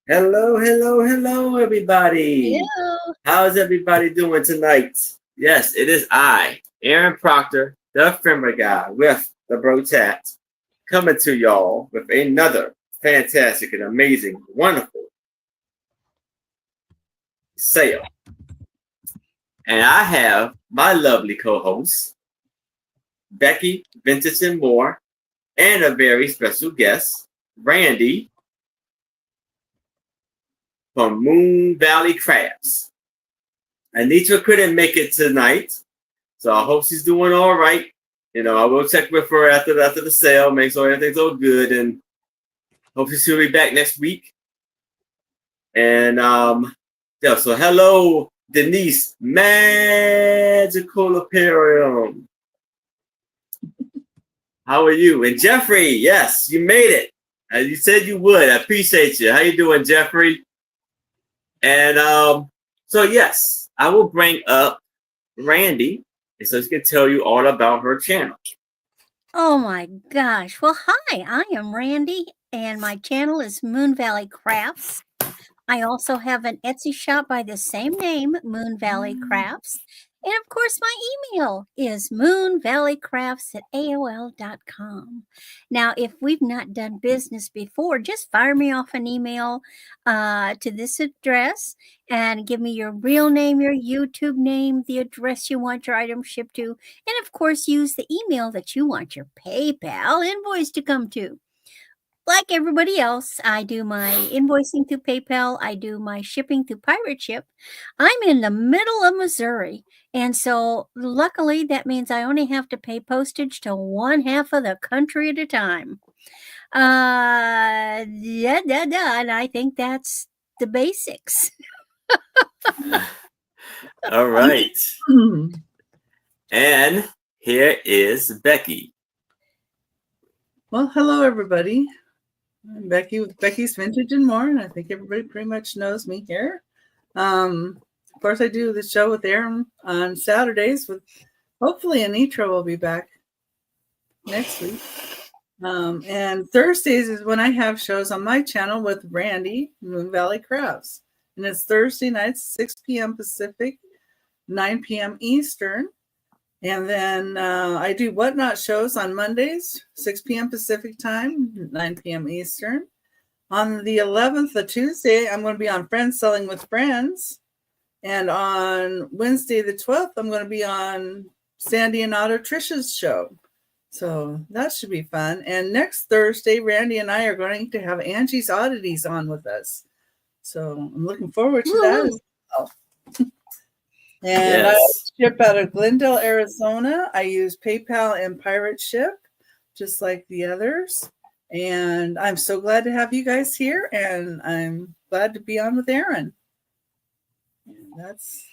Hello, hello, hello, everybody. Hello. How's everybody doing tonight? Yes, it is I, Aaron Proctor, the Ephemera Guy with the Bro Chat, coming to y'all with another fantastic and amazing, wonderful sale. And I have my lovely co-hosts, Becky, Vintage and More, and a very special guest, Randy from Moon Valley Crafts. Anitra couldn't make it tonight, so I hope she's doing all right. I will check with her after the sale, make sure everything's all good, and hopefully she'll be back next week. And yeah, so hello, Denise, Magical Apparel. How are you? And Jeffrey, yes, you made it. As you said you would. I appreciate you. How you doing, Jeffrey? And so yes, I will bring up Randy, and so she can tell you all about her channel. Oh my gosh. Well, hi, I am Randy, and my channel is Moon Valley Crafts. I also have an Etsy shop by the same name, Moon Valley Crafts. And of course, my email is moonvalleycrafts@aol.com. Now, if we've not done business before, just fire me off an email to this address and give me your real name, your YouTube name, the address you want your item shipped to, and of course, use the email that you want your PayPal invoice to come to. Like everybody else, I do my invoicing through PayPal. I do my shipping through Pirate Ship. I'm in the middle of Missouri. And so, luckily, that means I only have to pay postage to one half of the country at a time. And I think that's the basics. All right. And here is Becky. Well, hello, everybody. I'm Becky with Becky's Vintage and More, and I think everybody pretty much knows me here. Of course, I do the show with Aaron on Saturdays. With hopefully Anitra will be back next week. And Thursdays is when I have shows on my channel with Randy, Moon Valley Crafts. And it's Thursday nights, 6 p.m. Pacific, 9 p.m. Eastern. And then I do Whatnot shows on Mondays, 6 p.m. Pacific time, 9 p.m. Eastern. On the 11th, the Tuesday, I'm going to be on Friends Selling with Friends. And on Wednesday, the 12th, I'm going to be on Sandy and Otto Trisha's show. So that should be fun. And next Thursday, Randy and I are going to have Angie's Oddities on with us. So I'm looking forward to that as well. And yes. I ship out of Glendale, Arizona. I use PayPal and Pirate Ship, just like the others. And I'm so glad to have you guys here. And I'm glad to be on with Aaron. And that's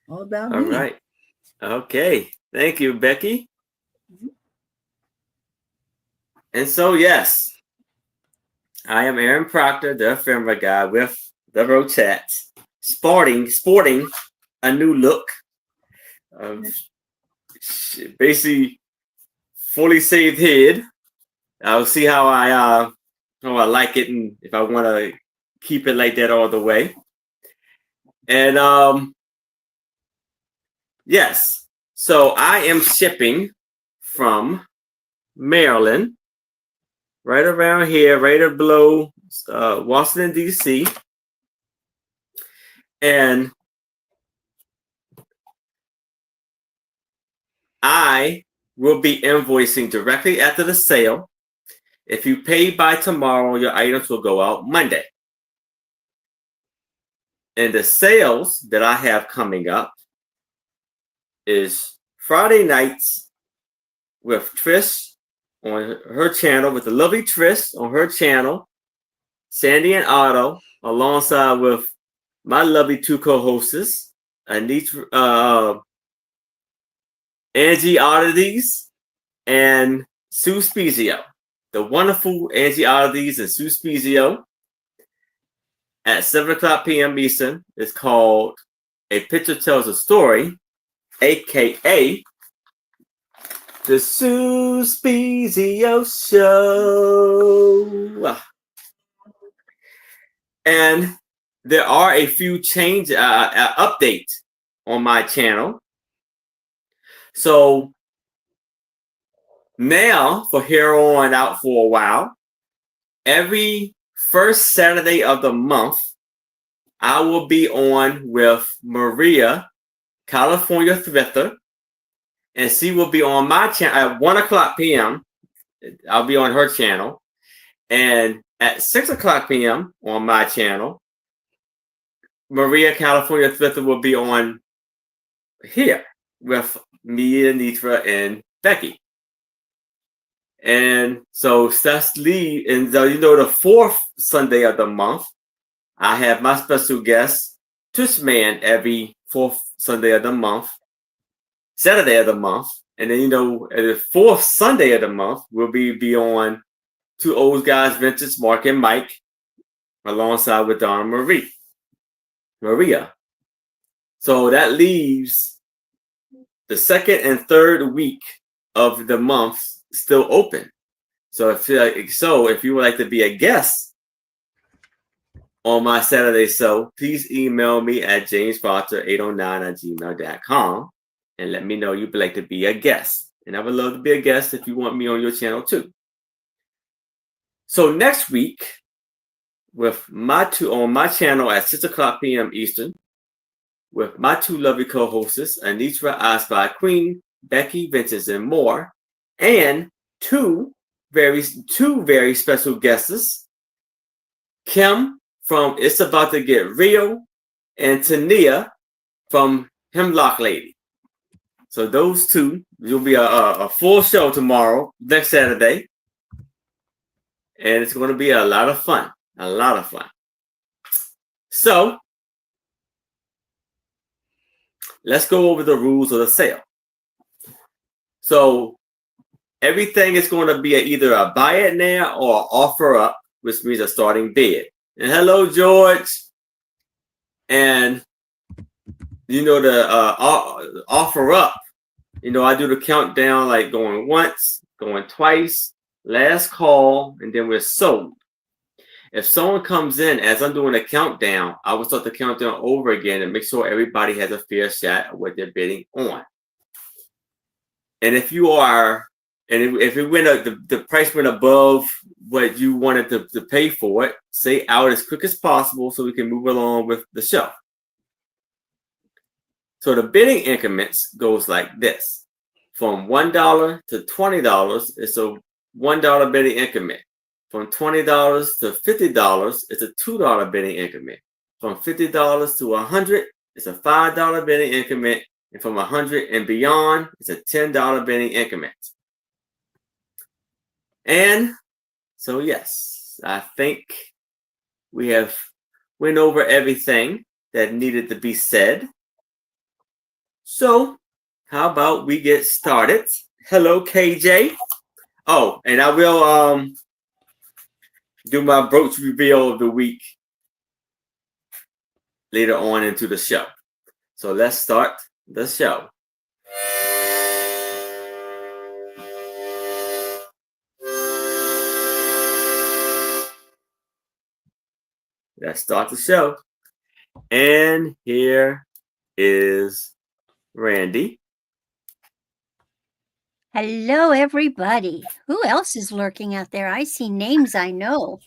all about me. All right. Okay. Thank you, Becky. Mm-hmm. And so, yes, I am Aaron Proctor, the Ephemera Guy with the Bro Chat. Sporting a new look. Basically, fully shaved head. I'll see how I like it, and if I want to keep it like that all the way. And yes, so I am shipping from Maryland, right around here, right below Washington D.C. And I will be invoicing directly after the sale. If you pay by tomorrow, your items will go out Monday. And the sales that I have coming up is Friday nights with Trish on her channel, with the lovely Trish on her channel, Sandy and Otto, alongside with my lovely two co-hosts, Anitra, Angie Oddities and Sue Spezio. The wonderful Angie Oddities and Sue Spezio at 7 o'clock p.m. Eastern. It's called A Picture Tells a Story, a.k.a. The Sue Spezio Show. And there are a few change updates on my channel. So now, for here on out for a while, every first Saturday of the month, I will be on with Maria, California Thrifter, and she will be on my channel at 1 o'clock p.m. I'll be on her channel. And at 6 o'clock p.m. on my channel, Maria, California Thrifter will be on here with me, Anitra, and Becky. And so that's Lee. And so, the fourth Sunday of the month, I have my special guest, Tush Man, every fourth Sunday of the month, Saturday of the month. And then, the fourth Sunday of the month, we'll be on Two Old Guys Ventures, Mark and Mike, alongside with Donna Maria. So that leaves the second and third week of the month still open. So if you would like to be a guest on my Saturday show, please email me at jamesfoster809@gmail.com and let me know you'd like to be a guest. And I would love to be a guest if you want me on your channel too. So next week, with on my channel at 6 o'clock p.m. Eastern, with my two lovely co-hosts, Anitra, I Spy Queen, Becky, Ventures, and more, and two very special guests, Kim from It's About to Get Real, and Tania from Hemlock Lady. So those two, will be a full show tomorrow, next Saturday, and it's going to be a lot of fun. So let's go over the rules of the sale. So everything is going to be either a buy it now or offer up, which means a starting bid. And hello, George. And the offer up, I do the countdown, like going once, going twice, last call, and then we're sold. If someone comes in as I'm doing a countdown, I will start the countdown over again and make sure everybody has a fair shot at what they're bidding on. And if it went up, the price went above what you wanted to pay for it, say out as quick as possible so we can move along with the show. So the bidding increments goes like this. From $1 to $20, it's a $1 bidding increment. From $20 to $50, it's a $2 bidding increment. From $50 to $100, it's a $5 bidding increment. And from $100 and beyond, it's a $10 bidding increment. And so, yes, I think we have went over everything that needed to be said. So how about we get started? Hello, KJ. Oh, and I will do my brooch reveal of the week later on into the show. So let's start the show. Let's start the show. And here is Randy. Hello, everybody. Who else is lurking out there? I see names I know.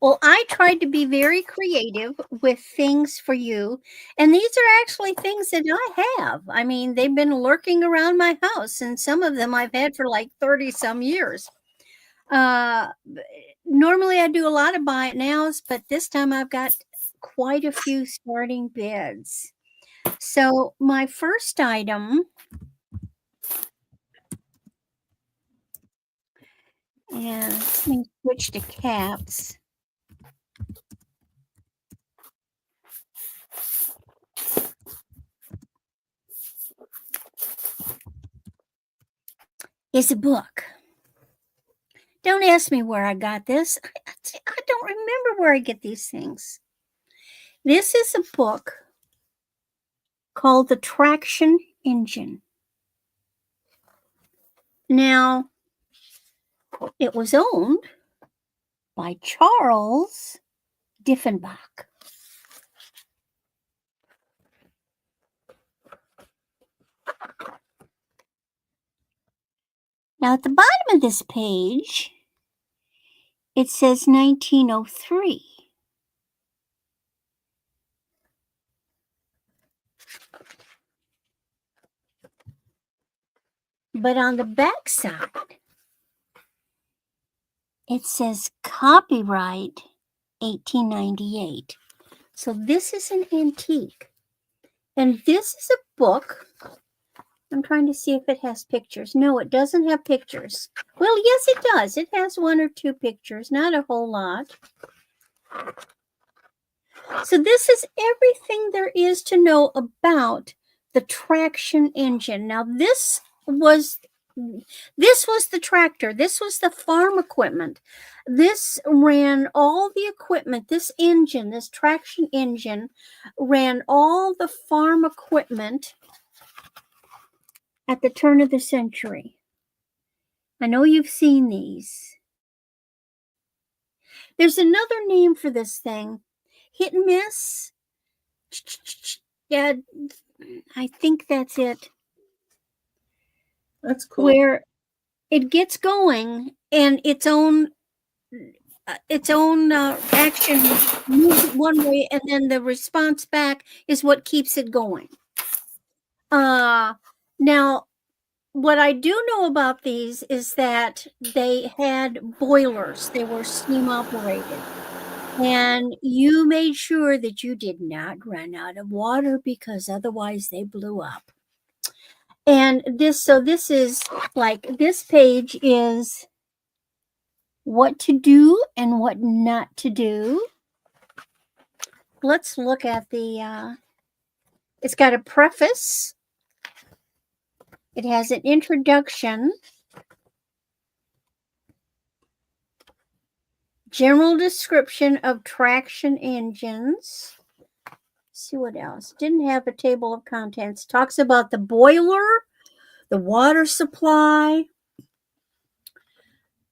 Well, I tried to be very creative with things for you, and these are actually things that I have. I mean, they've been lurking around my house, and some of them I've had for like 30 some years. Normally I do a lot of buy it nows, but this time I've got quite a few starting bids. So my first item, and let me switch to caps. Is a book. Don't ask me where I got this. I don't remember where I get these things. This is a book called The Traction Engine. Now, it was owned by Charles Diefenbach. Now at the bottom of this page, it says 1903. But on the back side, it says copyright 1898. So this is an antique. And this is a book. I'm trying to see if it has pictures. No, it doesn't have pictures. Well, yes, it does. It has 1 or 2 pictures, not a whole lot. So this is everything there is to know about the traction engine. Now, this was the tractor. This was the farm equipment. This ran all the equipment. This engine, this traction engine, ran all the farm equipment at the turn of the century. I know you've seen these. There's another name for this thing. Hit and miss. Yeah, I think that's it. That's cool. Where it gets going and its own action moves it one way, and then the response back is what keeps it going. Now, what I do know about these is that they had boilers. They were steam operated. And you made sure that you did not run out of water because otherwise they blew up. And this is like, this page is what to do and what not to do. Let's look at the, it's got a preface. It has an introduction. General description of traction engines. Let's see what else. Didn't have a table of contents. Talks about the boiler, the water supply,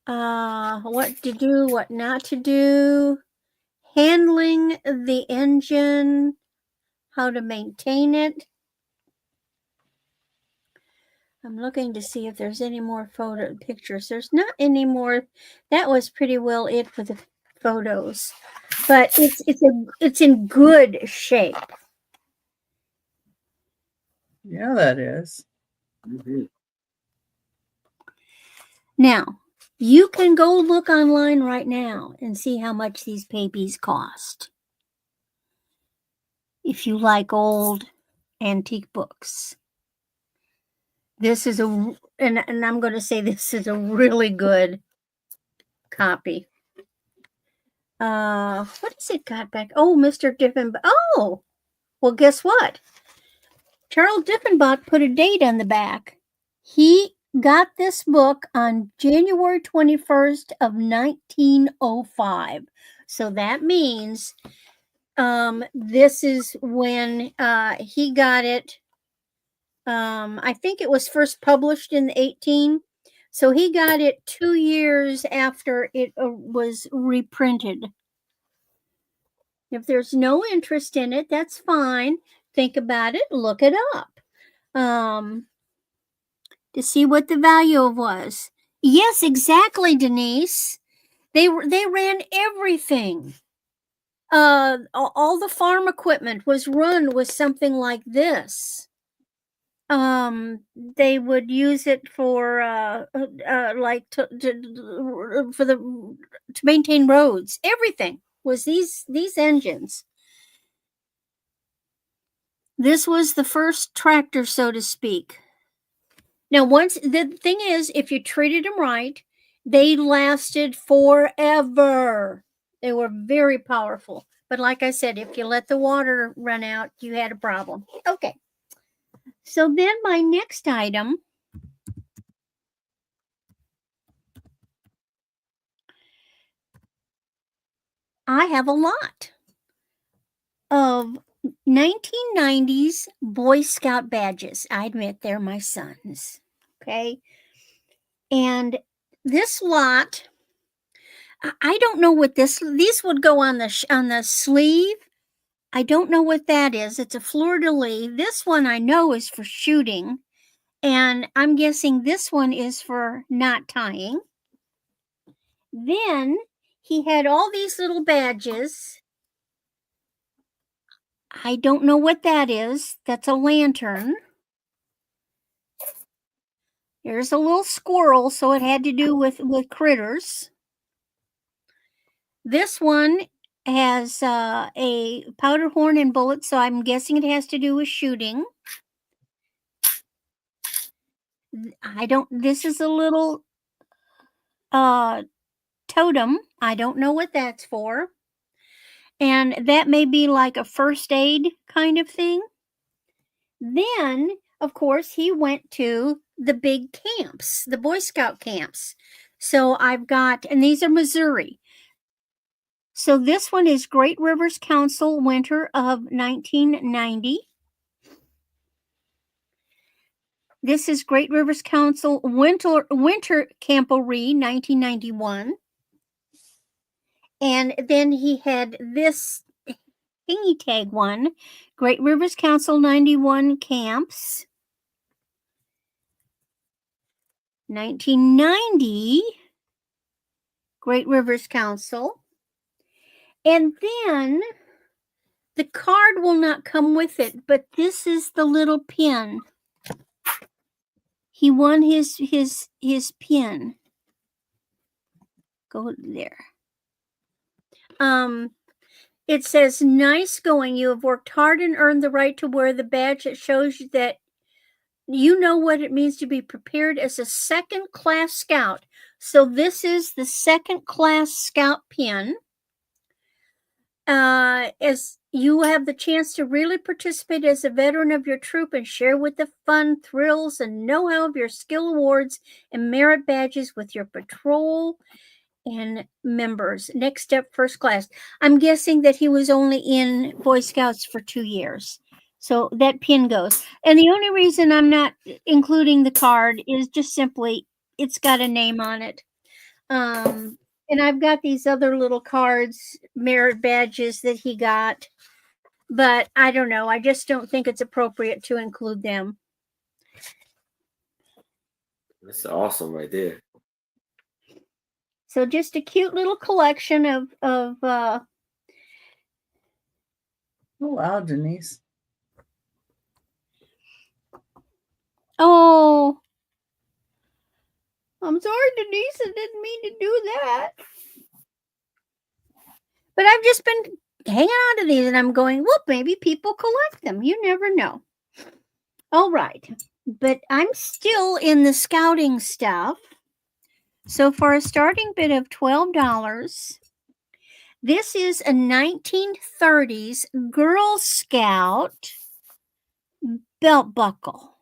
what to do, what not to do, handling the engine, how to maintain it. I'm looking to see if there's any more pictures. There's not any more. That was pretty well it for the photos, but it's in good shape. Yeah, that is. Mm-hmm. Now, you can go look online right now and see how much these babies cost. If you like old antique books. This is and I'm going to say this is a really good copy. What has it got back? Oh, Mr. Diefenbach. Oh, well, guess what? Charles Diefenbach put a date on the back. He got this book on January 21st of 1905. So that means this is when he got it. I think it was first published in 18. So he got it 2 years after it was reprinted. If there's no interest in it, that's fine. Think about it, look it up. To see what the value was. Yes, exactly, Denise. They ran everything. All the farm equipment was run with something like this. They would use it for like to maintain roads. Everything was these engines. This was the first tractor, so to speak. Now, once the thing is, if you treated them right, they lasted forever. They were very powerful. But like I said, if you let the water run out, you had a problem. Okay. So then my next item I have a lot of 1990s Boy Scout badges. I admit they're my sons. Okay. And this lot, I don't know what these would go on the sleeve. I don't know what that is. It's a fleur-de-lis. This one I know is for shooting, and I'm guessing this one is for knot tying. Then he had all these little badges. I don't know what that is. That's a lantern. There's a little squirrel, so it had to do with critters. This one has a powder horn and bullets, so I'm guessing it has to do with shooting. This is a little totem. I don't know what that's for. And that may be like a first aid kind of thing. Then, of course, he went to the big camps, the Boy Scout camps. So I've got, and these are Missouri. So this one is Great Rivers Council, winter of 1990. This is Great Rivers Council, winter camporee, 1991. And then he had this thingy tag one, Great Rivers Council 91 camps, 1990, Great Rivers Council. And then the card will not come with it, but this is the little pin. He won his pin. Go there. It says, nice going. You have worked hard and earned the right to wear the badge that shows you that you know what it means to be prepared as a second-class scout. So this is the second-class scout pin. As you have the chance to really participate as a veteran of your troop and share with the fun, thrills, and know-how of your skill awards and merit badges with your patrol and members. Next step, first class. I'm guessing that he was only in Boy Scouts for 2 years. So that pin goes. And the only reason I'm not including the card is just simply it's got a name on it. And I've got these other little cards, merit badges that he got. But I don't know. I just don't think it's appropriate to include them. That's awesome right there. So just a cute little collection of Oh wow, Denise. Oh, I'm sorry, Denise. I didn't mean to do that. But I've just been hanging on to these and I'm going, well, maybe people collect them. You never know. All right. But I'm still in the scouting stuff. So for a starting bid of $12, this is a 1930s Girl Scout belt buckle.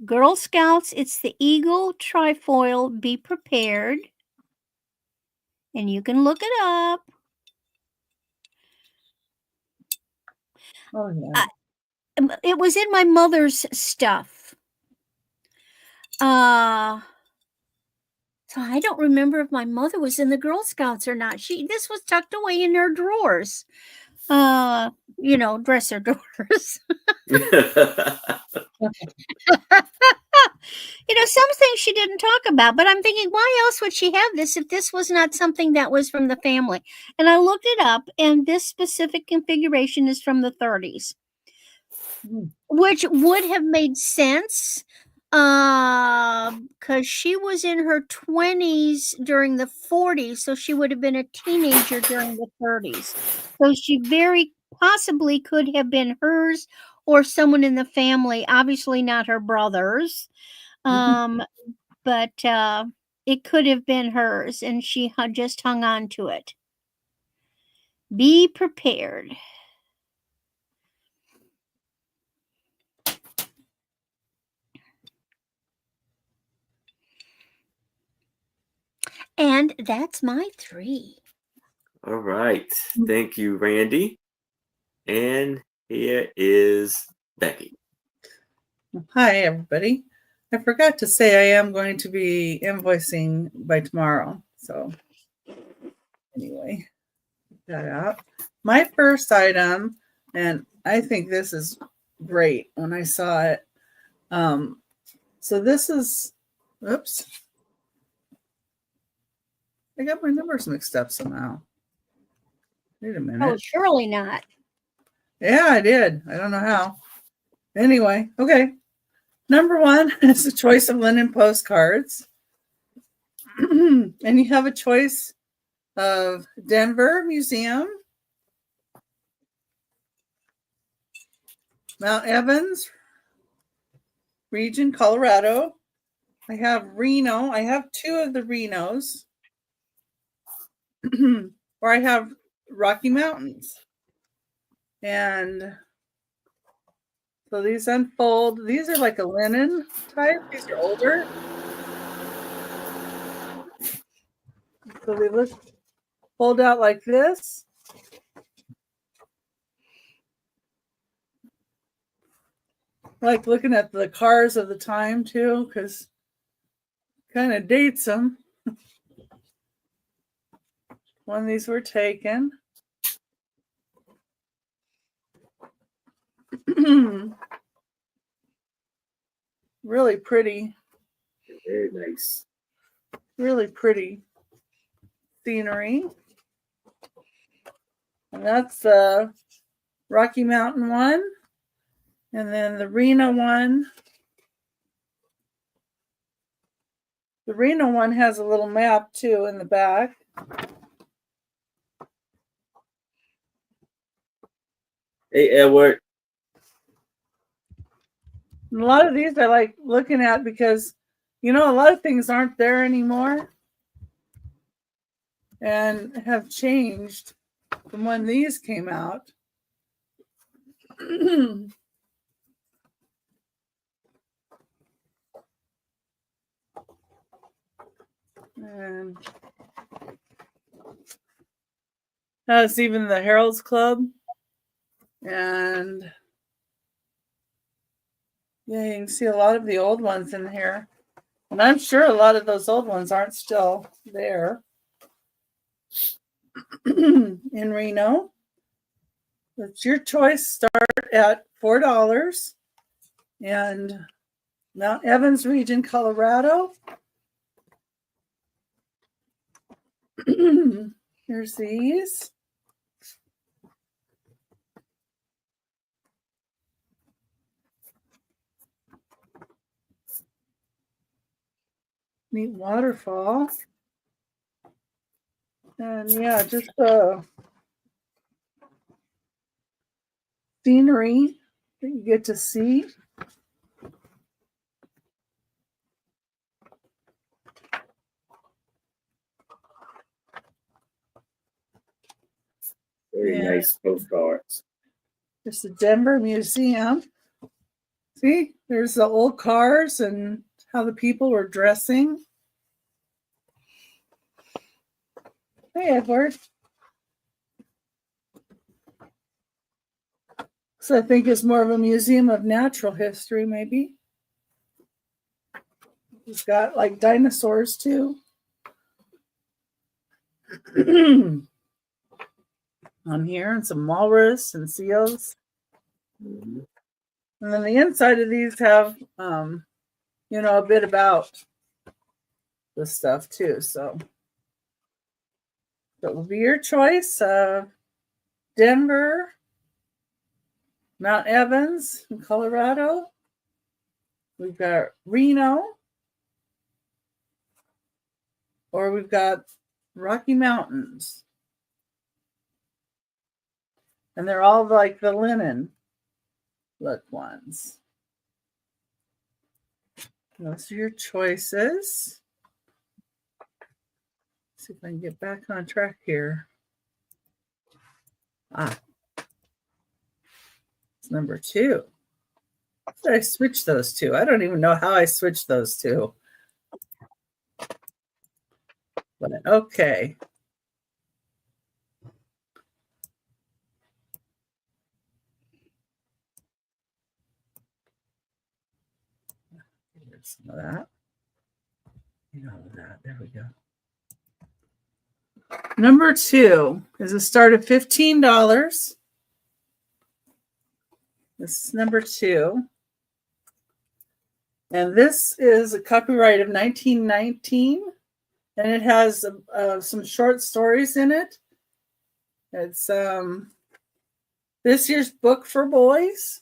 Girl Scouts, it's the Eagle Trifoil Be Prepared. And you can look it up. Oh yeah. It was in my mother's stuff. So I don't remember if my mother was in the Girl Scouts or not. This was tucked away in her drawers. Dresser drawers. Some things she didn't talk about, but I'm thinking, why else would she have this if this was not something that was from the family? And I looked it up, and this specific configuration is from the 30s, which would have made sense because she was in her 20s during the 40s, so she would have been a teenager during the 30s. So she very possibly could have been hers or someone in the family, obviously not her brothers. But it could have been hers, and she just hung on to it. Be prepared. And that's my 3. All right. Thank you, Randy. And here is Becky. Hi, everybody. I forgot to say I am going to be invoicing by tomorrow. So anyway, get that out. My first item, and I think this is great when I saw it. So this is, oops, I got my numbers mixed up somehow. Wait a minute. Oh, surely not. Yeah, I did. I don't know how. Anyway, okay. Number one is the choice of linen postcards. And you have a choice of Denver Museum, Mount Evans region, Colorado. I have Reno. I have two of the Renos. Or I have Rocky Mountains. And so these unfold. These are like a linen type. These are older. So they look fold out like this. I like looking at the cars of the time too, because kind of dates them. When these were taken. Really pretty. Very nice. Really pretty scenery. And that's the Rocky Mountain one. And then the Reno one. The Reno one has a little map too in the back. Hey, Edward. And a lot of these I like looking at because, you know, a lot of things aren't there anymore and have changed from when these came out. And that's even the Herald's Club. And yeah, you can see a lot of the old ones in here. And I'm sure a lot of those old ones aren't still there. In Reno. It's your choice. Start at $4. And Mount Evans region, Colorado. Here's these. Neat waterfall. And yeah, just scenery that you get to see. Very nice postcards. There's the Denver Museum. See, there's the old cars and how the people were dressing. Hey, Edward. So I think it's more of a museum of natural history, maybe. It's got like dinosaurs too. On here, and some walrus and seals. Mm-hmm. And then the inside of these have, you know, a bit about the stuff too. So that will be your choice. Denver, Mount Evans in Colorado. We've got Reno, or we've got Rocky Mountains. And they're all like the linen look ones. Those are your choices. Let's see if I can get back on track here. It's number 2. How did I switch those two? I don't even know how I switched those two. But okay. Get some of that. All of that. There we go. Number 2 is a start of $15. This is number 2. And this is a copyright of 1919. And it has some short stories in it. It's this year's book for boys.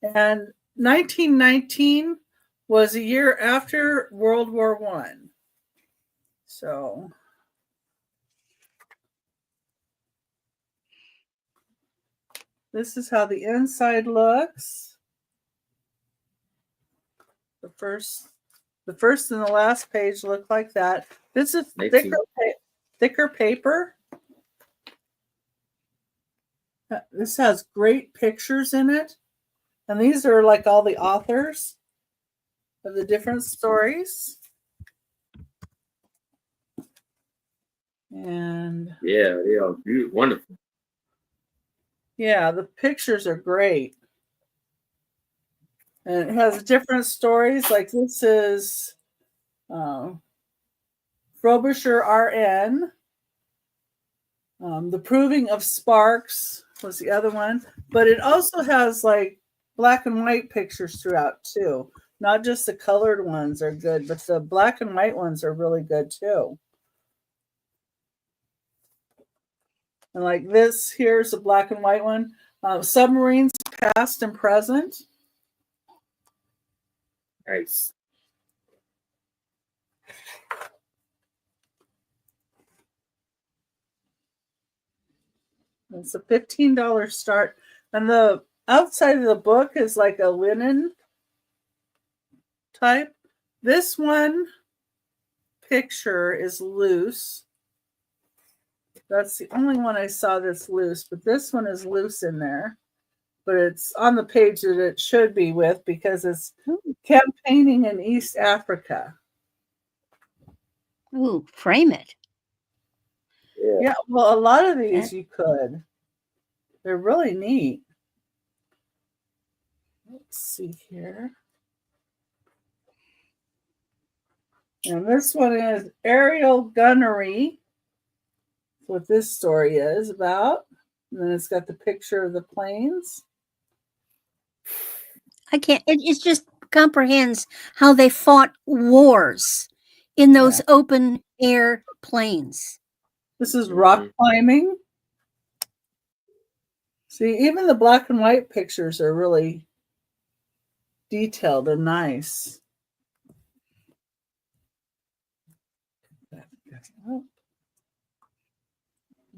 And 1919 was a year after World War I. So this is how the inside looks. The first and the last page look like that. This is thicker paper. This has great pictures in it. And these are like all the authors of the different stories. And yeah, they are beautiful, wonderful. Yeah, the pictures are great. And it has different stories. Like this is Frobisher RN. The Proving of Sparks was the other one. But it also has like black and white pictures throughout too. Not just the colored ones are good, but the black and white ones are really good too. And like this, here's a black and white one. Submarines past and present. Nice. It's a $15 start. And the outside of the book is like a linen type. This one picture is loose. That's the only one I saw that's loose, but this one is loose in there. But it's on the page that it should be with because it's campaigning in East Africa. Ooh, frame it. Yeah, well, a lot of these you could. They're really neat. Let's see here. And this one is aerial gunnery. That's what this story is about. And then it's got the picture of the planes. I can't, it just comprehends how they fought wars in those open air planes. This is rock climbing. See, even the black and white pictures are really detailed and nice.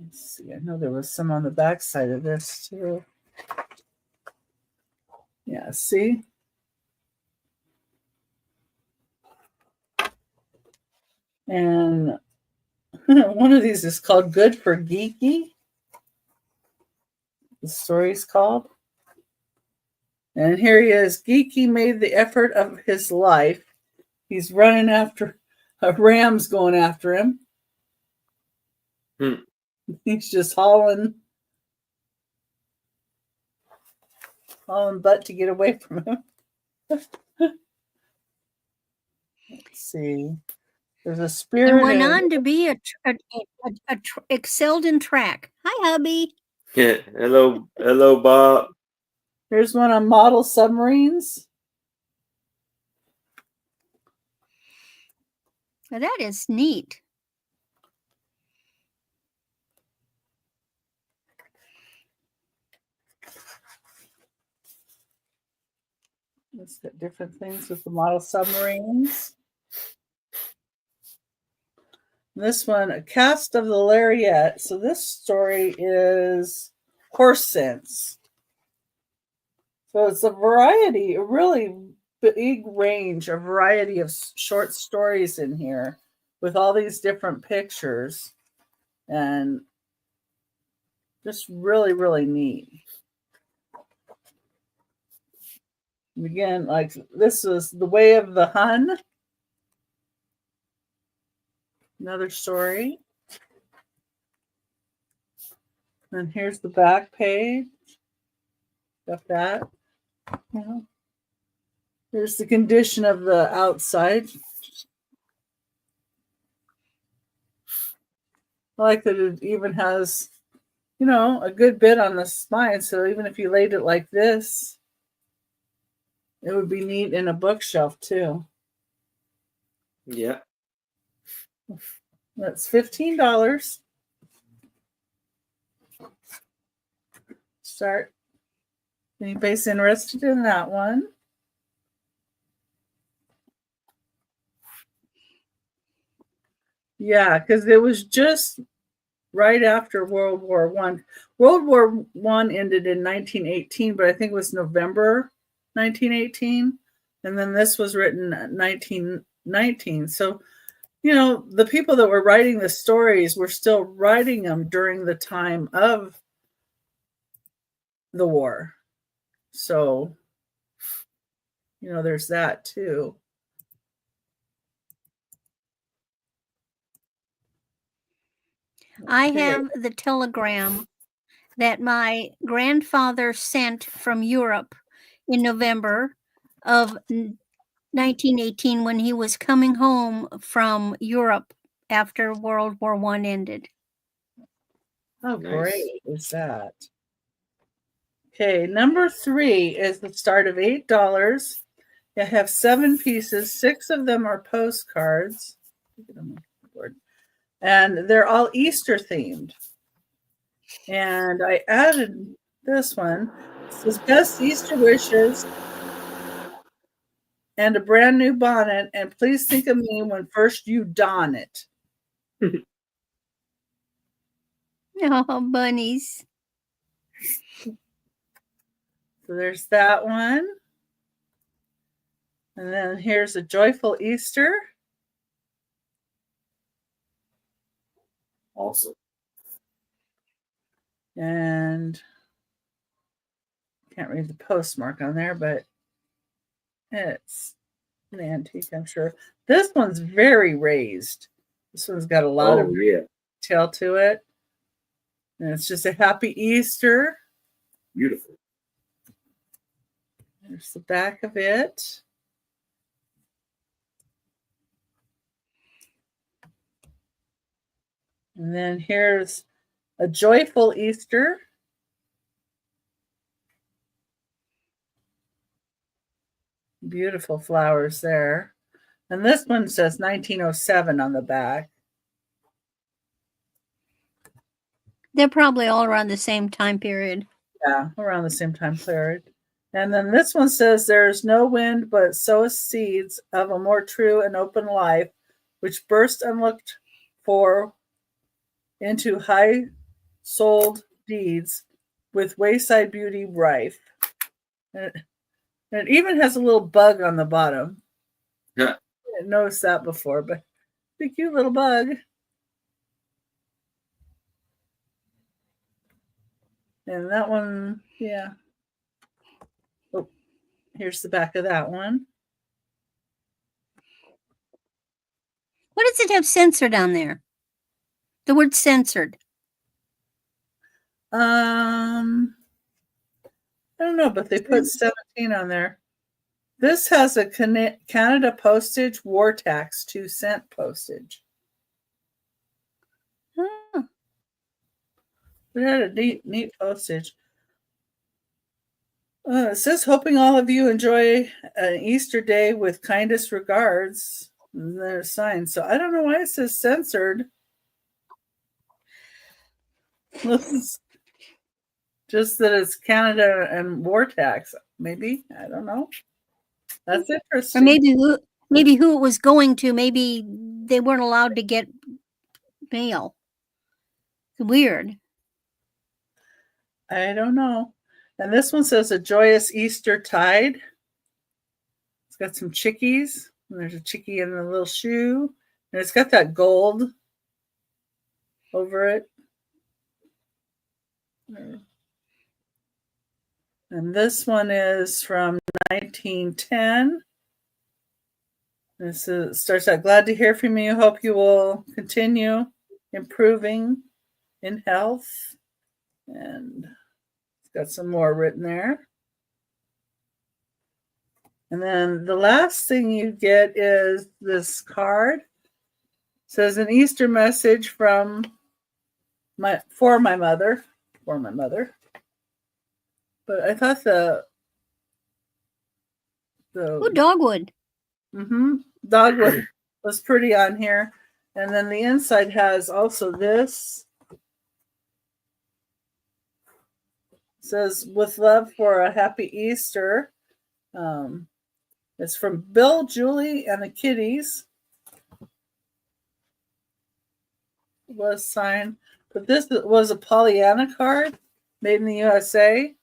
Let's see, I know there was some on the back side of this too. Yeah, see? And one of these is called Good for Geeky. The story's called. And here he is. Geeky made the effort of his life. He's running after a ram's going after him. He's just hauling butt to get away from him. Let's see. There's a spirit. And went on to be excelled in track. Hi, hubby. Yeah. Hello, Bob. Here's one on model submarines. Now that is neat. It's got different things with the model submarines. This one, A Cast of the Lariat. So this story is horse sense. So it's a variety, a really big range, a variety of short stories in here with all these different pictures. And just really, really neat. Again, like this is The Way of the Hun. Another story. And here's the back page. Got that. Yeah. There's the condition of the outside. I like that it even has, a good bit on the spine. So even if you laid it like this, it would be neat in a bookshelf too. Yeah. That's $15. Start. Anybody's interested in that one? Yeah, because it was just right after World War One. World War One ended in 1918, but I think it was November 1918, and then this was written 1919. So, the people that were writing the stories were still writing them during the time of the war. So, there's that too. I have the telegram that my grandfather sent from Europe in November of 1918 when he was coming home from Europe after World War One ended. How Nice. great is that? Okay, number 3 is the start of $8. I have 7 pieces. 6 of them are postcards. And they're all Easter themed. And I added this one. It says best Easter wishes and a brand new bonnet. And please think of me when first you don it. Oh, bunnies. So there's that one. And then here's a joyful Easter. Awesome. And can't read the postmark on there, but it's an antique, I'm sure. This one's very raised. This one's got a lot of detail to it. And it's just a happy Easter. Beautiful. There's the back of it. And then here's a joyful Easter. Beautiful flowers there. And this one says 1907 on the back. They're probably all around the same time period. Yeah, around the same time period. And then this one says, there's no wind, but soweth seeds of a more true and open life, which burst unlooked for into high-souled deeds with wayside beauty rife. And it even has a little bug on the bottom. Yeah. I didn't notice that before, but it's a cute little bug. And that one, yeah. Oh, here's the back of that one. What does it have censored on there? The word censored. I don't know, but they put 17 on there. This has a Canada postage, war tax, 2-cent postage. Oh. It had a neat postage. It says, hoping all of you enjoy an Easter day with kindest regards. And there's a sign. So I don't know why it says censored. Just that it's Canada and war tax. Maybe. I don't know. That's interesting. Or maybe who it was going to, maybe they weren't allowed to get mail. It's weird. I don't know. And this one says a joyous Easter tide. It's got some chickies. And there's a chickie in the little shoe. And it's got that gold over it. And this one is from 1910. This starts out, glad to hear from you. Hope you will continue improving in health. And it's got some more written there. And then the last thing you get is this card. It says an Easter message for my mother. But I thought the dogwood. dogwood was pretty on here. And then the inside has also this. It says, with love for a happy Easter. It's from Bill, Julie, and the kitties. Was signed. But this was a Pollyanna card made in the USA.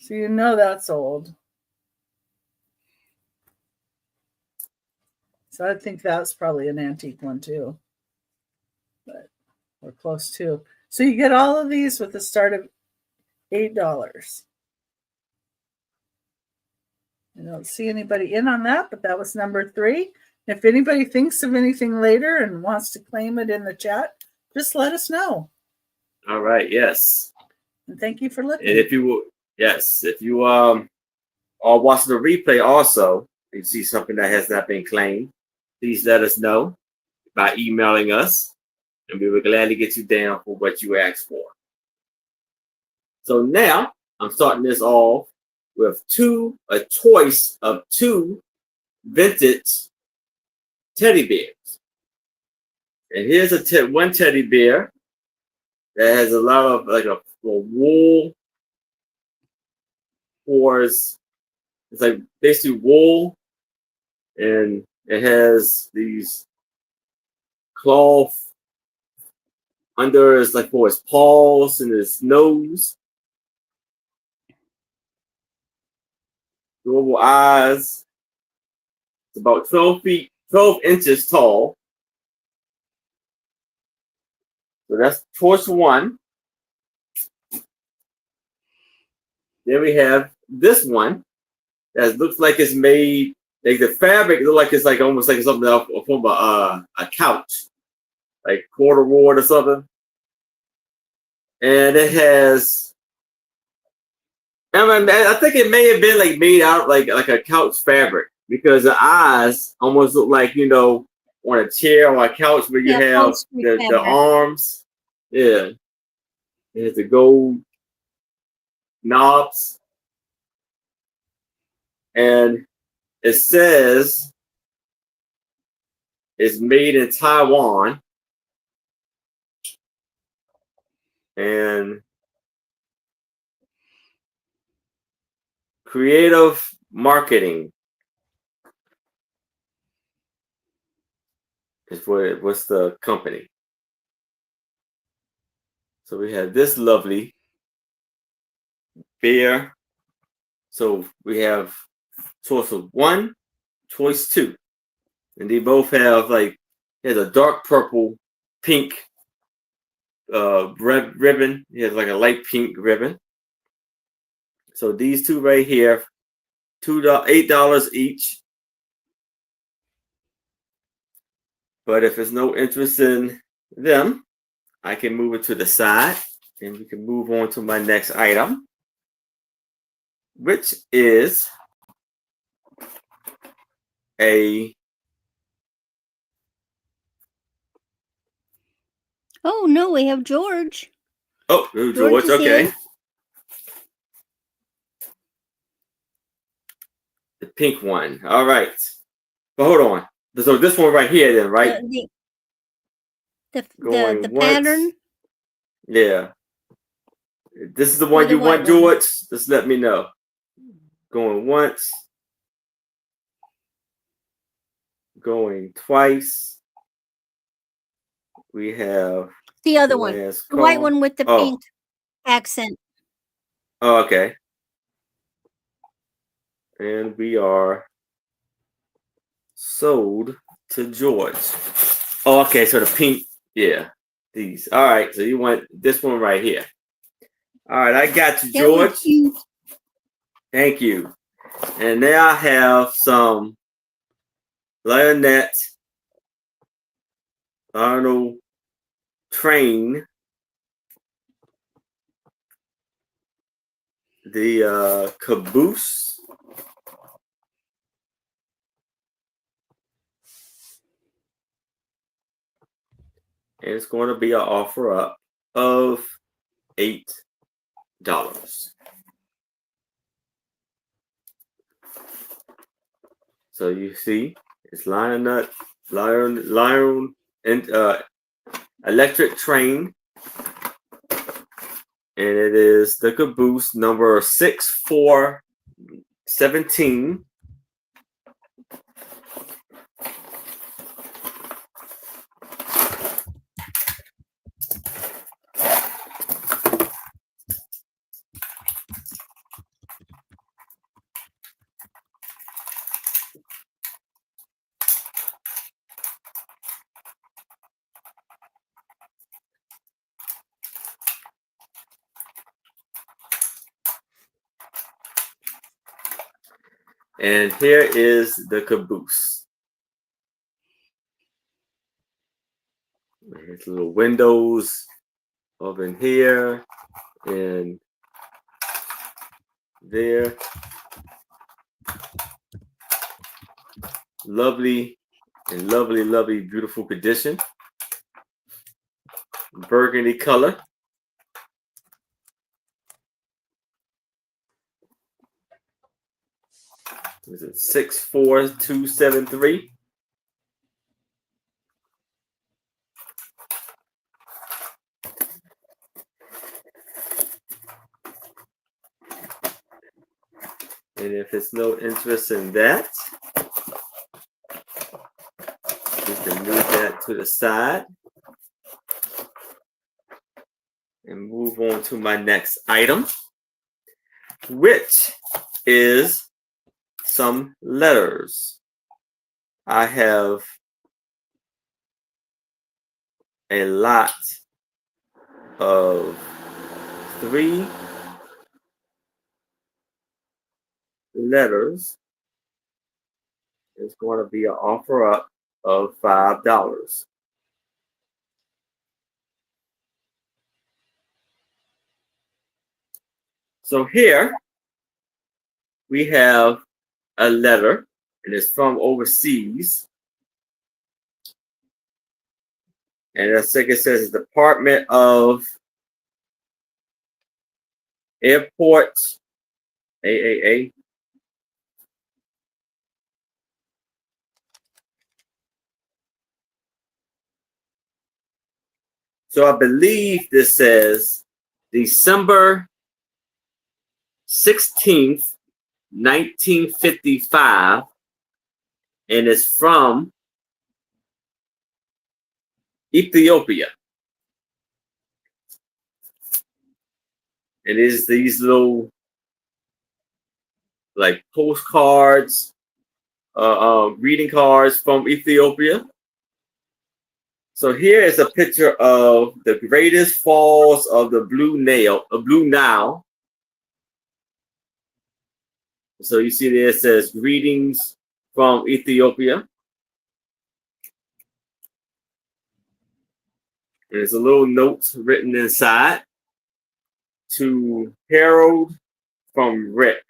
So you know that's old. So I think that's probably an antique one too. But we're close to. So you get all of these with a start of $8. I don't see anybody in on that, but that was number 3. If anybody thinks of anything later and wants to claim it in the chat, just let us know. All right. Yes. And thank you for looking. And if you are watching the replay also, you see something that has not been claimed, please let us know by emailing us, and we will gladly get you down for what you asked for. So now I'm starting this off with a choice of 2 vintage teddy bears. And here's one teddy bear that has a lot of like a wool pores. It's like basically wool, and it has these cloth under his, like, for his paws and his nose. Little eyes. It's about 12 inches tall. So that's choice 1. Then we have this one that looks like it's made, like the fabric looks like it's like almost like something else from a couch, like corduroy or something. And it has, I think it may have been like made out like a couch fabric, because the eyes almost look like, on a chair or a couch where you have the arms. Yeah. It has the gold knobs. And it says it's made in Taiwan. And creative marketing is what's the company. So we have this lovely bear. So we have choice of 1, choice 2. And they both have there's a dark purple, pink ribbon. He has like a light pink ribbon. So these 2 right here, $8 each. But if there's no interest in them, I can move it to the side, and we can move on to my next item, which is a... Oh, no, we have George. Oh, George, okay. In. The pink one. All right. But hold on. So this one right here then, right? The pattern? Yeah. This is the one you want, George? Just let me know. Going once. Going twice. We have the other one. The white one with the pink accent. Oh, okay. And we are sold to George. Oh, okay. So the pink, yeah. These. All right. So you want this one right here. All right. I got you, George. Thank you. And now I have some Lionette Arnold Train. The caboose. And it's going to be an offer up of $8. So you see, it's lion and electric train, and it is the caboose number 6417. And here is the caboose. There's little windows up in here and there. Lovely, beautiful condition. Burgundy color. Is it 64273? And if it's no interest in that, we can move that to the side and move on to my next item, which is some letters. I have a lot of 3 letters. It's going to be an offer up of $5. So here we have a letter, and it's from overseas. And I think it says Department of Airport, AAA. So I believe this says December 16th, 1955, and it's from Ethiopia. It is these little like postcards, greeting cards from Ethiopia. So here is a picture of the greatest falls of the Blue Nile. So you see there it says greetings from Ethiopia. There's a little note written inside to Harold from Rick.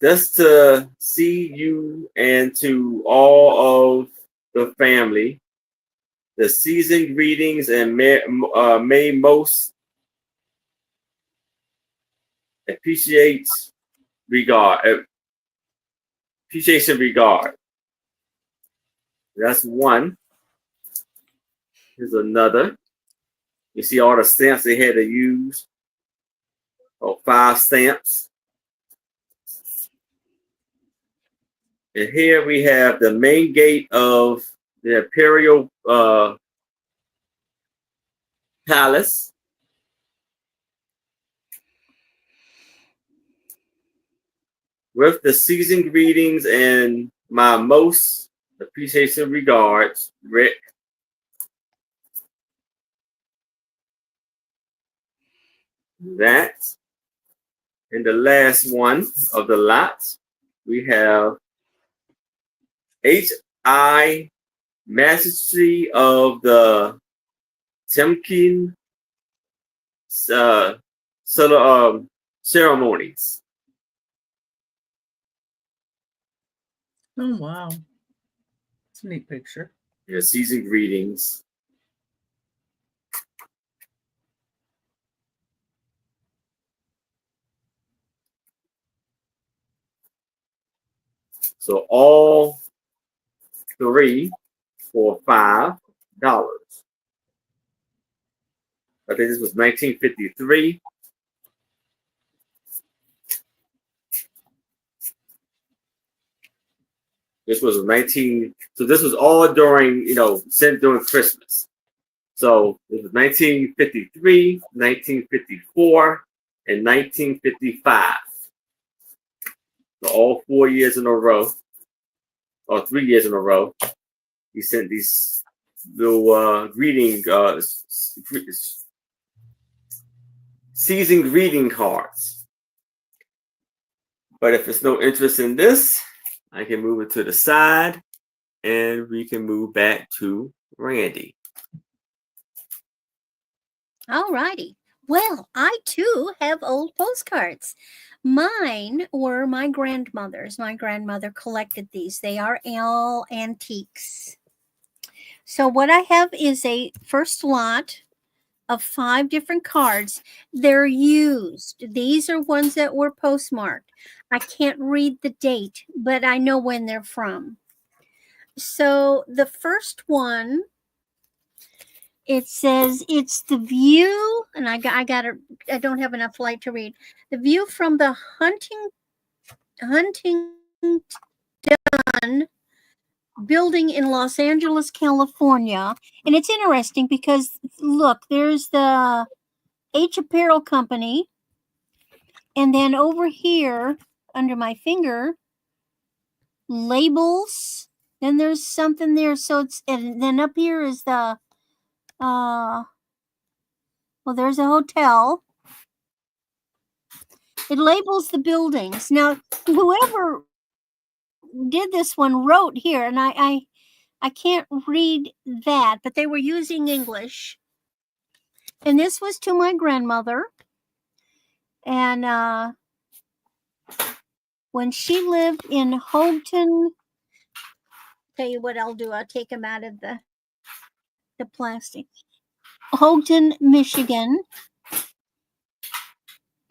Just to see you and to all of the family. The season greetings and may most appreciation regard. That's one. Here's another. You see all the stamps they had to use. Oh, 5 stamps. And here we have the main gate of the Imperial Palace. With the season greetings and my most appreciation regards, Rick. That. And the last one of the lot, we have H.I. Majesty of the Temkin ceremonies. Oh, wow. It's a neat picture. Your season greetings. So all three for $5. I think this was 1953. This was 19. So this was all during, sent during Christmas. So it was 1953, 1954, and 1955. So all 4 years in a row, or 3 years in a row, he sent these little season greeting cards. But if there's no interest in this, I can move it to the side and we can move back to Randy. All righty. Well, I too have old postcards. Mine were my grandmother's. My grandmother collected these. They are all antiques. So what I have is a first lot of 5 different cards. They're used. These are ones that were postmarked. I can't read the date, but I know when they're from. So the first one, it says it's the view, and I don't have enough light to read. The view from the Huntington building in Los Angeles, California. And it's interesting because look, there's the H Apparel Company, and then over here under my finger, labels. Then there's something there. So it's, and then up here is the well, there's a hotel. It labels the buildings. Now, whoever did this one wrote here, and I can't read that, but they were using English. And this was to my grandmother. And when she lived in Houlton, tell you what I'll do. I'll take them out of the plastic. Houlton, Michigan.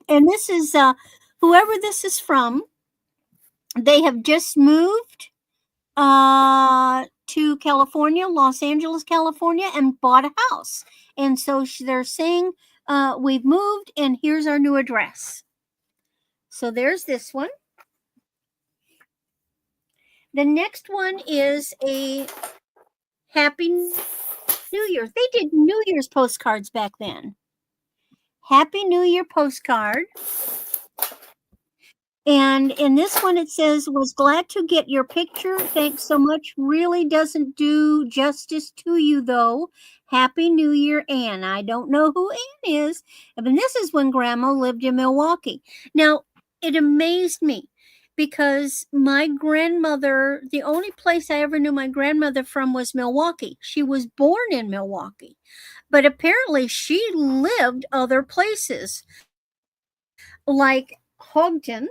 And this is whoever this is from. They have just moved to California, Los Angeles, California, and bought a house. And so they're saying, we've moved and here's our new address. So there's this one. The next one is a Happy New Year. They did New Year's postcards back then. Happy New Year postcard. And in this one, it says, was glad to get your picture. Thanks so much. Really doesn't do justice to you, though. Happy New Year, Ann. I don't know who Ann is. But this is when Grandma lived in Milwaukee. Now, it amazed me because my grandmother, the only place I ever knew my grandmother from was Milwaukee. She was born in Milwaukee. But apparently she lived other places, like Houlton.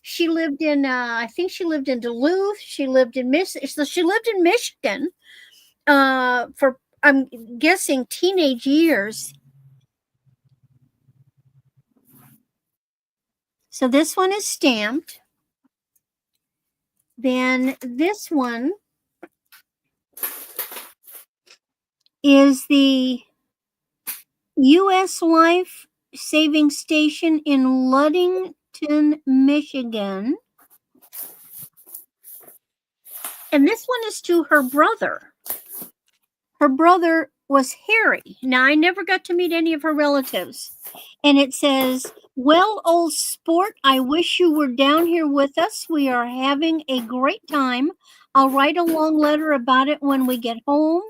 She lived in, I think she lived in Duluth. She lived in Michigan for, I'm guessing, teenage years. So this one is stamped. Then this one is the U.S. Life Saving Station in Ludington, Michigan. And this one is to her brother. Her brother was Harry. Now, I never got to meet any of her relatives. And it says, well, old sport, I wish you were down here with us. We are having a great time. I'll write a long letter about it when we get home.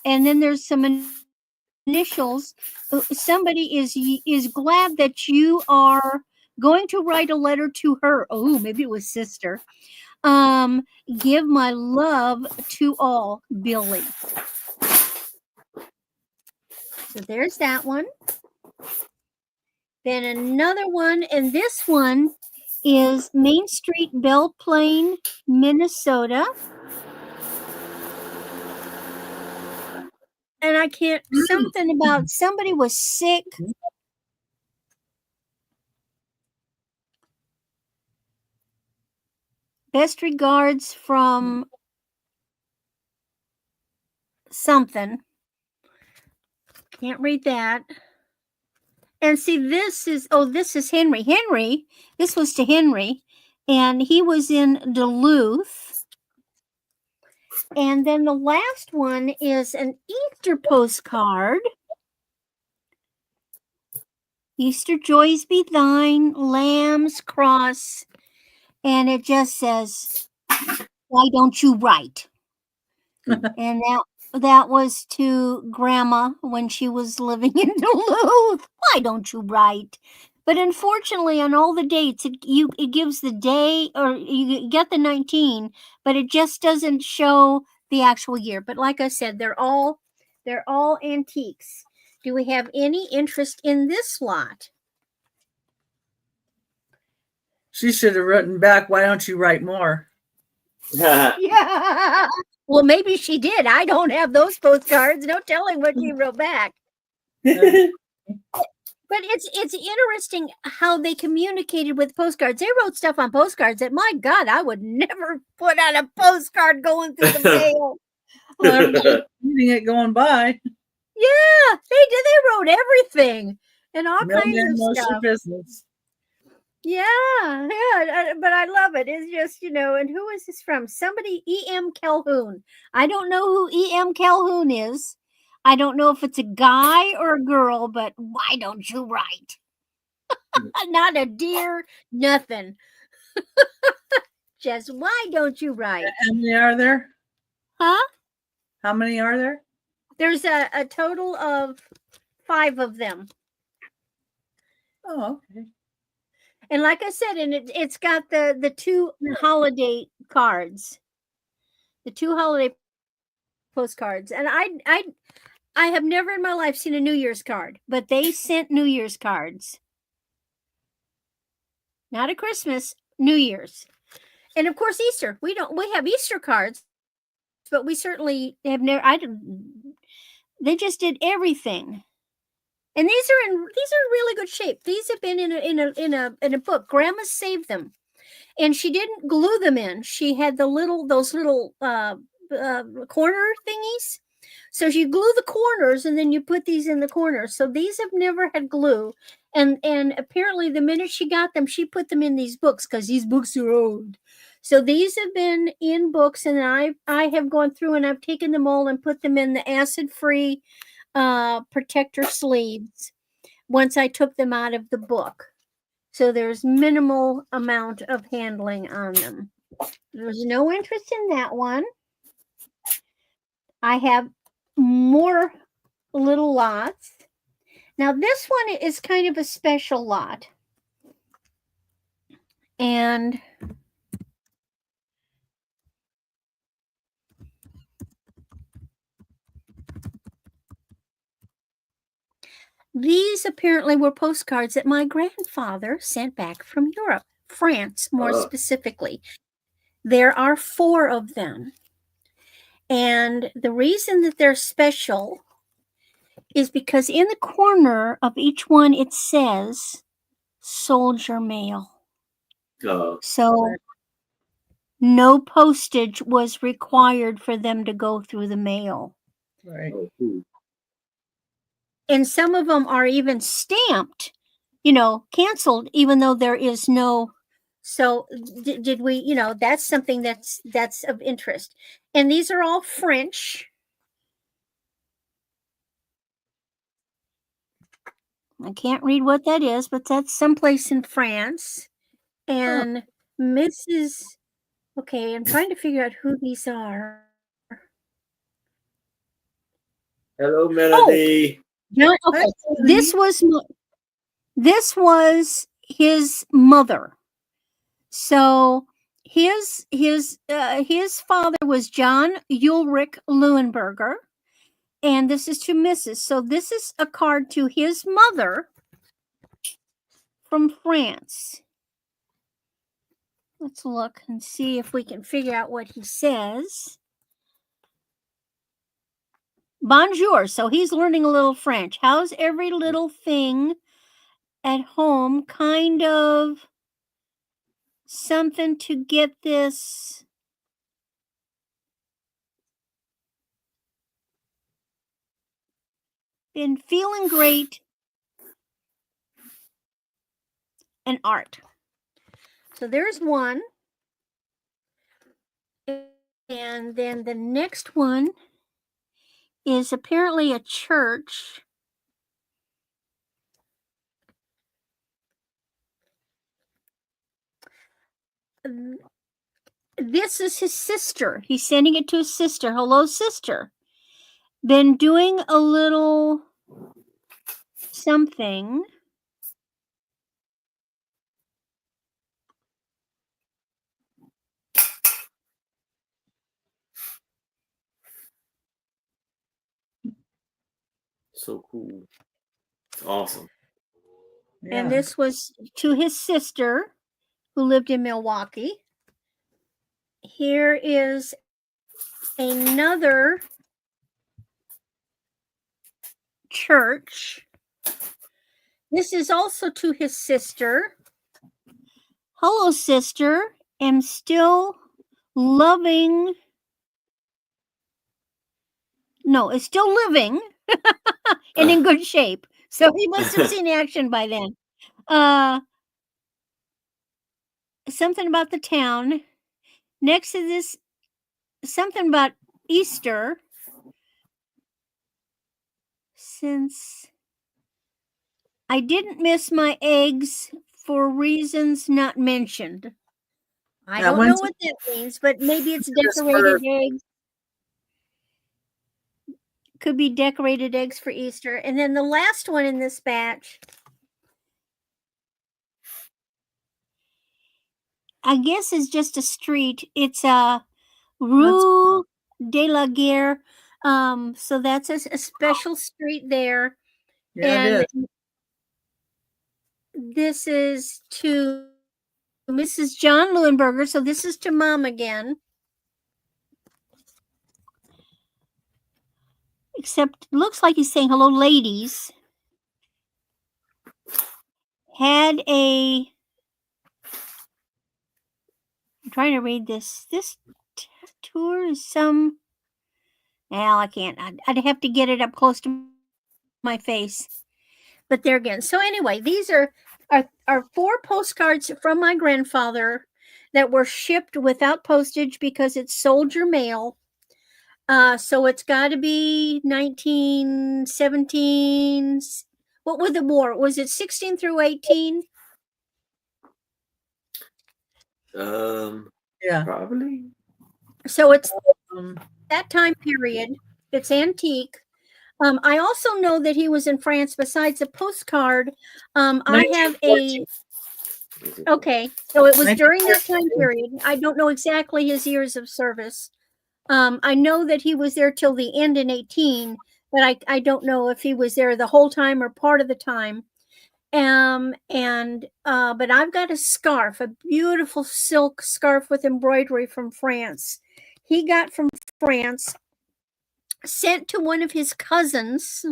And then there's some initials. Somebody is glad that you are going to write a letter to her. Oh, maybe it was sister. Give my love to all, Billy. So there's that one. Then another one, and this one is Main Street, Belle Plaine, Minnesota. And I can't, something about somebody was sick. Best regards from something. Can't read that. And see, this is Henry. This was to Henry, and he was in Duluth. And then the last one is an Easter postcard. Easter joys be thine, Lamb's cross. And it just says, why don't you write? And that was to Grandma when she was living in Duluth. Why don't you write? But unfortunately, on all the dates, it gives the day, or you get the 19, but it just doesn't show the actual year. But like I said, they're all antiques. Do we have any interest in this lot? She should have written back, why don't you write more? Yeah. Well, maybe she did. I don't have those postcards. No telling what she wrote back. But it's interesting how they communicated with postcards. They wrote stuff on postcards that, my God, I would never put on a postcard going through the mail. Reading it going by. Yeah, they did. They wrote everything and all kinds of stuff. Business. Yeah, but I love it. It's just, and who is this from? Somebody, E.M. Calhoun. I don't know who E.M. Calhoun is. I don't know if it's a guy or a girl, but why don't you write? Not a dear, nothing. Just why don't you write? How many are there? Huh? How many are there? There's a total of 5 of them. Oh, okay. And like I said, and it's got the 2 holiday cards, the 2 holiday postcards. And I have never in my life seen a New Year's card, but they sent New Year's cards. Not a Christmas, New Year's. And of course, Easter. We have Easter cards, but we certainly have never, they just did everything. And these are in really good shape. These have been in a book. Grandma saved them, and she didn't glue them in. She had those little corner thingies. So you glue the corners, and then you put these in the corners. So these have never had glue, and apparently the minute she got them, she put them in these books because these books are old. So these have been in books, and I have gone through and I've taken them all and put them in the acid-free protector sleeves once I took them out of the book. So there's minimal amount of handling on them. There's no interest in that one. I have more little lots. Now this one is kind of a special lot. And these apparently were postcards that my grandfather sent back from Europe, France more specifically. There are 4 of them. And the reason that they're special is because in the corner of each one it says soldier mail. So no postage was required for them to go through the mail. Right. And some of them are even stamped, canceled, even though there is no. So did we, that's something that's of interest. And these are all French. I can't read what that is, but that's someplace in France. And Mrs. Okay, I'm trying to figure out who these are. Hello, Melody. No, okay. This was his mother. So his father was John Ulrich Leuenberger, and this is to Mrs. So this is a card to his mother from France. Let's look and see if we can figure out what he says. Bonjour. So he's learning a little French. How's every little thing at home? Kind of something to get this. Been feeling great and art. So there's one. And then the next one is apparently a church. This is his sister. He's sending it to his sister. Hello, sister. Been doing a little something. So cool. It's awesome. Yeah. And this was to his sister who lived in Milwaukee. Here is another church. This is also to his sister. Hello, sister. Am still loving. No, is still living and in good shape. So he must have seen action by then. Something about the town. Next to this, something about Easter. Since I didn't miss my eggs for reasons not mentioned. I That don't know one's- what that means, but maybe it's Just decorated eggs. Could be decorated eggs for Easter. And then the last one in this batch, I guess, is just a street. It's a Rue de la Guerre. So that's a special street there. Yeah, it is. This is to Mrs. John Leuenberger. So this is to Mom again. Except looks like he's saying hello, ladies. I'm trying to read this. This tour is some. Well, I can't. I'd have to get it up close to my face. But there again. So anyway, these are 4 postcards from my grandfather that were shipped without postage because it's soldier mail. So it's got to be 1917. What was the war? Was it 16 through 18? Yeah. Probably. So it's Um, that time period. It's antique. I also know that he was in France. Besides a postcard, I have a. 1914. Okay, so it was 1914. during that time period. I don't know exactly his years of service. I know that he was there till the end in 18, but I don't know if he was there the whole time or part of the time. But I've got a scarf, a beautiful silk scarf with embroidery from France. He got from France, sent to one of his cousins,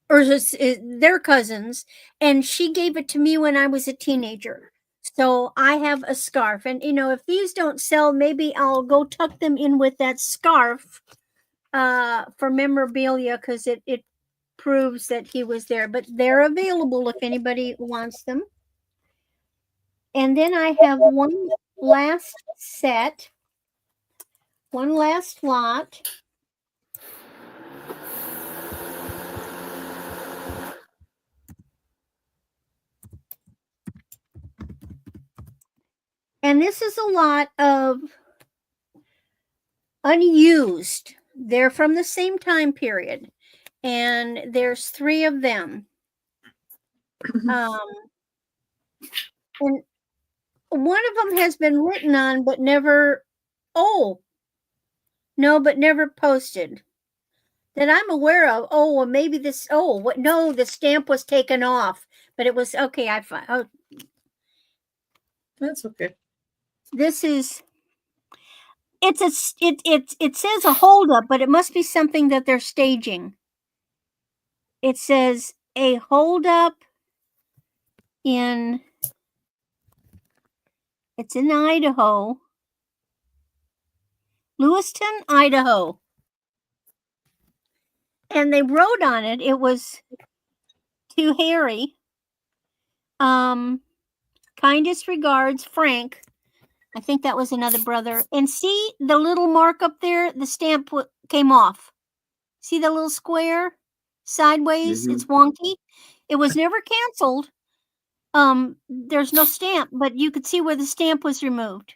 or their cousins, and she gave it to me when I was a teenager. So I have a scarf, and if these don't sell, maybe I'll go tuck them in with that scarf for memorabilia, because it proves that he was there. But they're available if anybody wants them. And then I have one last set, one last lot. And this is a lot of unused. They're from the same time period. And there's 3 of them. And one of them has been written on, but never, but never posted. That I'm aware of. Well, maybe this, no, the stamp was taken off. But it was, okay, That's okay. This is, it says a holdup, but it must be something that they're staging. It says a holdup in It's in Idaho. Lewiston, Idaho. And they wrote on it, it was to Harry. Kindest regards, Frank. I think that was another brother. And see the little mark up there? The stamp came off. See the little square sideways? Mhm. It's wonky. It was never canceled. There's no stamp, but you could see where the stamp was removed.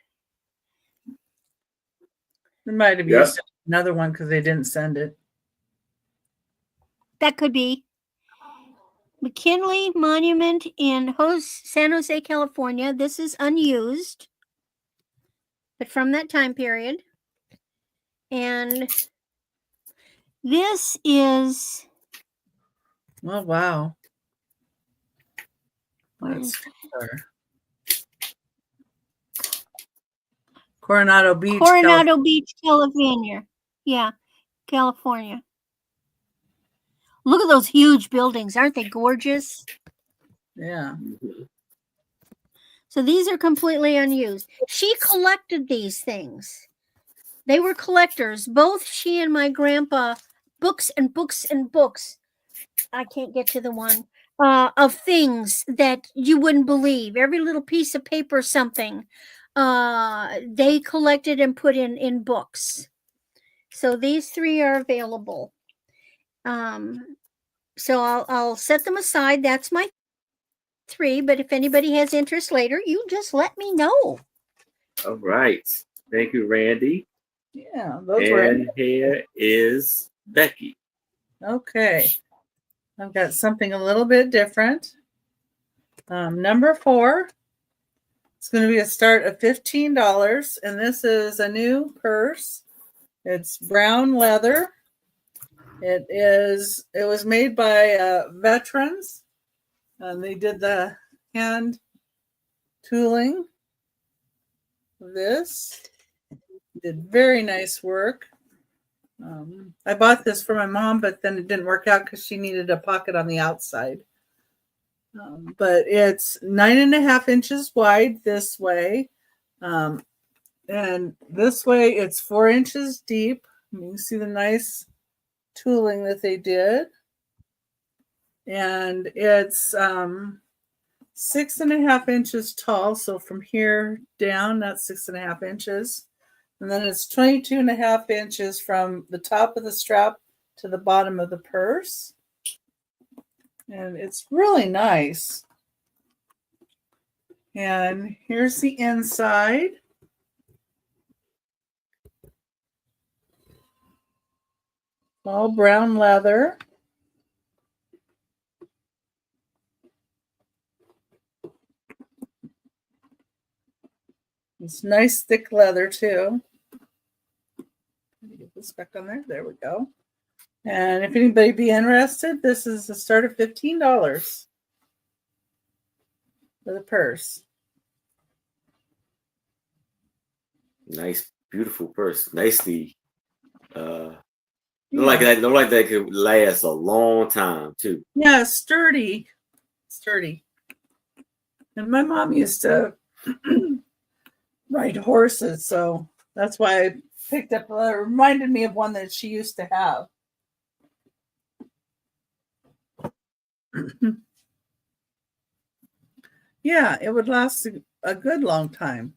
They might have Yep. used another one because they didn't send it. That could be. McKinley Monument in San Jose, California. This is unused, but from that time period. And this is, Oh, wow. That's Coronado Beach. Coronado Beach, California. Yeah, California. Look at those huge buildings. Aren't they gorgeous? Yeah. So these are completely unused. She collected these things. They were collectors. Both she and my grandpa, books and books and books. I can't get to the one. Of things that you wouldn't believe. Every little piece of paper, something. They collected and put in books. So these three are available. So I'll set them aside. That's my three. But if anybody has interest later, you just let me know. All right. Thank you, Randy. Yeah, those were. And here is Becky. Okay. I've got something a little bit different. Number 4. It's going to be a start of $15, and this is a new purse. It's brown leather. It was made by veterans, and they did the hand tooling. This did very nice work. I bought this for my mom, but then it didn't work out because she needed a pocket on the outside. But it's 9.5 inches wide this way. And this way it's 4 inches deep. You can see the nice tooling that they did. And it's 6.5 inches tall. So from here down, that's 6.5 inches. And then it's 22.5 inches from the top of the strap to the bottom of the purse. And it's really nice. And here's the inside. All brown leather. It's nice thick leather too. Let me get this back on there. There we go. And if anybody be interested, this is the start of $15 for the purse. Nice, beautiful purse. Nicely. Look like that could last a long time too. Yeah, sturdy. And my mom used to ride horses, so that's why I picked up. It reminded me of one that she used to have. Yeah, it would last a good long time.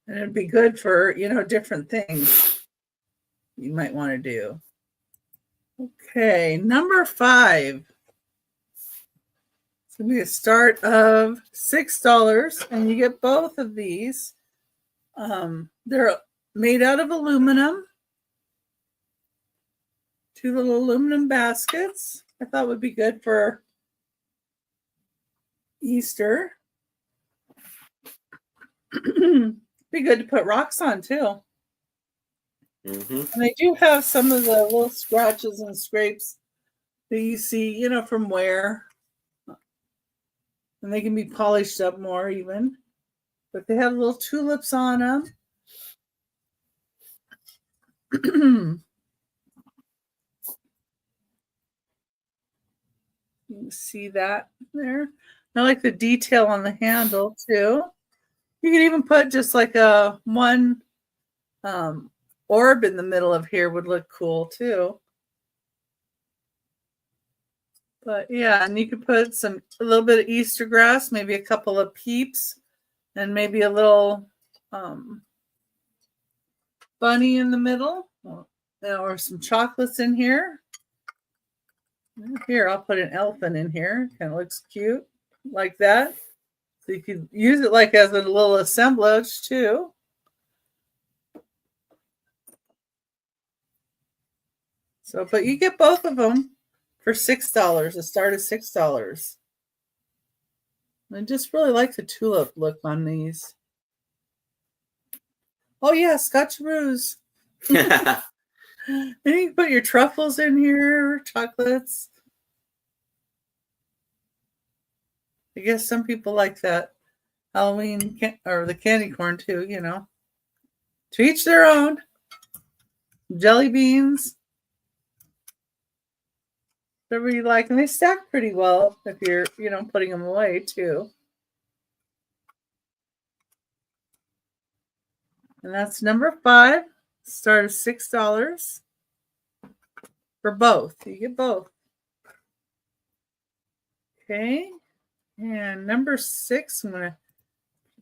And it'd be good for, different things you might want to do. Okay, number 5. It's going to be a start of $6, and you get both of these. They're made out of aluminum. 2 little aluminum baskets. I thought would be good for Easter. Be good to put rocks on too. Mm-hmm. And they do have some of the little scratches and scrapes that you see, from wear. And they can be polished up more even. But they have little tulips on them. You can see that there. I like the detail on the handle too. You could even put just like a one orb in the middle of here would look cool too. But yeah, and you could put a little bit of Easter grass, maybe a couple of peeps, and maybe a little bunny in the middle, or some chocolates in here. Here, I'll put an elephant in here. Kind of looks cute like that. So you could use it like as a little assemblage too. So, but you get both of them for $6. The start is $6. I just really like the tulip look on these. Oh yeah, Scotcheroos. And you can put your truffles in here, chocolates. I guess some people like that Halloween or the candy corn too, you know. To each their own. Jelly beans. Whatever you like. And they stack pretty well if you're, putting them away too. And that's number 5. Start at $6 for both. You get both. Okay. And number 6, I'm going to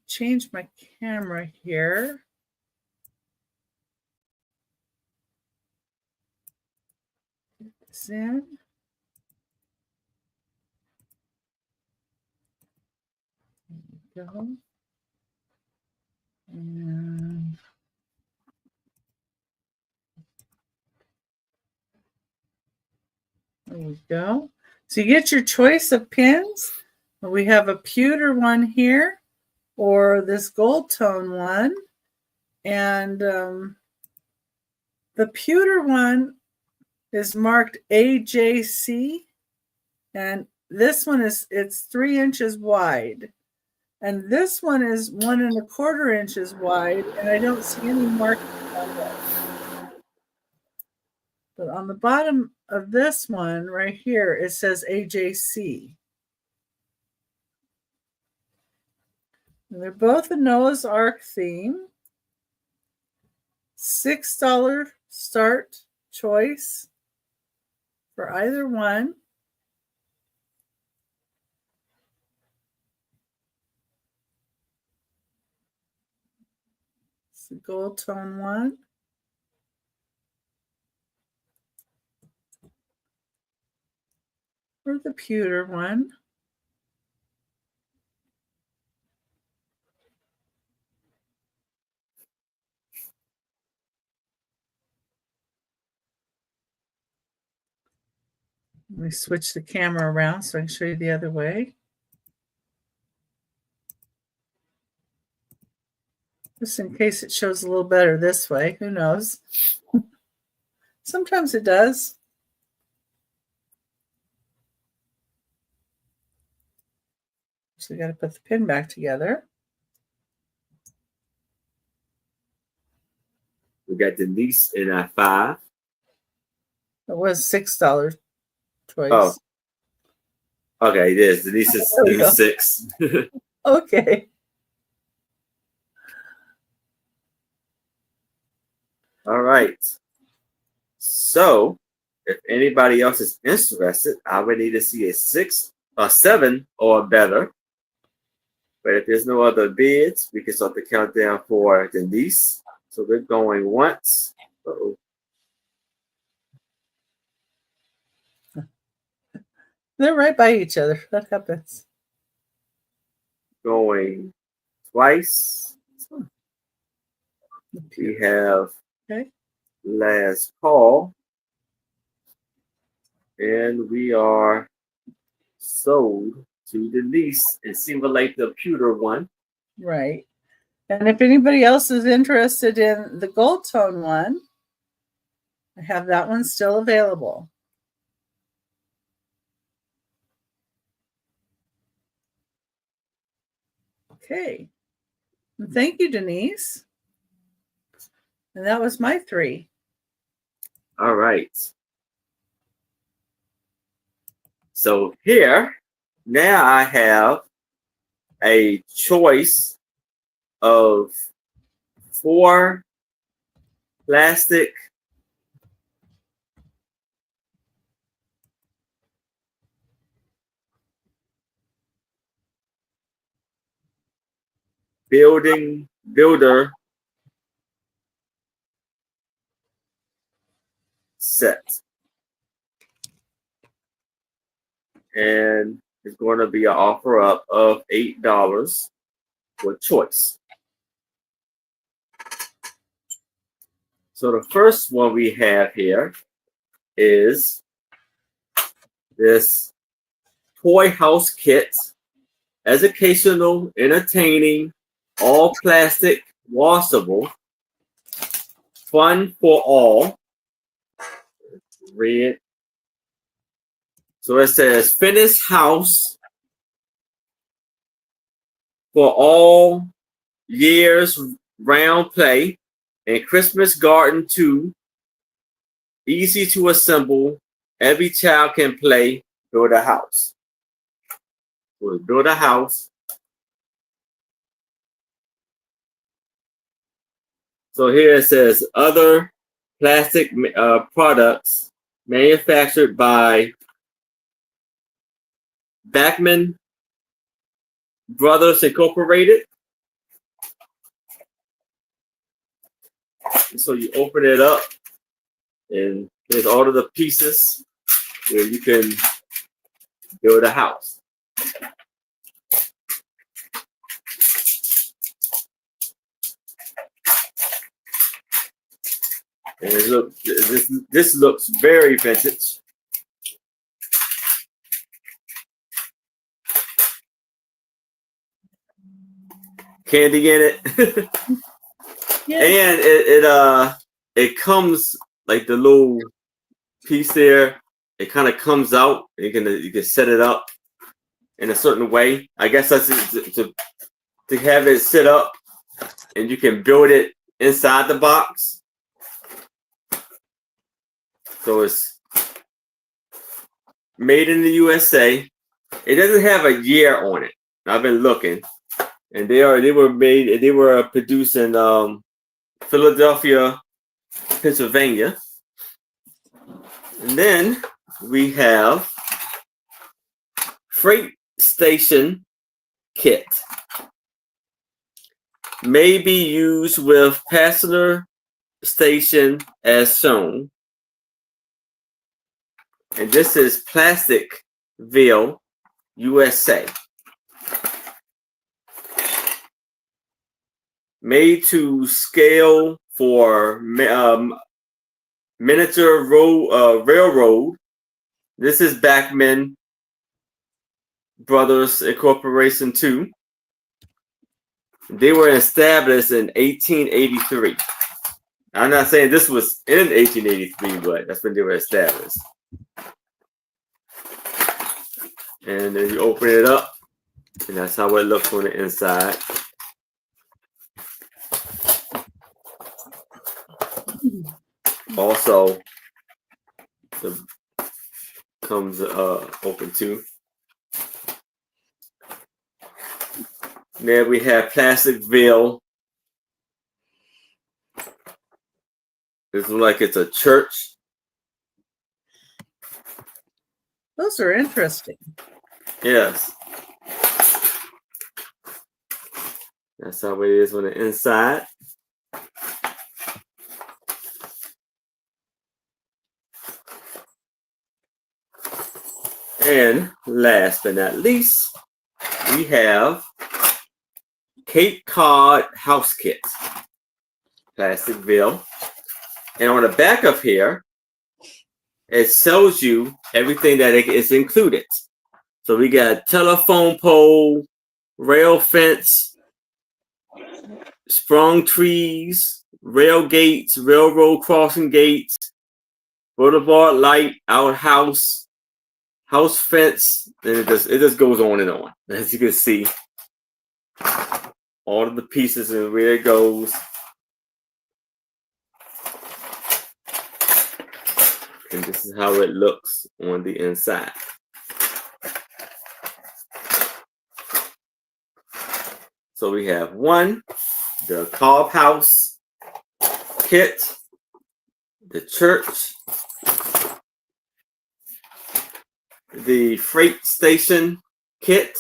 change my camera here. Get this in. There we go. And there we go. So you get your choice of pins. We have a pewter one here, or this gold tone one. And the pewter one is marked AJC. And this one it's 3 inches wide. And this one is 1 1/4 inches wide. And I don't see any markings on that. But on the bottom of this one right here, it says AJC. And they're both a Noah's Ark theme. $6 start choice for either one. It's the gold tone one. Or the pewter one. Let me switch the camera around so I can show you the other way. Just in case it shows a little better this way. Who knows? Sometimes it does. So we got to put the pin back together. We got Denise in at 5. It was $6 choice. Oh. Okay, it is. Denise is 6. Okay. All right. So, if anybody else is interested, I would need to see a 6 or 7 or better. But if there's no other bids, we can start the countdown for Denise. So we're going once. Uh-oh. They're right by each other. That happens. Going twice. We have last call. And we are sold to Denise and simulate the pewter one. Right. And if anybody else is interested in the gold tone one, I have that one still available. Okay. And thank you, Denise. And that was my 3. All right. So here now I have a choice of 4 plastic builder set. And it's going to be an offer up of $8 for choice. So the first one we have here is this toy house kit, educational, entertaining, all plastic, washable, fun for all. Red. So it says finished house for all years round play and Christmas garden too. Easy to assemble. Every child can play. Build a house. We'll build a house. So here it says other plastic products manufactured by Bachman Brothers Incorporated. So you open it up, and there's all of the pieces where you can build a house. And look, this looks very vintage. Candy in it. Yeah. And it comes like the little piece there. It kind of comes out. You can set it up in a certain way. I guess that's to have it set up, and you can build it inside the box. So it's made in the USA. It doesn't have a year on it. I've been looking, and they were produced in Philadelphia, Pennsylvania. And then we have freight station kit. May be used with passenger station as shown. And this is Plasticville, USA. Made to scale for miniature railroad. This is Bachman Brothers Incorporation too. They were established in 1883. I'm not saying this was in 1883, but that's when they were established. And then you open it up, and that's how it looks on the inside. Also, it comes open too. There we have Plasticville. This looks like it's a church. Those are interesting. Yes. That's how it is on the inside. And last but not least, we have Cape Cod house kit, Plasticville. And on the back of here, it shows you everything that is included. So we got telephone pole, rail fence, sprung trees, rail gates, railroad crossing gates, boulevard light, outhouse, house fence, and it just goes on and on. As you can see, all of the pieces and where it goes. And this is how it looks on the inside. So we have one, the Cobb House kit, the church, the freight station kit,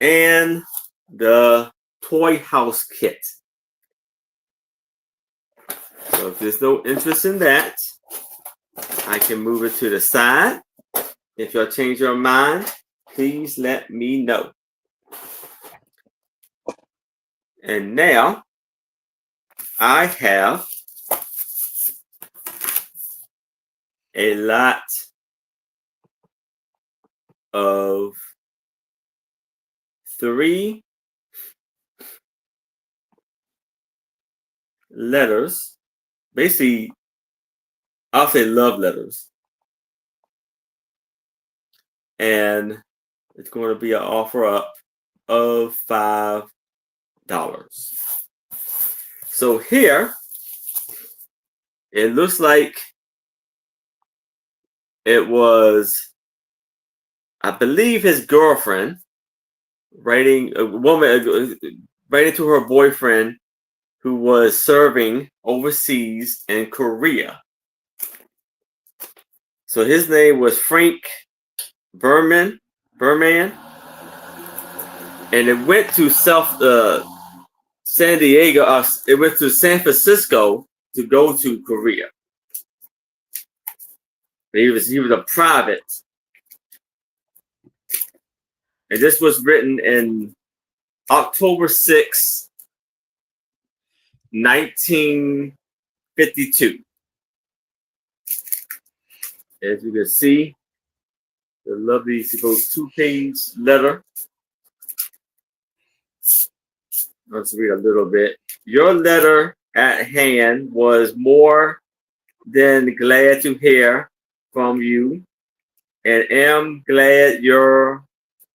and the toy house kit. So if there's no interest in that, I can move it to the side. If y'all change your mind, please let me know. And now I have a lot of 3 letters. Basically, I'll say love letters. And it's going to be an offer up of $5. So here, it looks like it was, I believe, his girlfriend writing to her boyfriend who was serving overseas in Korea. So his name was Frank Berman, and it went to San Diego. It went to San Francisco to go to Korea. He was a private, and this was written in October 6, 1952. As you can see, the lovely 2-page letter. Let's read a little bit. Your letter at hand was more than glad to hear from you, and am glad you're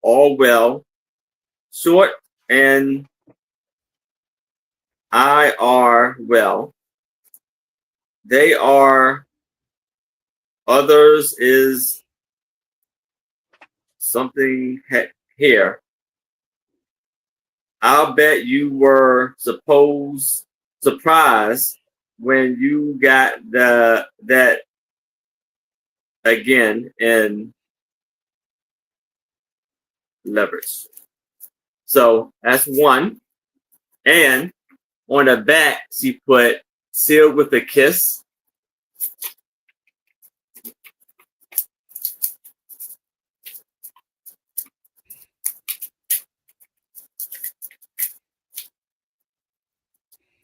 all well. Short and I are well. They are. Others is something here. I'll bet you were surprised when you got that again in leverage. So that's one. And on the back, she put sealed with a kiss.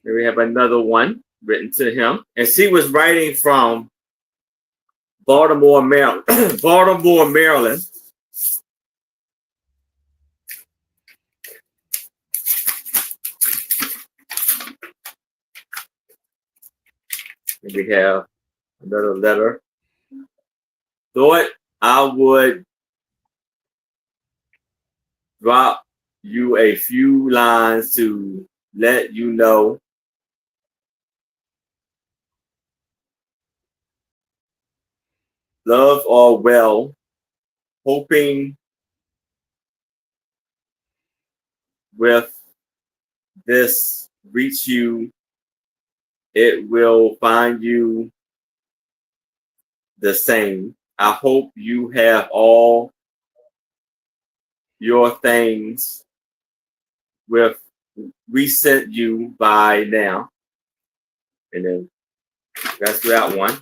Then we have another one written to him. And she was writing from Baltimore, Maryland. Baltimore, Maryland. And we have another letter. Thought I would drop you a few lines to let you know love all well, hoping with this reach you, it will find you the same. I hope you have all your things with we sent you by now. And then that's that one.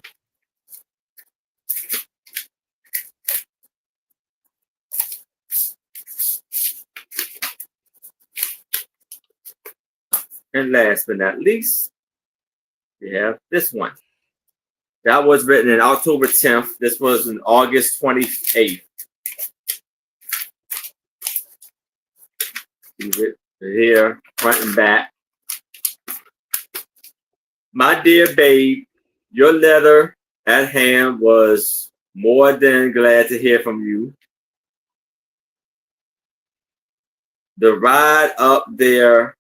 And last but not least, we have this one. That was written in October 10th. This was in August 28th. Leave it here, front and back. My dear babe, your letter at hand was more than glad to hear from you. The ride up there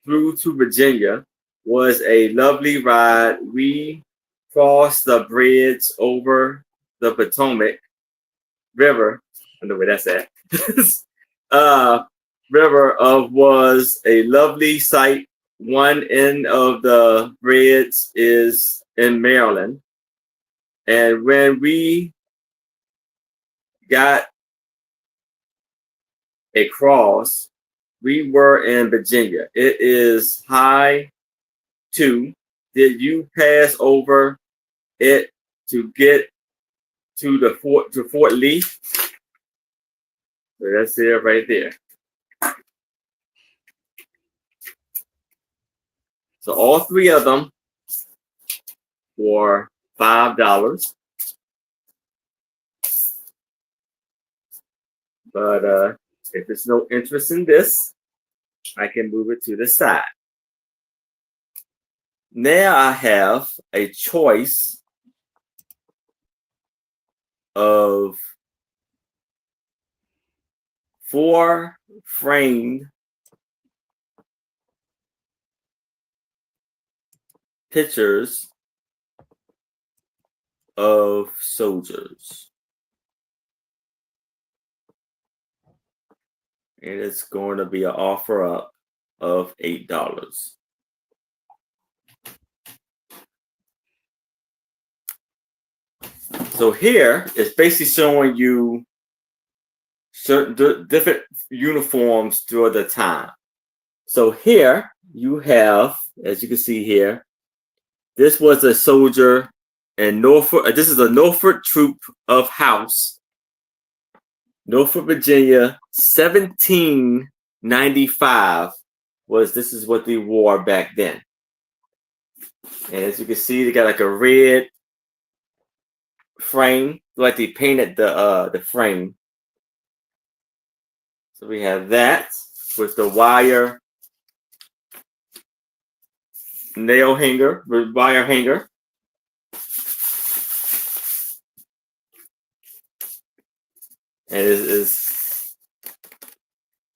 through to Virginia was a lovely ride. We crossed the bridge over the Potomac River I know where that's at. River was a lovely sight. One end of the bridge is in Maryland. And when we got across, we were in Virginia. It is high too. Did you pass over it to get to the Fort Lee? So that's it right there. So all three of them were $5. But if there's no interest in this, I can move it to the side. Now I have a choice of 4 framed pictures of soldiers. And it's going to be an offer up of $8. So here it's basically showing you certain different uniforms throughout the time. So here you have, as you can see here, this was a soldier in Norfolk. This is a Norfolk troop of house, Norfolk, Virginia, 1795 this is what they wore back then. And as you can see, they got like a red frame, like they painted the frame. So we have that with the wire nail hanger, wire hanger. And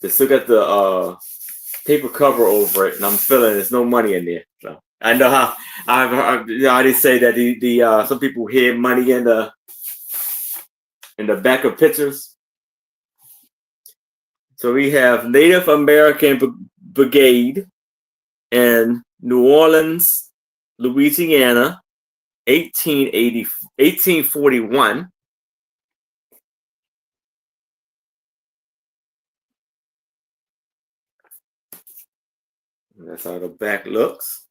they still got the paper cover over it, and I'm feeling there's no money in there. So I know how I did say that the some people hid money in the back of pictures. So we have Native American Brigade in New Orleans, Louisiana, 1841. That's how the back looks.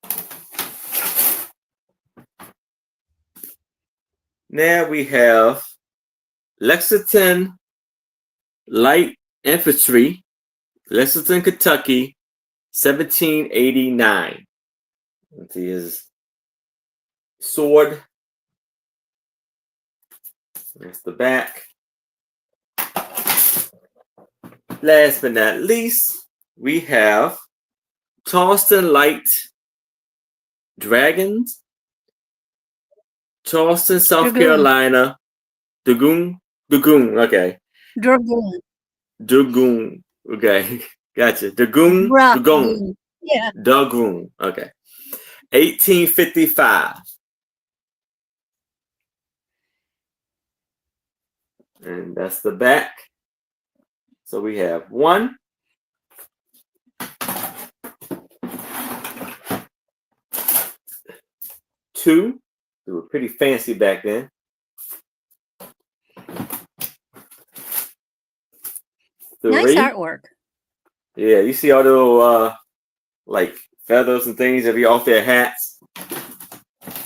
Now we have Lexington Light Infantry, Lexington, Kentucky, 1789. Let's see his sword. That's the back. Last but not least, we have Charleston Light Dragons, Charleston, South Carolina, Dragoon, okay. Dragoon, okay. Gotcha. Dragoon. Yeah. Dragoon, okay. 1855. And that's the back. So we have 1, 2. They were pretty fancy back then. 3. Nice artwork. Yeah, you see all the little like feathers and things that be off their hats.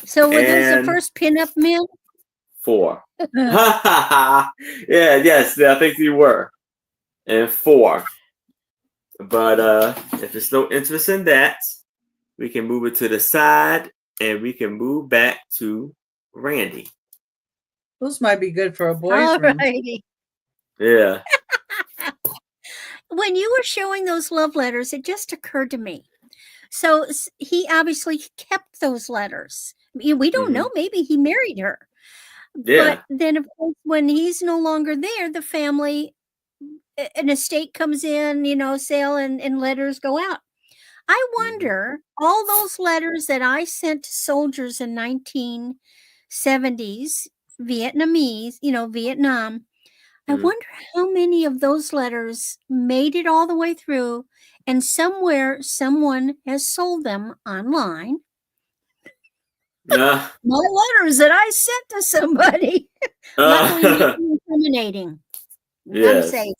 So were those the first pinup men? 4. Yes, I think they were. And 4. But if there's no interest in that, we can move it to the side and we can move back to Randy. Those might be good for a boy's room. Yeah. When you were showing those love letters, it just occurred to me. So he obviously kept those letters. We don't know. Maybe he married her. Yeah. But then, of course, when he's no longer there, the family, an estate comes in, sale and letters go out. I wonder, all those letters that I sent to soldiers in 1970s, Vietnamese, Vietnam, I wonder how many of those letters made it all the way through, and somewhere someone has sold them online. Uh, My letters that I sent to somebody. Luckily, nothing incriminating. I'm yes. safe.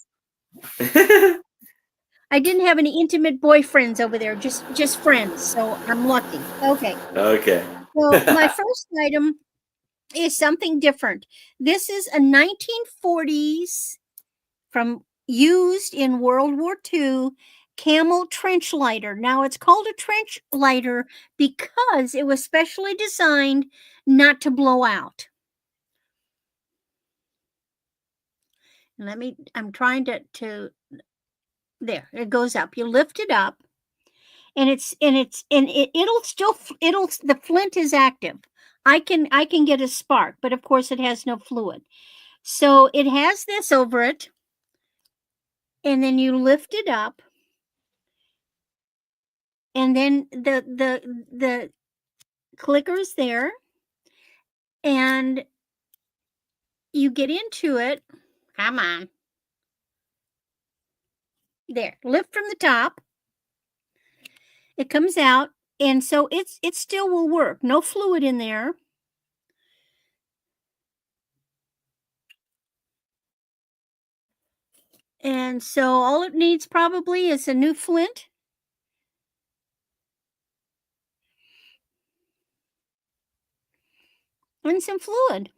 I didn't have any intimate boyfriends over there, just friends. So I'm lucky. Okay. Okay. Well, my first item is something different. This is a 1940s from used in World War II Camel trench lighter. Now it's called a trench lighter because it was specially designed not to blow out. I'm trying to there, it goes up. You lift it up and the flint is active. I can get a spark, but of course it has no fluid. So it has this over it, and then you lift it up, and then the clicker's there, and you get into it. Come on. There, lift from the top. It comes out, and so it still will work. No fluid in there. And so all it needs probably is a new flint. And some fluid.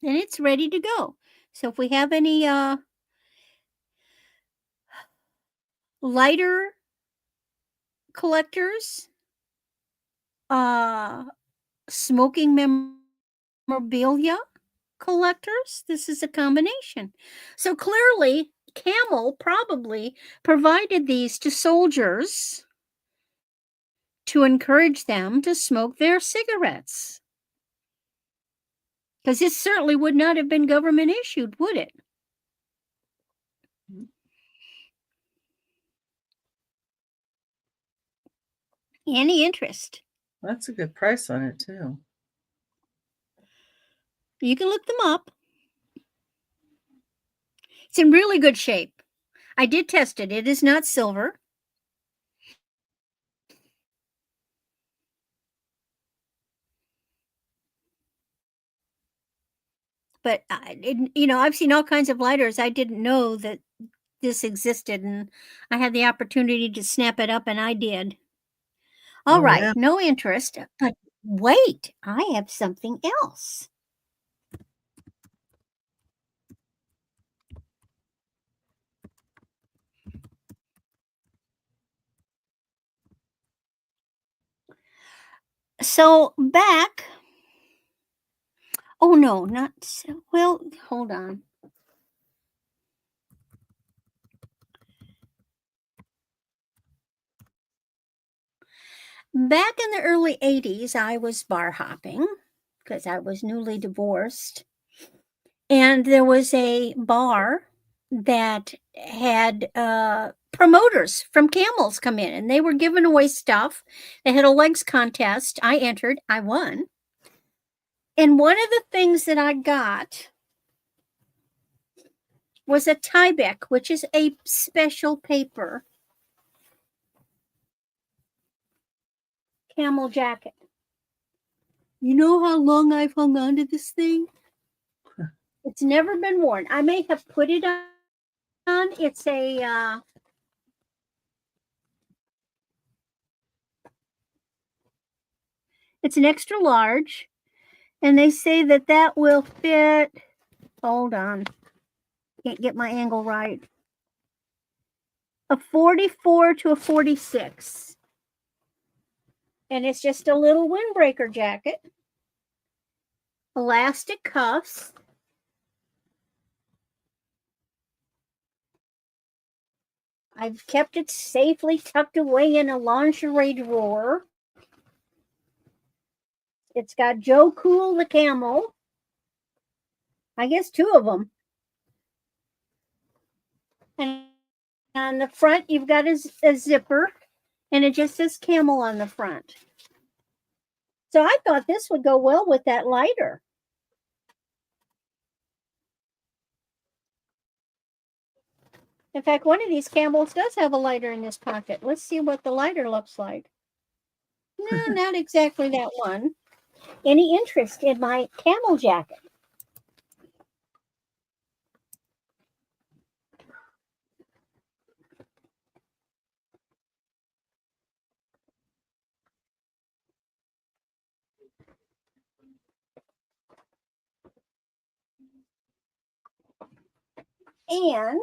And it's ready to go. So if we have any lighter collectors, smoking memorabilia collectors, this is a combination. So clearly, Camel probably provided these to soldiers to encourage them to smoke their cigarettes. Because this certainly would not have been government issued, would it? Any interest? That's a good price on it too. You can look them up. It's in really good shape. I did test it. It is not silver. But I've seen all kinds of lighters. I didn't know that this existed, and I had the opportunity to snap it up, and I did. All right, yeah. no interest. But wait, I have something else. So back. Oh no, not well. Hold on. Back in the early 80s, I was bar hopping because I was newly divorced. And there was a bar that had promoters from Camels come in, and they were giving away stuff. They had a legs contest. I entered, I won. And one of the things that I got was a Tyvek, which is a special paper camel jacket. You know how long I've hung on to this thing? It's never been worn. I may have put it on. It's a it's an extra large, and they say that will fit. Hold on, can't get my angle right. A 44 to a 46, and it's just a little windbreaker jacket. Elastic cuffs. I've kept it safely tucked away in a lingerie drawer. It's got Joe Cool the camel. I guess two of them. And on the front, you've got a zipper, and it just says camel on the front. So I thought this would go well with that lighter. In fact, one of these Campbells does have a lighter in this pocket. Let's see what the lighter looks like. No, not exactly that one. Any interest in my camel jacket? And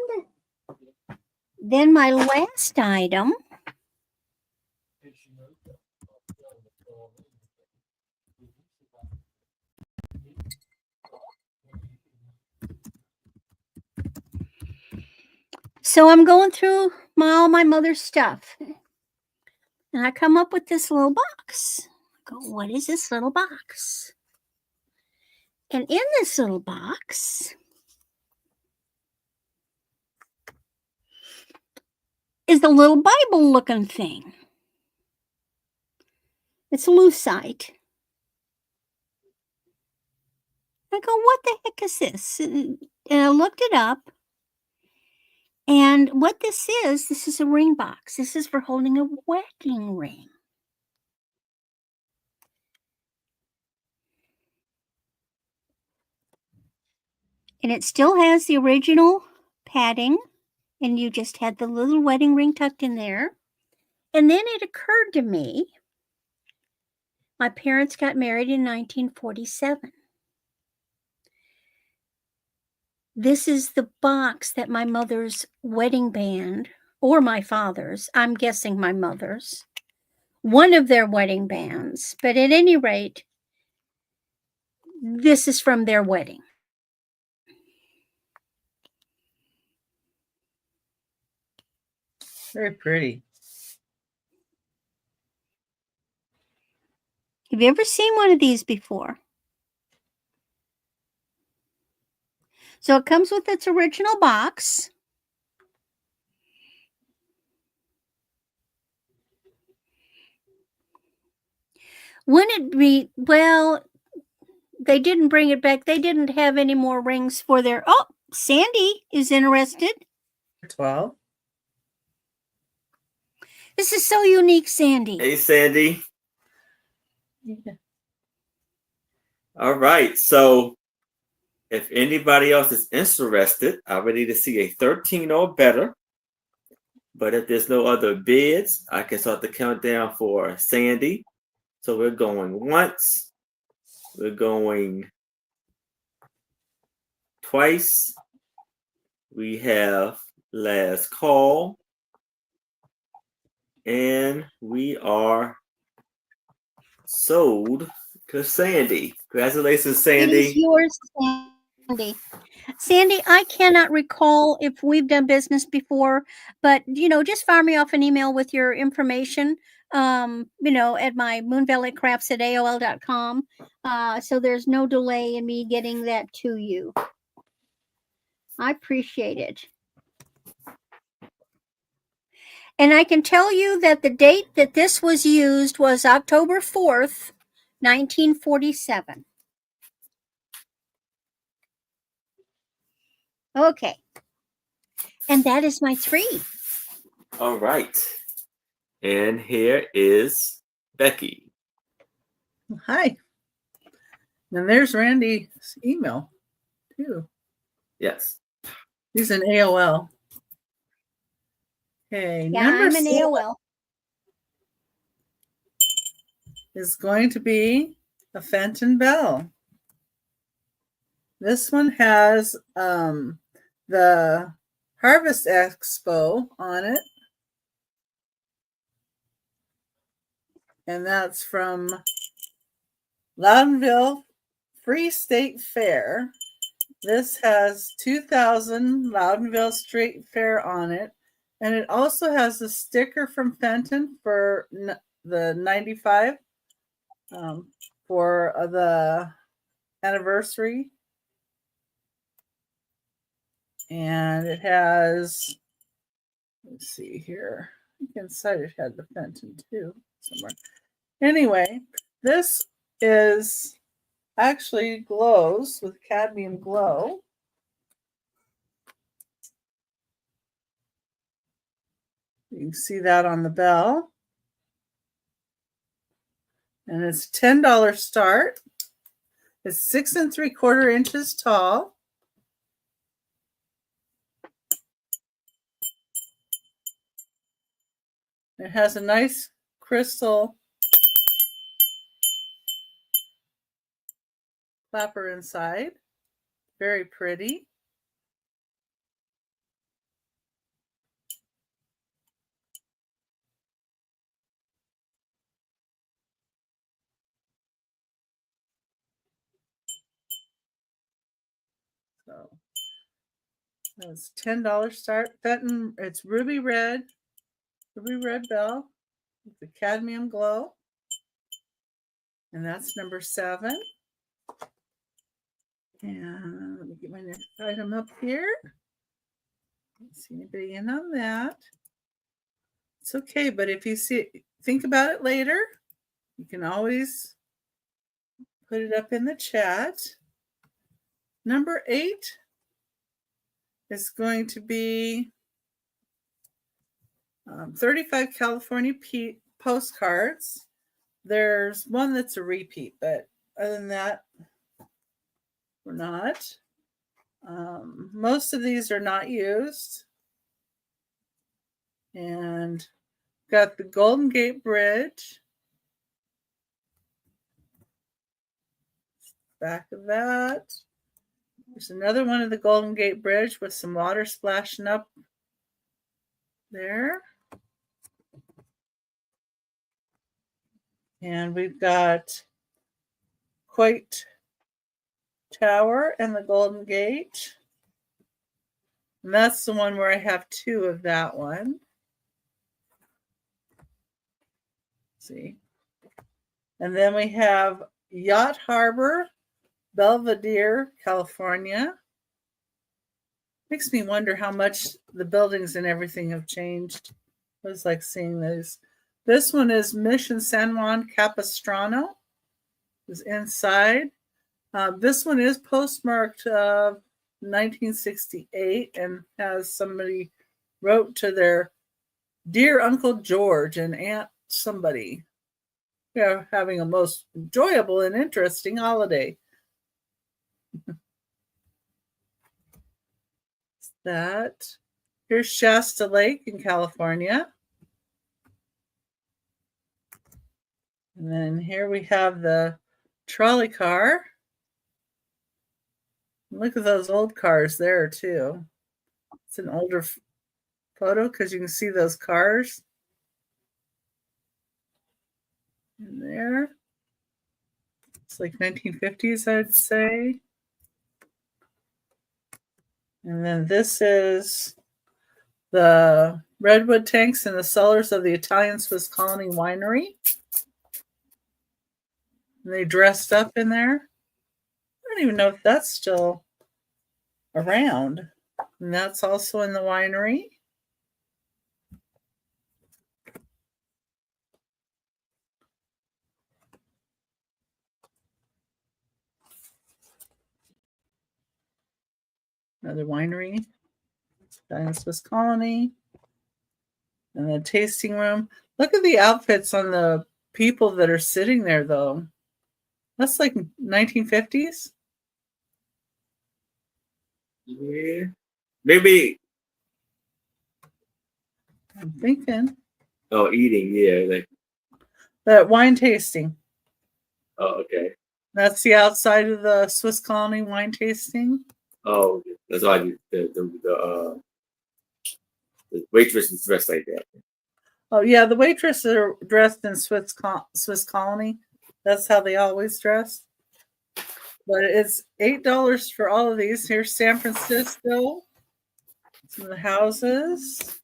then my last item so I'm going through all my mother's stuff. And I come up with this little box. I go, what is this little box? And in this little box is the little Bible looking thing. It's lucite. I go, what the heck is this? And I looked it up. And what this is a ring box. This is for holding a wedding ring. And it still has the original padding. And you just had the little wedding ring tucked in there. And then it occurred to me, my parents got married in 1947. This is the box that my mother's wedding band, or my father's, I'm guessing my mother's, one of their wedding bands. But at any rate, this is from their wedding. Very pretty. Have you ever seen one of these before? So it comes with its original box. Wouldn't it be, well, they didn't bring it back. They didn't have any more rings for their, oh, Sandy is interested. 12. This is so unique, Sandy. Hey, Sandy. Yeah. All right. So if anybody else is interested, I would need to see a 13 or better. But if there's no other bids, I can start the countdown for Sandy. So we're going once. We're going twice. We have last call. And we are sold to Sandy. Congratulations, Sandy. It is yours, Sandy. Sandy, I cannot recall if we've done business before, but, just fire me off an email with your information, at my moonvalleycrafts@aol.com. So there's no delay in me getting that to you. I appreciate it. And I can tell you that the date that this was used was October 4th, 1947. Okay. And that is my 3. All right. And here is Becky. Hi. And there's Randy's email, too. Yes. He's an AOL. Okay. Yeah, Number I'm an 7 AOL. is going to be a Fenton Bell. This one has the Harvest Expo on it. And that's from Loudonville Free State Fair. This has 2000 Loudonville State Fair on it. And it also has a sticker from Fenton for the 95 for the anniversary. And it has, let's see here. I think inside it had the Fenton too somewhere. Anyway, this is actually glows with cadmium glow. You can see that on the bell. And it's $10 start. It's 6 3/4 inches tall. It has a nice crystal clapper inside. Very pretty. So that's $10 start. Fenton, it's ruby red bell with the cadmium glow. And that's number 7. And let me get my next item up here. Don't see anybody in on that. It's okay, but if you think about it later, you can always put it up in the chat. Number 8 is going to be 35 California postcards. There's one that's a repeat, but other than that, we're not. Most of these are not used. And got the Golden Gate Bridge. Back of that. There's another one of the Golden Gate Bridge with some water splashing up there. And we've got Coit Tower and the Golden Gate. And that's the one where I have 2 of that one. Let's see. And then we have Yacht Harbor, Belvedere, California. Makes me wonder how much the buildings and everything have changed. I was like seeing those. This one is Mission San Juan Capistrano. Is inside. This one is postmarked 1968 and has somebody wrote to their dear Uncle George and Aunt somebody. They're having a most enjoyable and interesting holiday. That. Here's Shasta Lake in California. And then here we have the trolley car. Look at those old cars there too. It's an older photo because you can see those cars in there. It's like 1950s, I'd say. And then this is the redwood tanks in the cellars of the Italian Swiss Colony Winery. And they dressed up in there. I don't even know if that's still around. And that's also in the winery. Another winery. Italian Swiss Colony. And the tasting room. Look at the outfits on the people that are sitting there, though. That's like 1950s. Yeah. Maybe. I'm thinking. Oh, eating. Yeah. Like. That wine tasting. Oh, okay. That's the outside of the Swiss Colony wine tasting. Oh, that's why the waitress is dressed like that. Oh yeah, the waitresses are dressed in Swiss Colony. That's how they always dress. But it's $8 for all of these. Here's San Francisco. Some of the houses.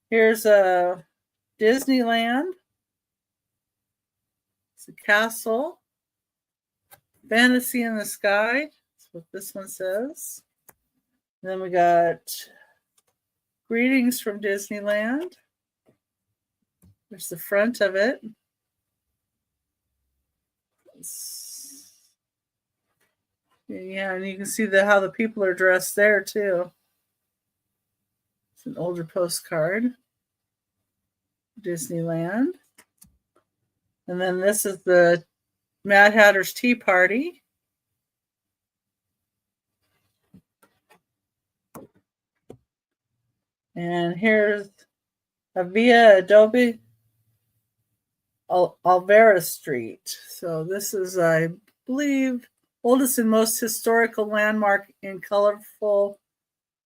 Here's a Disneyland. It's a castle. Fantasy in the Sky. That's what this one says. And then we got Greetings from Disneyland. There's the front of it. Yeah, and you can see how the people are dressed there too. It's an older postcard. Disneyland. And then this is the Mad Hatter's Tea Party. And here's a Via Adobe Alvera Street. So this is, I believe, oldest and most historical landmark in colorful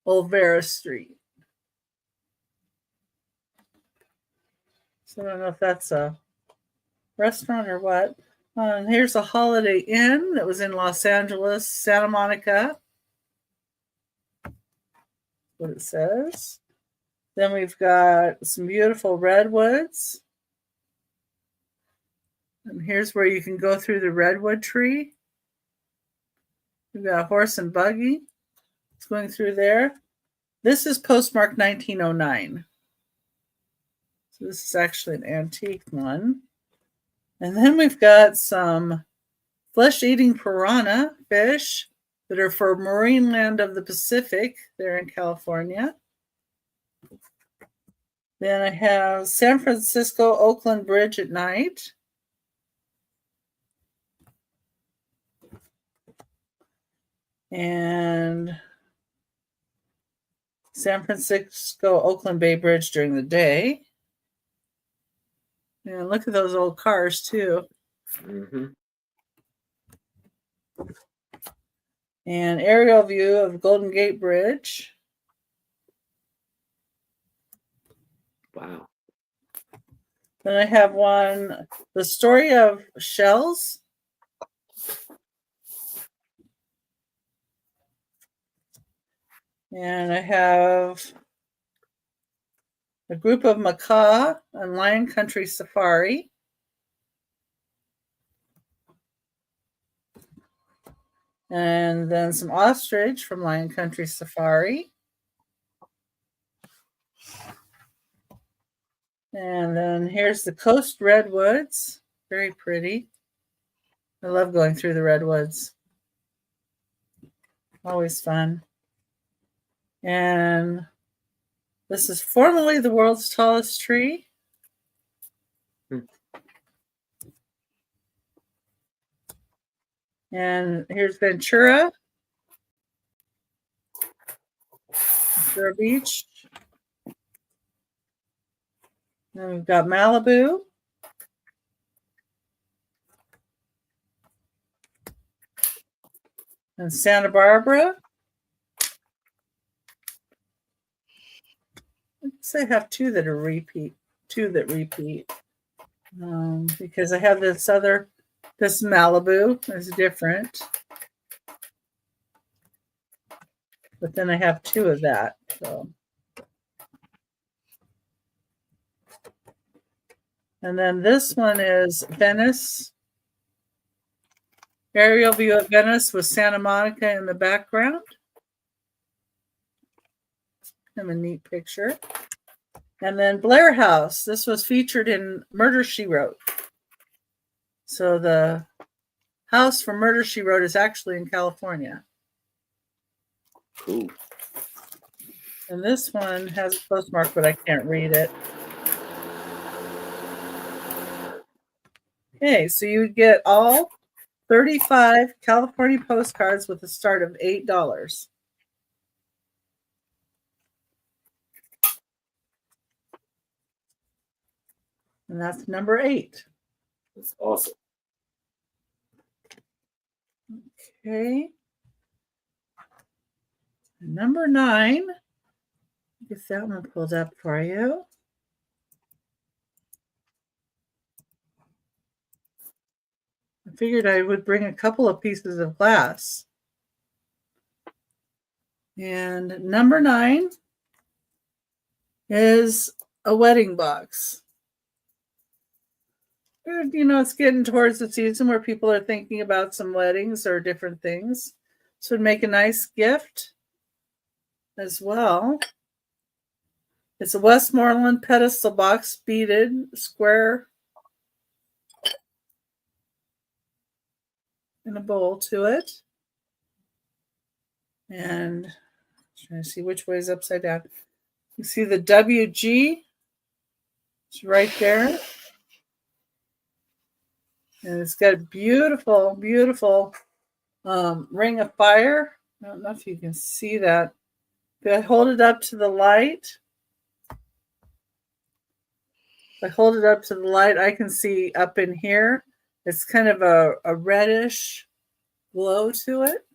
Olvera Street. So I don't know if that's a restaurant or what. And here's a Holiday Inn that was in Los Angeles, Santa Monica. What it says. Then we've got some beautiful redwoods. And here's where you can go through the redwood tree. We've got a horse and buggy. It's going through there. This is postmarked 1909. So this is actually an antique one. And then we've got some flesh-eating piranha fish that are for Marine Land of the Pacific. They're in California. Then I have San Francisco-Oakland Bridge at night. And San Francisco-Oakland Bay Bridge during the day. And look at those old cars, too. Mm-hmm. And aerial view of Golden Gate Bridge. Wow. Then I have one, the story of shells. And I have a group of macaw on Lion Country Safari. And then some ostrich from Lion Country Safari. And then here's the Coast Redwoods. Very pretty. I love going through the redwoods. Always fun. And this is formerly the world's tallest tree. And here's Ventura. Ventura Beach. Then we've got Malibu. And Santa Barbara. I guess I have two that repeat. Because I have this Malibu is different. But then I have two of that. So. And then this one is Venice. Aerial view of Venice with Santa Monica in the background. Kind of a neat picture. And then Blair House. This was featured in Murder, She Wrote. So the house from Murder, She Wrote is actually in California. Cool. And this one has a postmark, but I can't read it. Okay, so you would get all 35 California postcards with a start of $8. And that's number 8. That's awesome. Okay. Number 9. Get that one pulled up for you. I figured I would bring a couple of pieces of glass. And number 9 is a wedding box. You know, it's getting towards the season where people are thinking about some weddings or different things. So it'd make a nice gift as well. It's a Westmoreland pedestal box, beaded, square, and a bowl to it. And I'm trying to see which way is upside down. You see the WG It's right there. And it's got a beautiful, beautiful ring of fire. I don't know if you can see that. If I hold it up to the light, I can see up in here. It's kind of a reddish glow to it.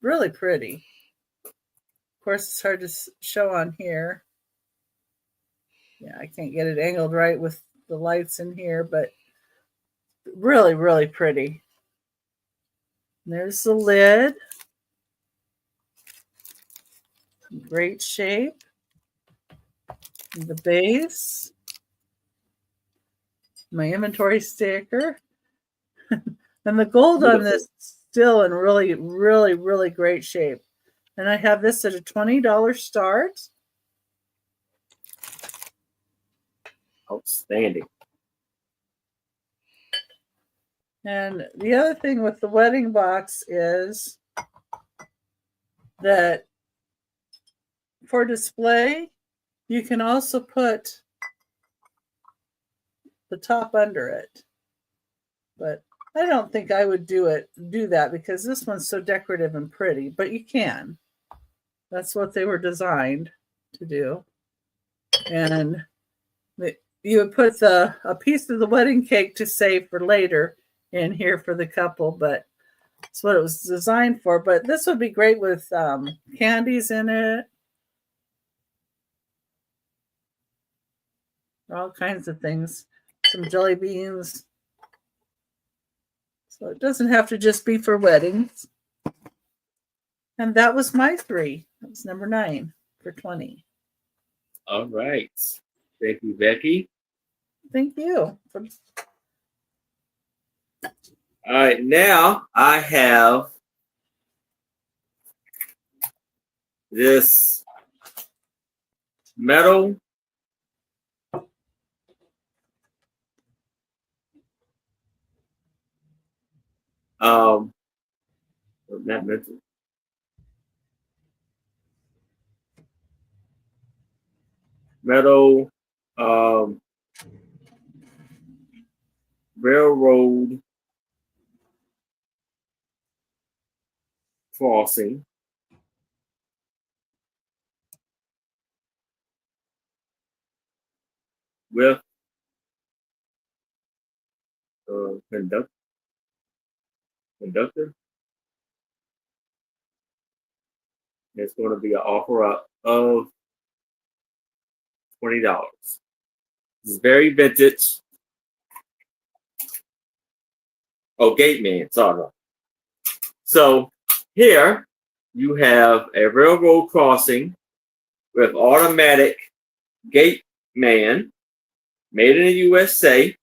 Really pretty. Of course, it's hard to show on here. Yeah, I can't get it angled right with the lights in here, but really, really pretty. And there's the lid. Great shape. And the base. My inventory sticker. And the gold on this is still in really, really, really great shape. And I have this at a $20 start. Outstanding. And the other thing with the wedding box is that for display, you can also put the top under it. But I don't think I would do that because this one's so decorative and pretty, but you can. That's what they were designed to do. And you would put a piece of the wedding cake to save for later in here for the couple, but that's what it was designed for. But this would be great with candies in it. All kinds of things. Some jelly beans. So it doesn't have to just be for weddings. And that was my 3. That was number 9 for 20. All right. Thank you, Becky. Thank you. All right, now I have this metal not metal. Metal railroad crossing with conductor. It's going to be an offer up of $20. This is very vintage. Oh, gate man, sorry. So here you have a railroad crossing with automatic gate man, made in the USA.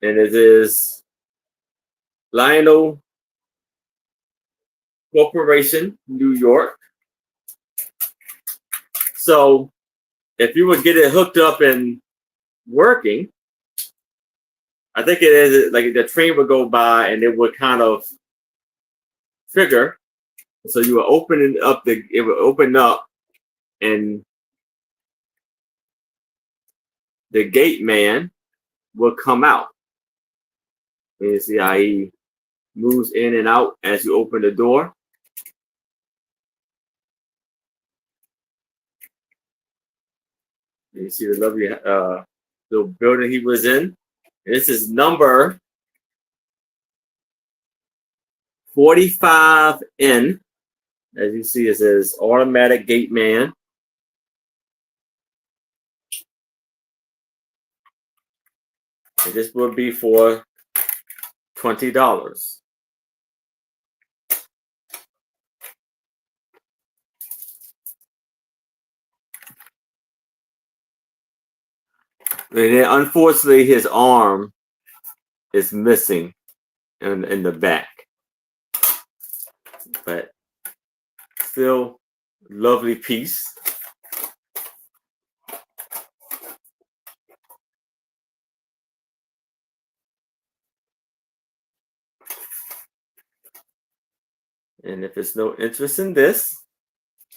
And it is Lionel Corporation, New York. So if you would get it hooked up and working, I think it is like the train would go by and it would kind of trigger. So you would open it up, it would open up and the gate man will come out. And you see how he moves in and out as you open the door. And you see the lovely little building he was in. And this is number 45N. As you see, it says automatic gate man. And this will be for $20. And then unfortunately, his arm is missing in the back. But still, lovely piece. And if there's no interest in this,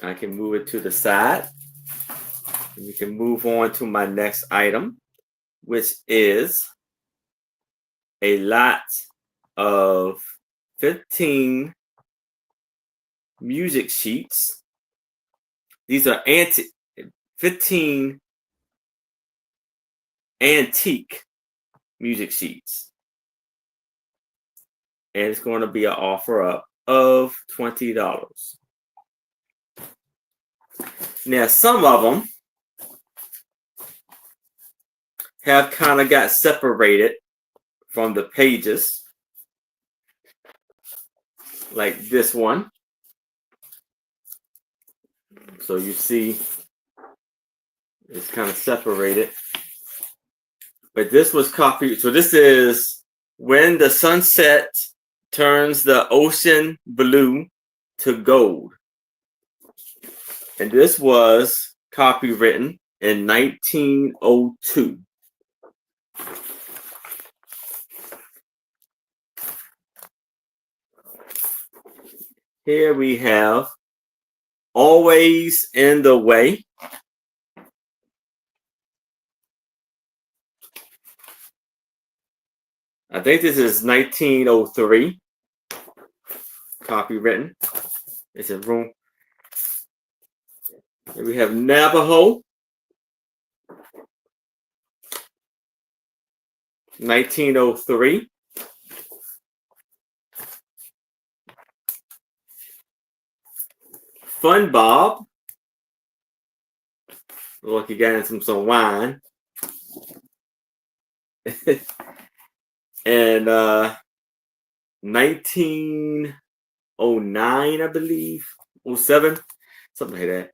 I can move it to the side. And we can move on to my next item, which is a lot of 15 music sheets. These are 15 antique music sheets. And it's going to be an offer up of $20. Now, some of them have kind of got separated from the pages, like this one. So you see it's kind of separated. But this was copied. So this is When the Sunset Turns the Ocean Blue to Gold. And this was copywritten in 1902. Here we have Always in the Way. I think this is 1903. Copywritten. It's in room. Here we have Navajo. 1903. Fun Bob. Look like you got into some wine. And 1909, I believe. 07. Something like that.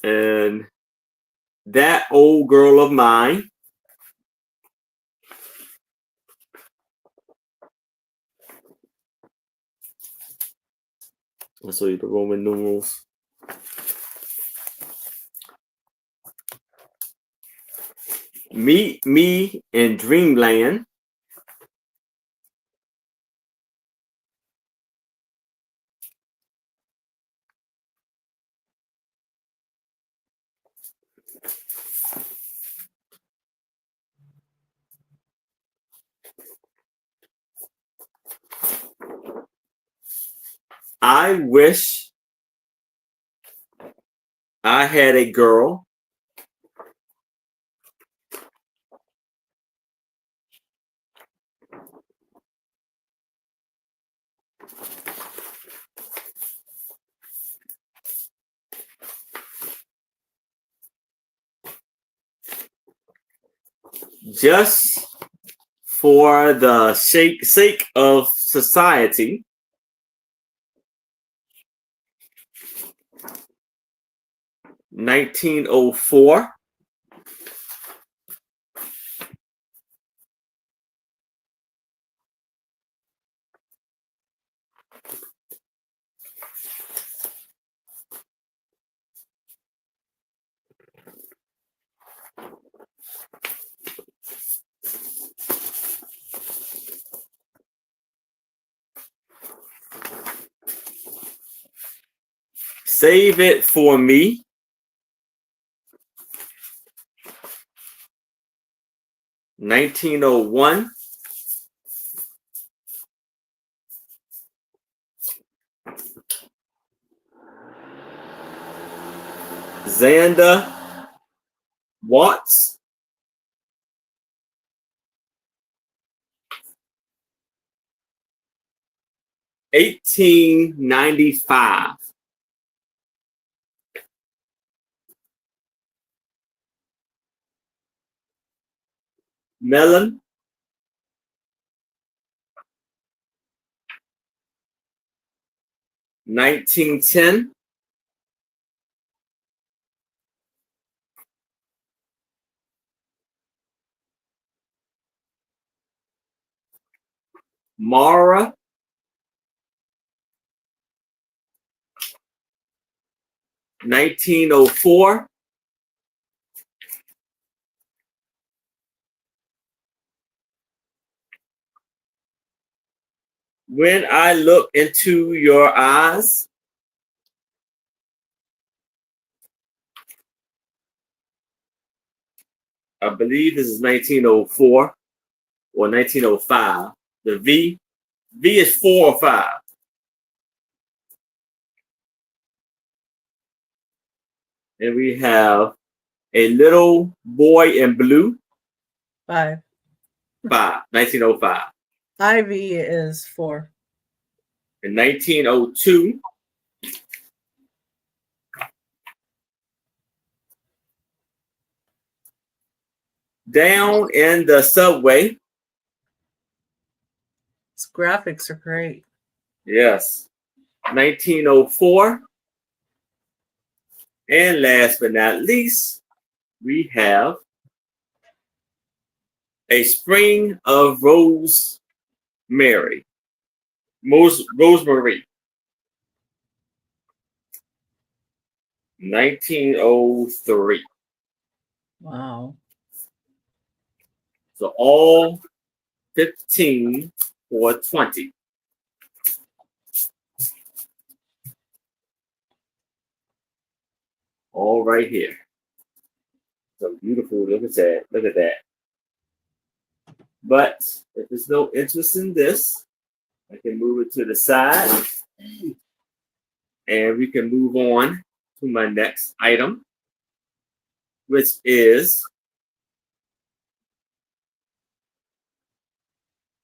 And That Old Girl of Mine. I'll show you the Roman numerals. Meet Me in Dreamland. I Wish I Had a Girl. Just for the sake of society. (1904). Save It for Me. (1901). Xander Watts. (1895). Melon. (1910). Mara. (1904). When I Look Into Your Eyes. I believe this is 1904 or 1905. The V is 4 or 5. And we have a little boy in blue. 5. 1905. Ivy is 4. In 1902, down in the subway. Its graphics are great. Yes. 1904. And last but not least, we have a spring of rosemary. Rosemary. 1903. Wow. So all 15 or 20. All right here. So beautiful. Look at that. Look at that. But if there's no interest in this, I can move it to the side. And we can move on to my next item, which is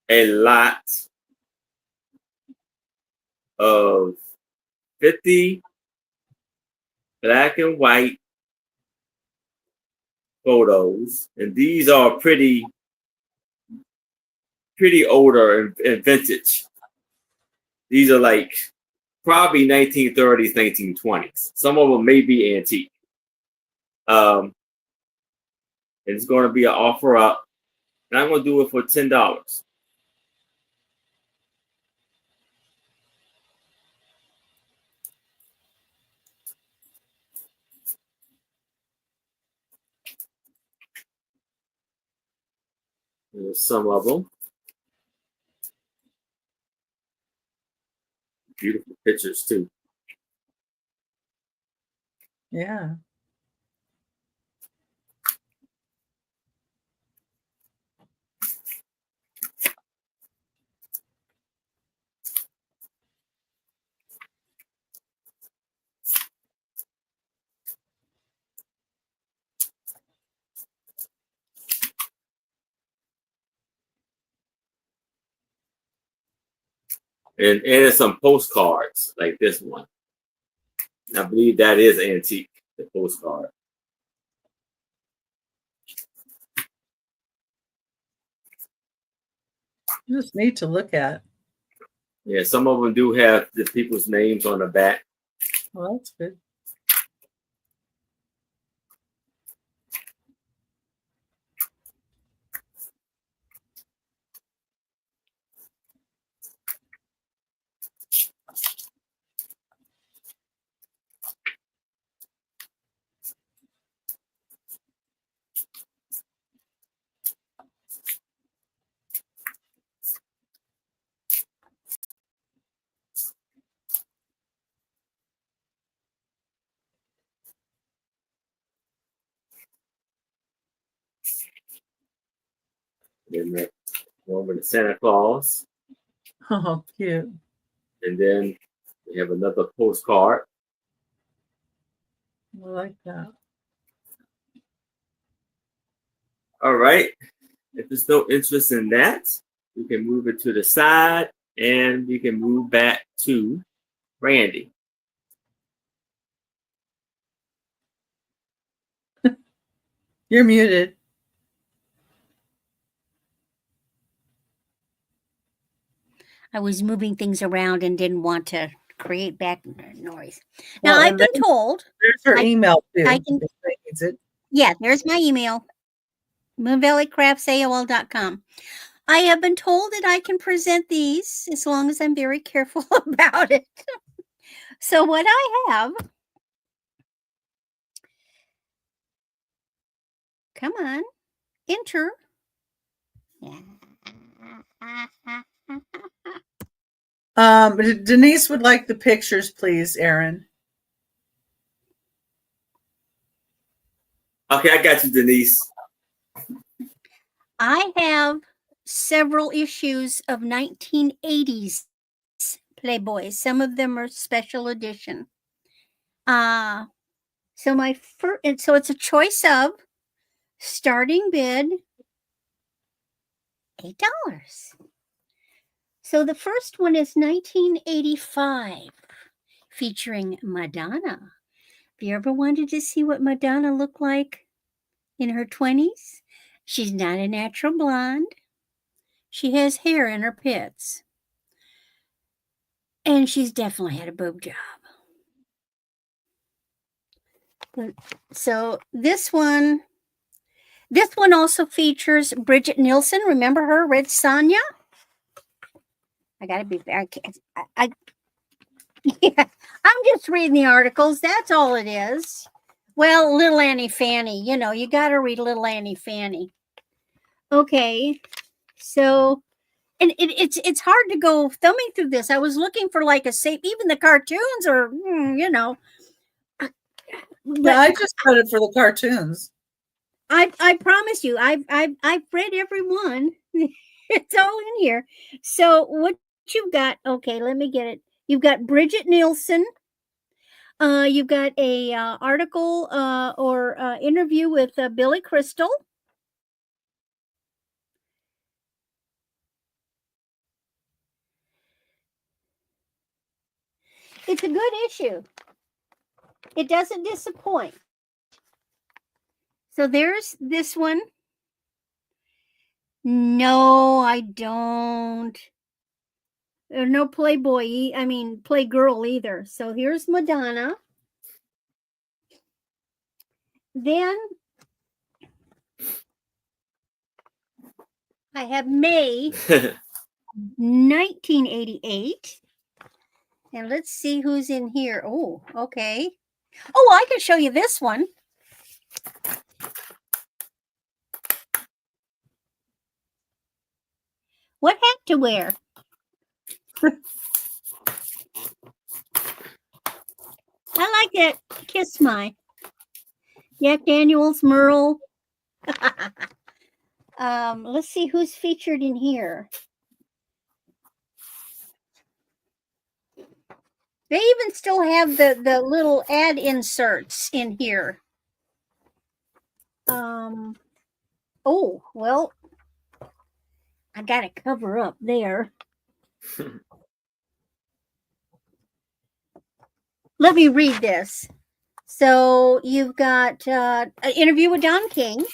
a lot of 50 black and white photos. And these are pretty older and vintage. These are like probably 1930s, 1920s. Some of them may be antique. It's going to be an offer up. And I'm going to do it for $10. There's some of them. Beautiful pictures too. Yeah. And there's some postcards like this one. I believe that is antique, the postcard. Just neat to look at. Yeah, some of them do have the people's names on the back. Well, that's good. Then the one with the Santa Claus. Oh, cute. And then we have another postcard. I like that. All right. If there's no interest in that, we can move it to the side and we can move back to Randy. You're muted. I was moving things around and didn't want to create back noise. Now, Well, I've and been then told, there's her email too. I can- if they needs it. yeah, there's my email, moonvalleycrafts@aol.com. I have been told that I can present these as long as I'm very careful about it. So what I have, come on, enter. Denise would like the pictures, please, Aaron. Okay, I got you, Denise. I have several issues of 1980s Playboy. Some of them are special edition. So my first, so it's a choice of starting bid $8. So the first one is 1985, featuring Madonna. Have you ever wanted to see what Madonna looked like in her 20s? She's not a natural blonde. She has hair in her pits. And she's definitely had a boob job. So this one also features Bridget Nielsen. Remember her, Red Sonja? I gotta be back. Yeah, I'm just reading the articles. That's all it is. Well, Little Annie Fanny, you gotta read Little Annie Fanny. Okay, so and it's hard to go thumbing through this. I was looking for like a safe, even the cartoons are, Yeah, I just read it for the cartoons. I promise you, I've read every one. It's all in here. So what you've got? Okay, let me get it. You've got Bridget Nielsen. You've got a article or interview with Billy Crystal. It's a good issue. It doesn't disappoint. So there's this one. No, I don't. No Playboy, Playgirl either. So here's Madonna. Then I have May 1988. And let's see who's in here. Oh, okay. Oh, I can show you this one. What hat to wear? I like that Kiss My. Jack Daniels, Merle. Let's see who's featured in here. They even still have the little ad inserts in here. Oh, well, I got to cover up there. Let me read this. So you've got an interview with Don King.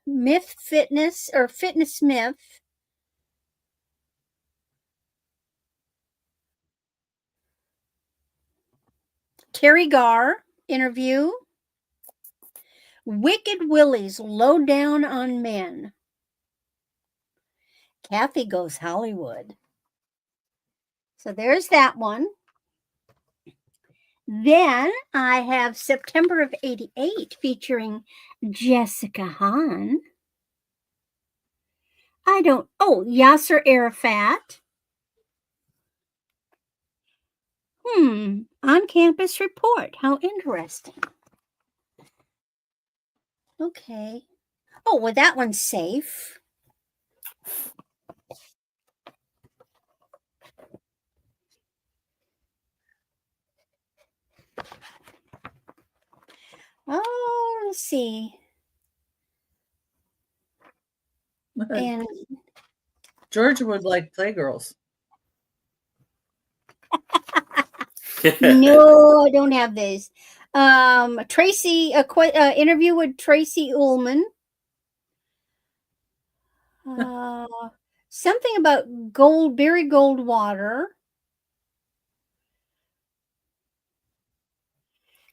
Myth Fitness or Fitness Myth. Terry Garr interview. Wicked Willie's Lowdown on Men. Kathy Goes Hollywood. So there's that one. Then I have September of 88 featuring Jessica Hahn. Yasser Arafat. On-campus report. How interesting. Okay. Oh, well, that one's safe. Oh, let's see. And Georgia would like Playgirls. No, I don't have this. Tracy, interview with Tracy Ullman. Something about Berry Goldwater.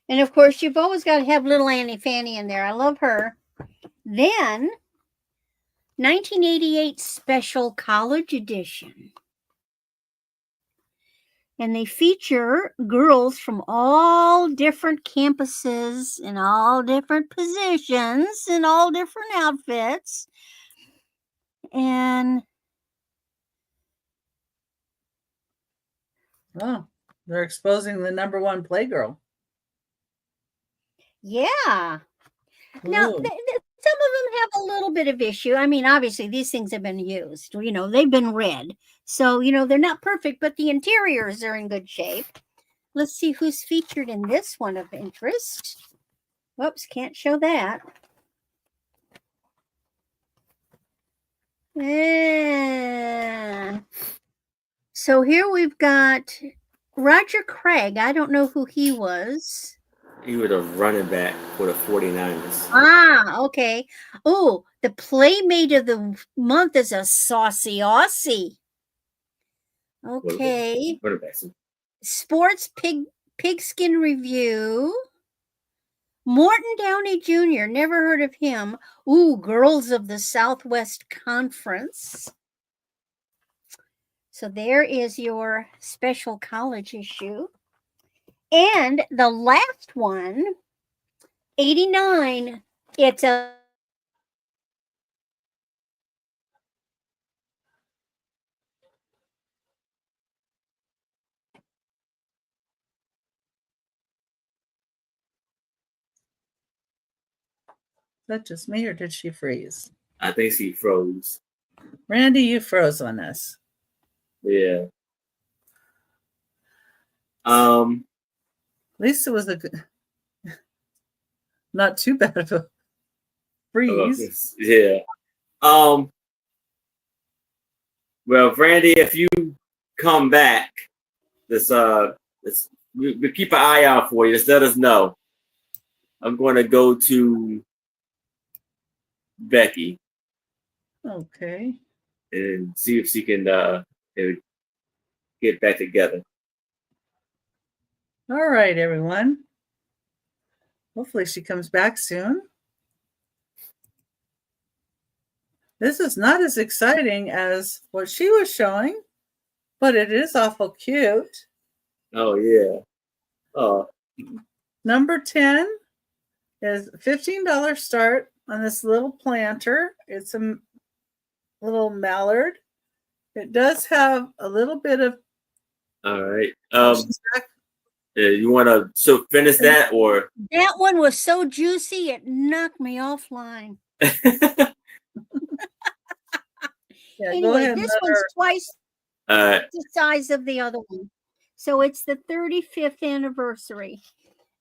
And of course, you've always got to have Little Annie Fanny in there. I love her. Then, 1988 Special College Edition. And they feature girls from all different campuses in all different positions in all different outfits. And they're exposing the #1 Playgirl. yeah. Now, Ooh. some of them have a little bit of issue. I mean, obviously, these things have been used. They've been read. So, they're not perfect, but the interiors are in good shape. Let's see who's featured in this one of interest. Whoops, can't show that. So here we've got Roger Craig. I don't know who he was. He was a running back for the 49ers. Ah, okay. Oh, the Playmate of the Month is a Saucy Aussie. Okay. Running backs. Sports Pigskin Review. Morton Downey Jr. Never heard of him. Ooh, Girls of the Southwest Conference. So there is your special college issue. And the last one, 89, it's a Is that just me or did she freeze? I think she froze. Randy, you froze on us. Yeah. At least it was a good, not too bad of a freeze. Yeah. Well, Randy, if you come back, we keep an eye out for you. Just let us know. I'm going to go to Becky Okay. and see if she can get back together. All right, everyone. Hopefully she comes back soon. This is not as exciting as what she was showing, but it is awful cute. Oh, yeah. Oh. Number 10 is $15 start on this little planter. It's a little mallard. It does have a little bit of. All right. You want to finish that or? That one was so juicy it knocked me offline. Yeah, anyway, go ahead. This one's twice the size of the other one. So it's the 35th anniversary.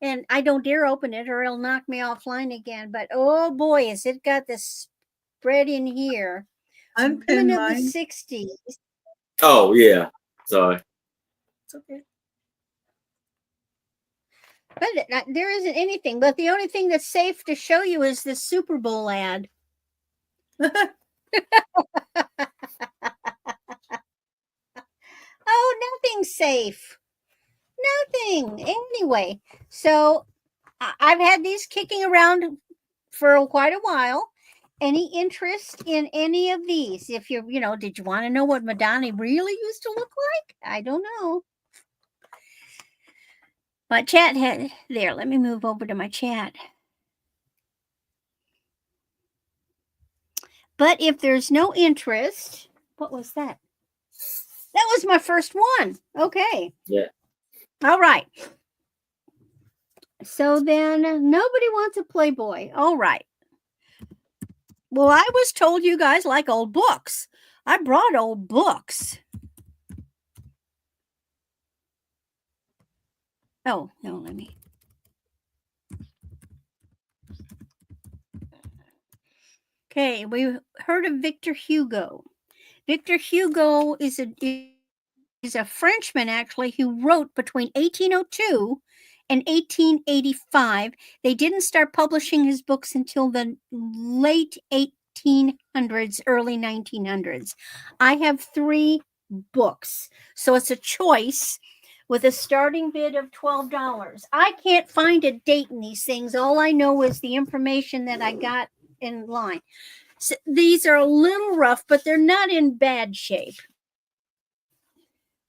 And I don't dare open it or it'll knock me offline again. But oh boy, has it got this spread in here. Unpin Women mine. of the 60s. Oh, yeah. Sorry. It's okay. But there isn't anything. But the only thing that's safe to show you is the Super Bowl ad. Oh, nothing's safe. Nothing. Anyway, so I've had these kicking around for quite a while. Any interest in any of these? If you're, did you want to know what Madonna really used to look like? I don't know. My chat had there. Let me move over to my chat. But if there's no interest, what was that? That was my first one. Okay. Yeah. All right. So then nobody wants a Playboy. All right. Well, I was told you guys like old books. I brought old books. Oh, no, let me. Okay, we heard of Victor Hugo. Victor Hugo is a Frenchman, actually, who wrote between 1802 and 1885. They didn't start publishing his books until the late 1800s, early 1900s. I have 3 books, so it's a choice with a starting bid of $12. I can't find a date in these things. All I know is the information that I got in line. So these are a little rough, but they're not in bad shape.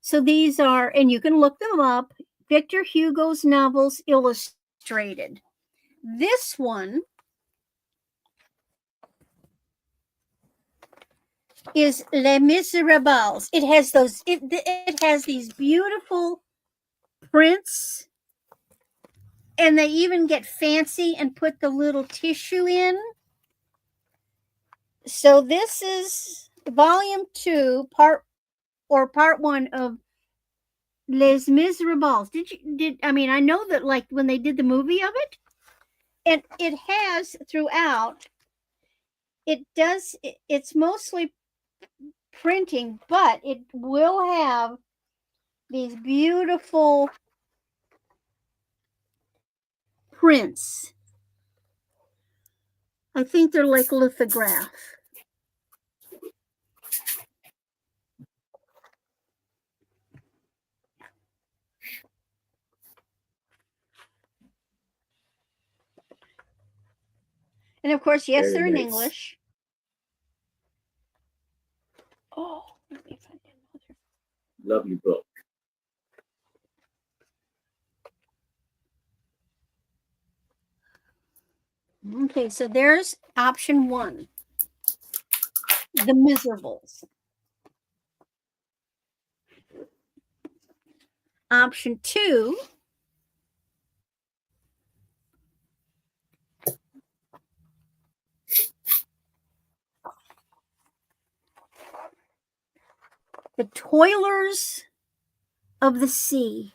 So these are, and you can look them up, Victor Hugo's novels illustrated. This one is Les Miserables. It has it has these beautiful prints And they even get fancy and put the little tissue in. So this is volume 2, part 1 of Les Miserables. I know that, like, when they did the movie of it, and it has throughout, it's mostly printing, but it will have these beautiful prints. I think they're like lithograph. And of course, yes, they're in English. Oh, let me find another. Lovely book. Okay, so there's option 1, The Miserables. Option 2, The Toilers of the Sea.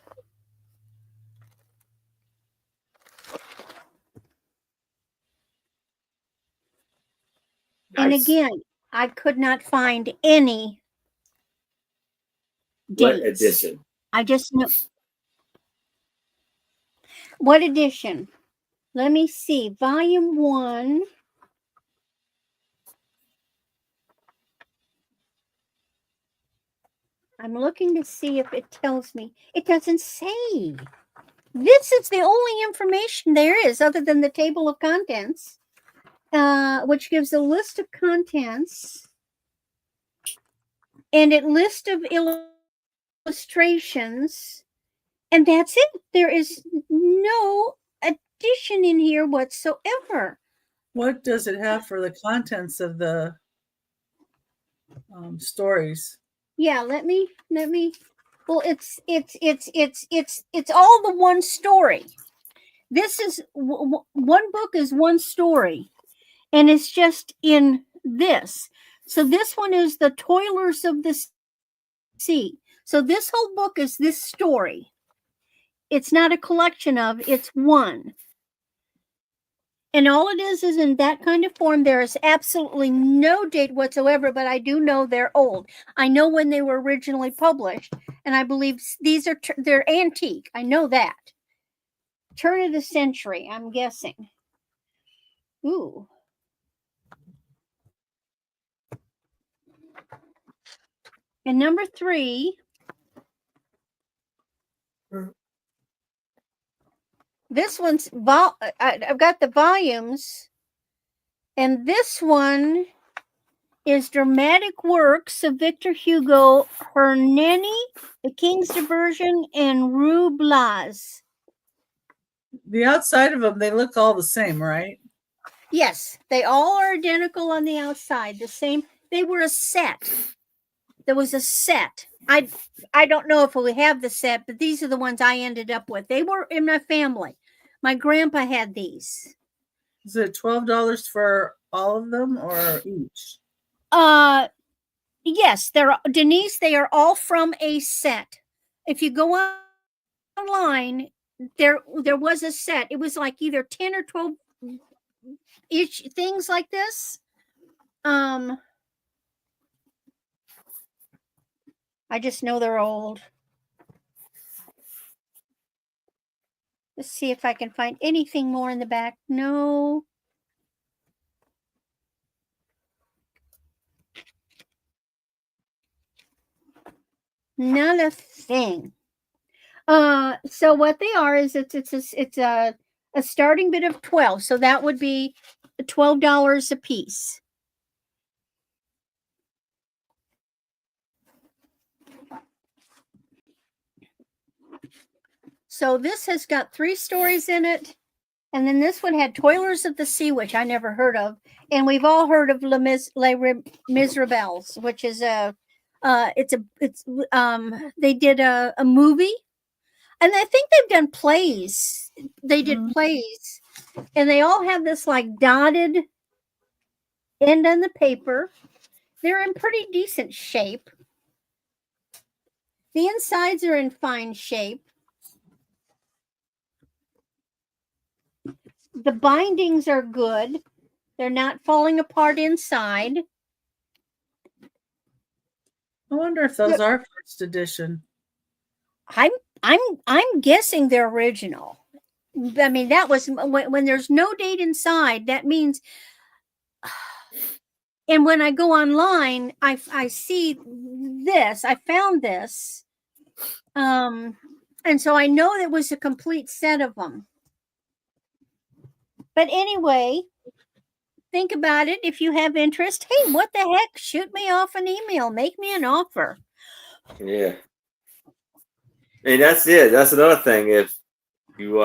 Nice. And again, I could not find any dates. What edition? I just know. What edition? Let me see. Volume 1. I'm looking to see if it tells me. It doesn't say. This is the only information there is other than the table of contents, which gives a list of contents and a list of illustrations, and that's it. There is no addition in here whatsoever. What does it have for the contents of the stories? Yeah, let me. Well, it's all the one story. This is one book is one story, and it's just in this. So this one is The Toilers of the Sea. So this whole book is this story. It's not a collection of, it's one. And all it is in that kind of form. There is absolutely no date whatsoever, but I do know they're old. I know when they were originally published, and I believe they're antique. I know that. Turn of the century, I'm guessing. Ooh. And number 3. This one's I've got the volumes, and this one is Dramatic Works of Victor Hugo, Hernani, The King's Diversion, and Rue Blas. The outside of them, they look all the same, right? Yes, they all are identical on the outside. The same. They were a set. There was a set. I don't know if we have the set, but these are the ones I ended up with. They were in my family. My grandpa had these. Is it $12 for all of them or each? Yes, Denise, they are all from a set. If you go online, there was a set. It was like either 10 or 12 each things like this. I just know they're old. Let's see if I can find anything more in the back. No. Not a thing. So what they are is it's a starting bid of 12. So that would be $12 a piece. So this has got 3 stories in it. And then this one had Toilers of the Sea, which I never heard of. And we've all heard of Les Miserables, which is they did a movie. And I think they've done plays they did plays, and they all have this like dotted end on the paper. They're in pretty decent shape. The insides are in fine shape. The bindings are good. They're not falling apart inside. I wonder if those are first edition. I'm guessing they're original. I mean, that was when there's no date inside. That means, and when I go online, I see this. I found this, and so I know it was a complete set of them. But anyway, think about it. If you have interest, hey, what the heck? Shoot me off an email. Make me an offer. Yeah. And that's it. That's another thing. If you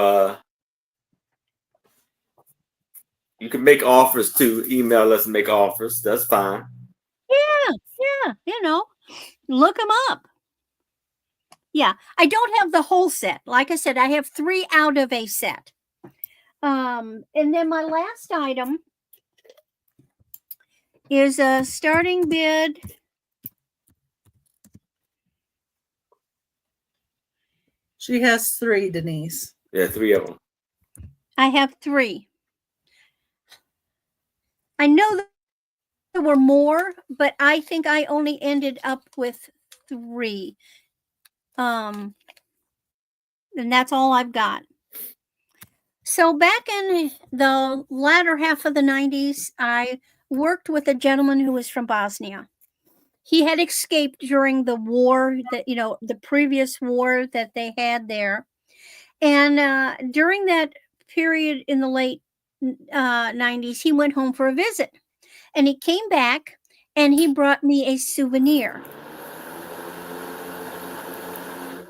can make offers too. Email us and make offers. That's fine. Yeah. Look them up. Yeah, I don't have the whole set. Like I said, I have 3 out of a set. And then my last item is a starting bid. She has 3, Denise. Yeah, 3 of them. I have 3. I know there were more, but I think I only ended up with 3. And that's all I've got. So back in the latter half of the 90s, I worked with a gentleman who was from Bosnia. He had escaped during the war that, the previous war that they had there. And during that period in the late 90s, he went home for a visit. And he came back and he brought me a souvenir.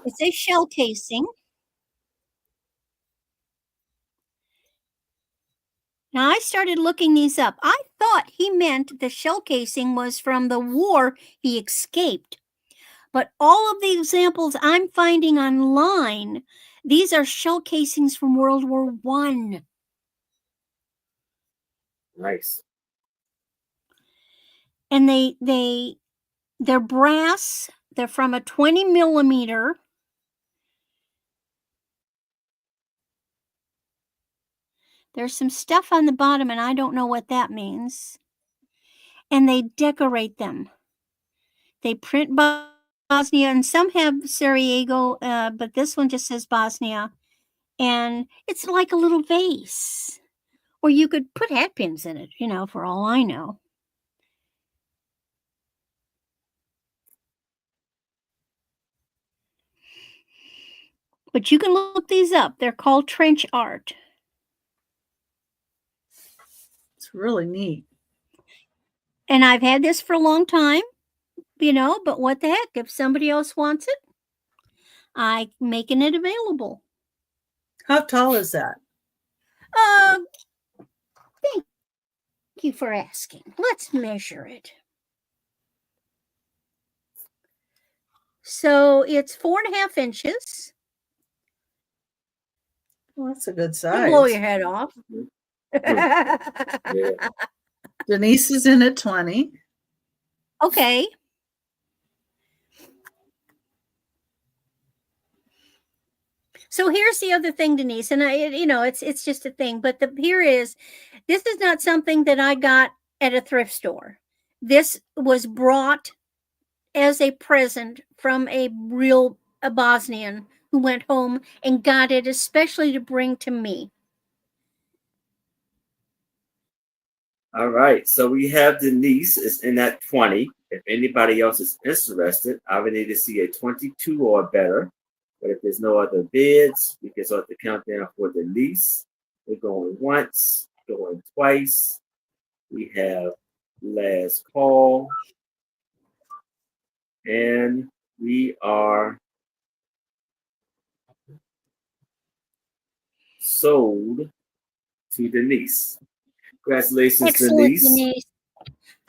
It's a shell casing. Now, I started looking these up. I thought he meant the shell casing was from the war he escaped. But all of the examples I'm finding online, these are shell casings from World War I. Nice. And they're brass. They're from a 20 millimeter. There's some stuff on the bottom, and I don't know what that means. And they decorate them. They print Bosnia, and some have Sarajevo, but this one just says Bosnia. And it's like a little vase. Or you could put hat pins in it, for all I know. But you can look these up. They're called trench art. It's really neat. And I've had this for a long time, but what the heck? If somebody else wants it, I'm making it available. How tall is that? Thank you for asking. Let's measure it. So it's 4.5 inches. Well, that's a good It'll size. blow your head off. Yeah. Denise is in at 20. Okay. So here's the other thing, Denise, and it's just a thing, but this is not something that I got at a thrift store. This was brought as a present from a Bosnian who went home and got it especially to bring to me. All right. So we have Denise is in at 20. If anybody else is interested, I would need to see a 22 or better. But if there's no other bids, we can start the countdown for Denise. We're going once, going twice. We have last call. And we are sold to Denise. Congratulations, Excellent, Denise.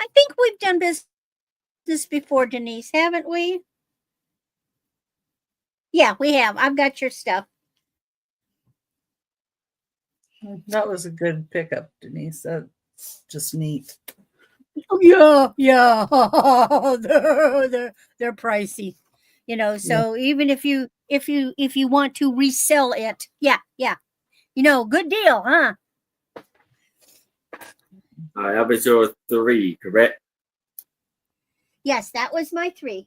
I think we've done business before, Denise, haven't we? Yeah, we have. I've got your stuff. That was a good pickup, Denise. That's just neat. Yeah, yeah. they're pricey. So even if you want to resell it, yeah. Good deal, huh? That was your 3, correct? Yes, that was my 3.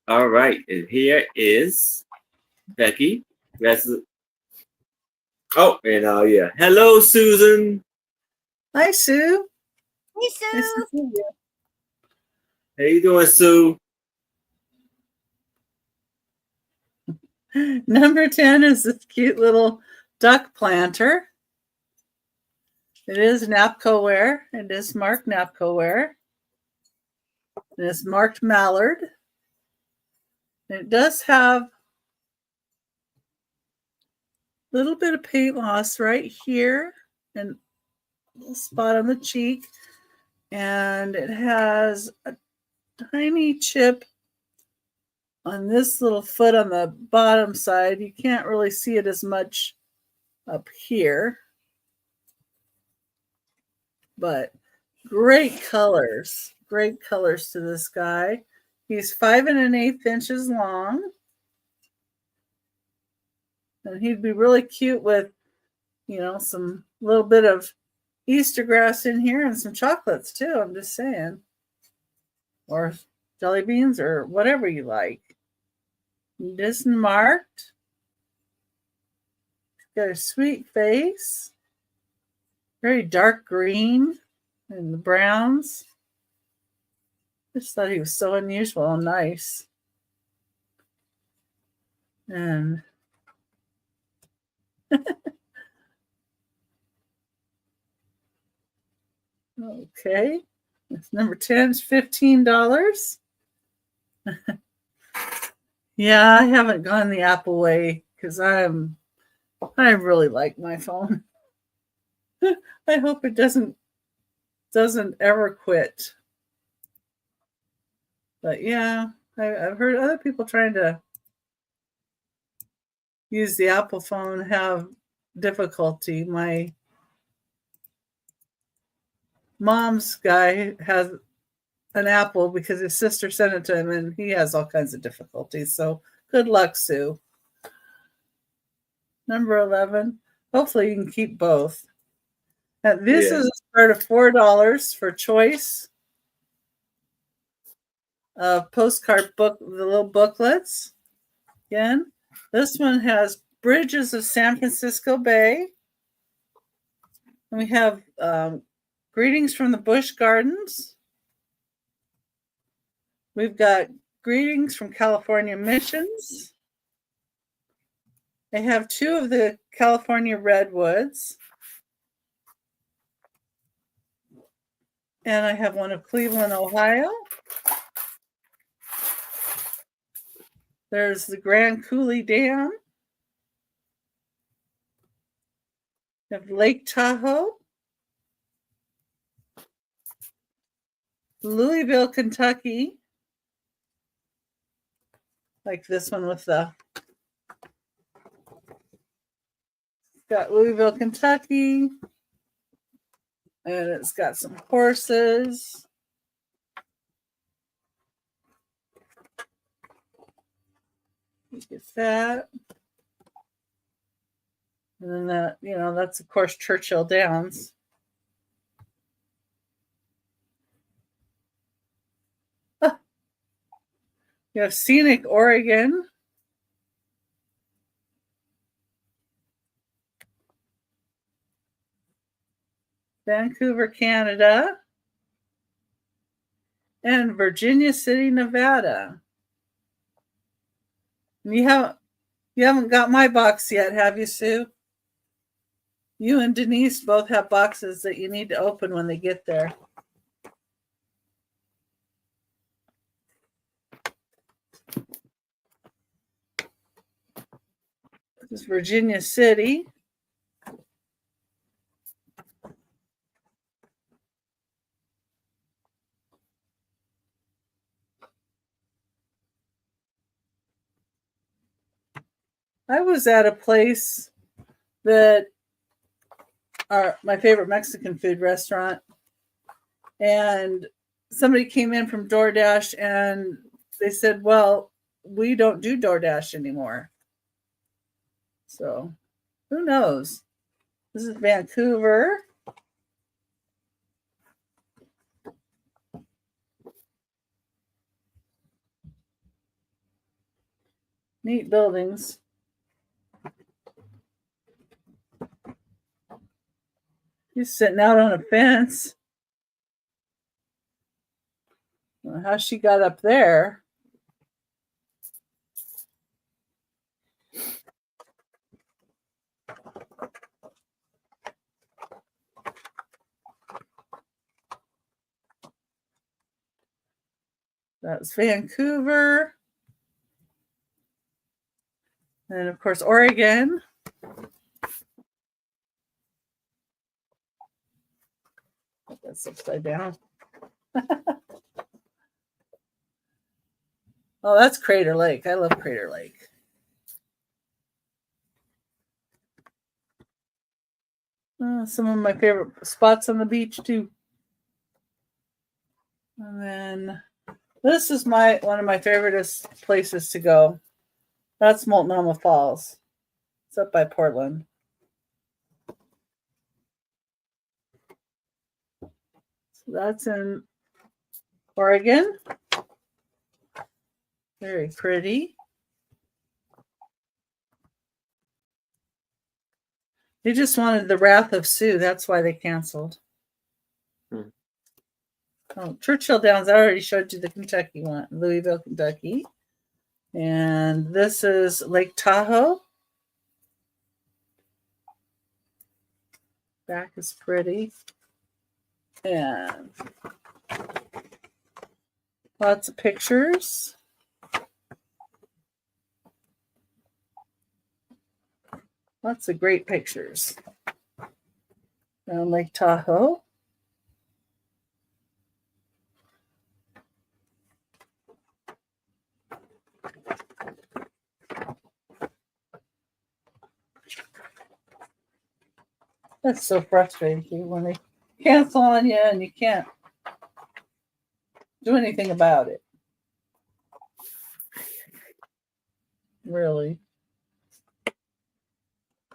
All right, and here is Becky. That's yeah. Hello, Susan. Hi, Sue. Hey, Nice to Sue. see you. How you doing, Sue? Number 10 is this cute little duck planter. It is Napco ware. It is marked Napco ware. And it's marked mallard. And it does have a little bit of paint loss right here and a little spot on the cheek. And it has a tiny chip on this little foot on the bottom side. You can't really see it as much up here. But great colors to this guy. He's 5 1/8 inches long. And he'd be really cute with, some little bit of Easter grass in here and some chocolates too. I'm just saying. Or jelly beans or whatever you like. It is marked. Got a sweet face. Very dark green and the browns. Just thought he was so unusual and nice. And okay. Number 10 is $15. Yeah, I haven't gone the Apple way because I really like my phone. I hope it doesn't ever quit. But yeah, I've heard other people trying to use the Apple phone have difficulty. My mom's guy has an Apple because his sister sent it to him and he has all kinds of difficulties. So good luck, Sue. Number 11. Hopefully you can keep both. This is a start of $4 for choice. Postcard book, the little booklets. Again, this one has Bridges of San Francisco Bay. And we have Greetings from the Busch Gardens. We've got Greetings from California Missions. I have 2 of the California Redwoods. And I have one of Cleveland, Ohio. There's the Grand Coulee Dam. We have Lake Tahoe. Louisville, Kentucky. Like this one with got Louisville, Kentucky. And it's got some horses. You get that. And then that, that's of course Churchill Downs. You have Scenic Oregon. Vancouver, Canada. And Virginia City, Nevada. And you haven't got my box yet, have you, Sue? You and Denise both have boxes that you need to open when they get there. This is Virginia City. I was at a place that my favorite Mexican food restaurant. And somebody came in from DoorDash and they said, well, we don't do DoorDash anymore. So who knows? This is Vancouver. Neat buildings. He's sitting out on a fence. I don't know how she got up there. That's Vancouver. And of course, Oregon. That's upside down. Oh, that's Crater Lake. I love Crater Lake. Some of my favorite spots on the beach too. And then this is one of my favorite places to go. That's Multnomah Falls. It's up by Portland. So that's in Oregon. Very pretty. They just wanted the Wrath of Sioux. That's why they canceled. Oh, Churchill Downs. I already showed you the Kentucky one, Louisville, Kentucky. And this is Lake Tahoe. Back is pretty. And lots of pictures. Lots of great pictures around Lake Tahoe. That's so frustrating when they cancel on you and you can't do anything about it. Really.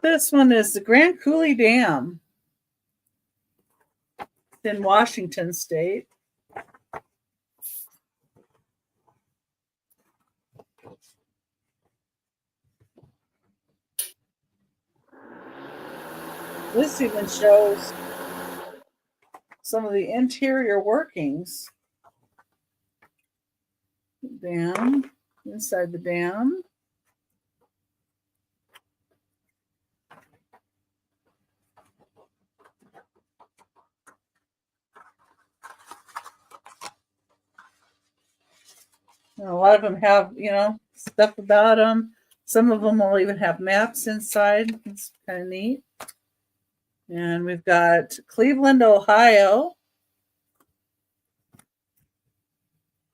This one is the Grand Coulee Dam. It's in Washington State. This even shows some of the interior workings. Dam, inside the dam. And a lot of them have, stuff about them. Some of them will even have maps inside. It's kind of neat. And we've got Cleveland, Ohio.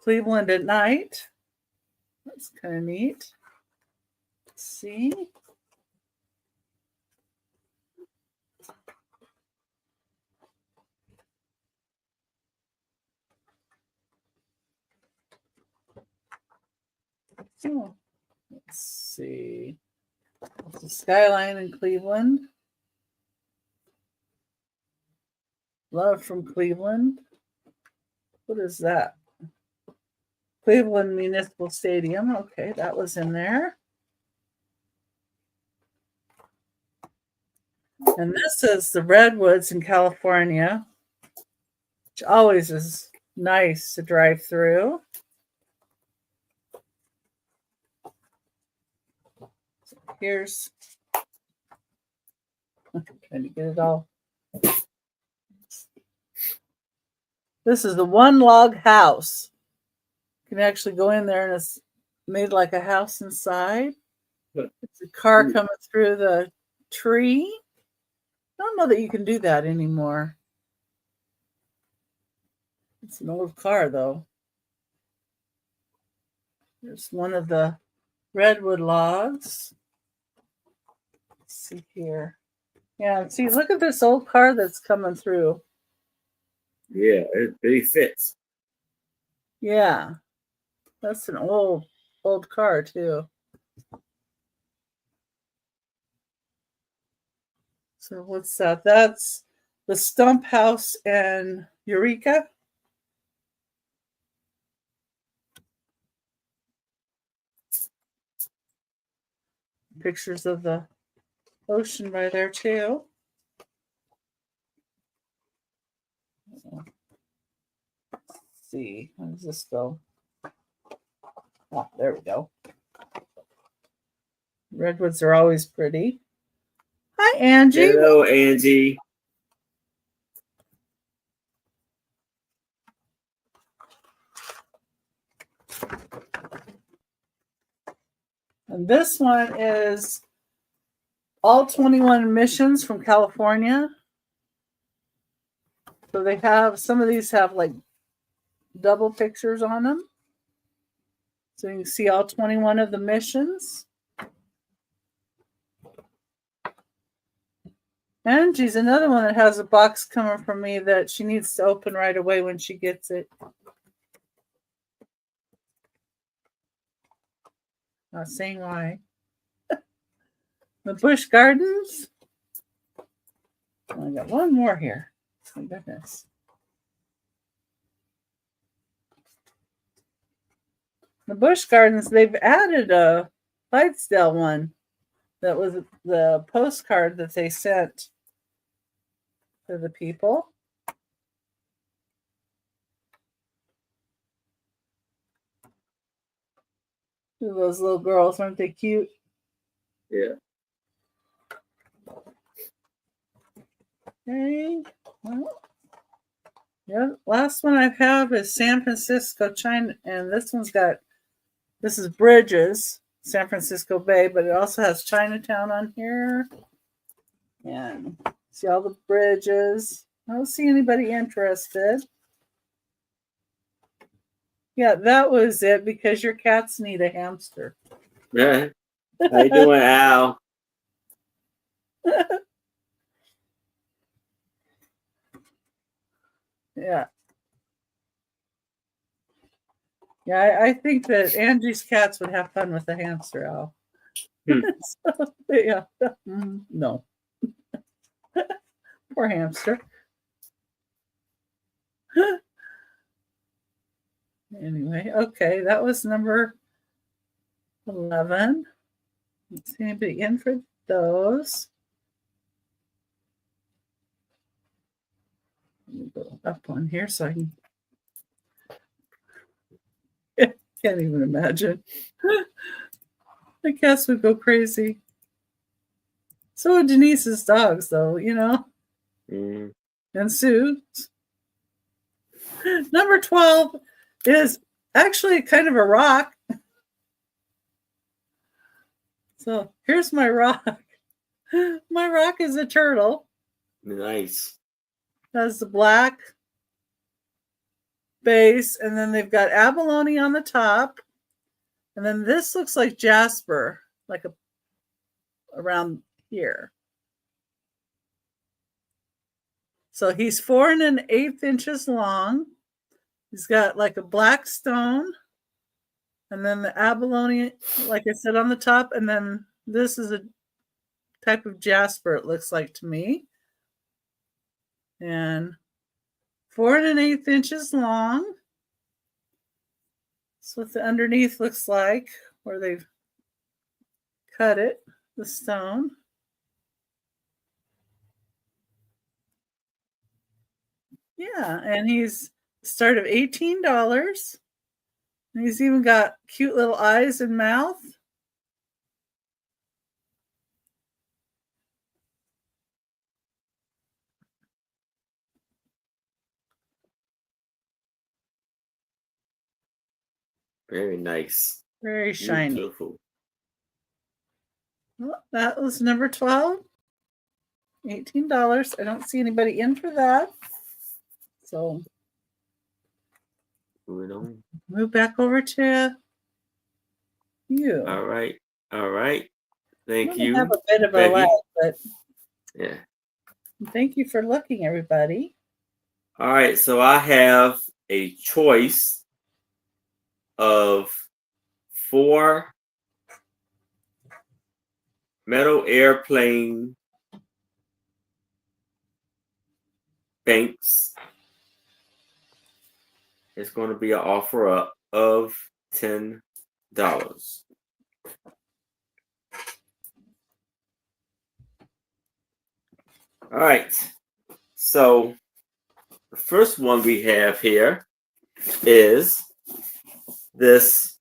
Cleveland at night. That's kind of neat. Let's see. Oh, let's see. It's the skyline in Cleveland. Love from Cleveland. What is that? Cleveland Municipal Stadium. Okay, that was in there. And this is the Redwoods in California, which always is nice to drive through. So here's, I'm trying to get it all. This is the one log house. You can actually go in there and it's made like a house inside. It's a car coming through the tree. I don't know that you can do that anymore. It's an old car, though. There's one of the redwood logs. Let's see here. Yeah, see, look at this old car that's coming through. Yeah, it really fits. Yeah, that's an old car too. So what's that? That's the Stump House and Eureka. Pictures of the ocean right there too. Let's see, how does this go? Oh, there we go. Redwoods are always pretty. Hi, Angie. Hello, Angie. And this one is all 21 missions from California. So they have, some of these have like double pictures on them. So you can see all 21 of the missions. Angie's another one that has a box coming from me that she needs to open right away when she gets it. Not saying why. The Busch Gardens. Oh, I got one more here. My goodness. The Busch Gardens, they've added a Clydesdale one. That was the postcard that they sent to the people. Those little girls, aren't they cute? Yeah. Okay. Well, yeah, last one I have is San Francisco, China, and this is Bridges, San Francisco Bay, but it also has Chinatown on here. And see all the bridges. I don't see anybody interested. Yeah, that was it because your cats need a hamster. Yeah. How you doing, Al? Yeah. Yeah, I think that Angie's cats would have fun with the hamster, Al. So, yeah. No. Poor hamster. Anyway, okay, that was number 11. Let's see anybody in for those. Let me go up on here so I can. Can't even imagine. The cats would go crazy. So would Denise's dogs, though, you know. Mm. And Sue's. Number 12 is actually kind of a rock. So here's my rock. My rock is a turtle. Nice. Has the black base, and then they've got abalone on the top. And then this looks like jasper, like around here. So he's 4 1/8 inches long. He's got like a black stone. And then the abalone, like I said, on the top. And then this is a type of jasper, it looks like to me. And 4 1/8 inches long. That's what the underneath looks like, where they've cut it, the stone. Yeah, and he's start of $18. And he's even got cute little eyes and mouth. Very nice. Very shiny. Beautiful. Well, that was number 12. $18. I don't see anybody in for that. So Moving on. move back over to you. All right. All right. Thank We you. have a bit of a Becky. lag, but Yeah. Thank you for looking, everybody. All right, so I have a choice of 4 metal airplane banks. It's going to be an offer up of $10. All right, so the first one we have here is this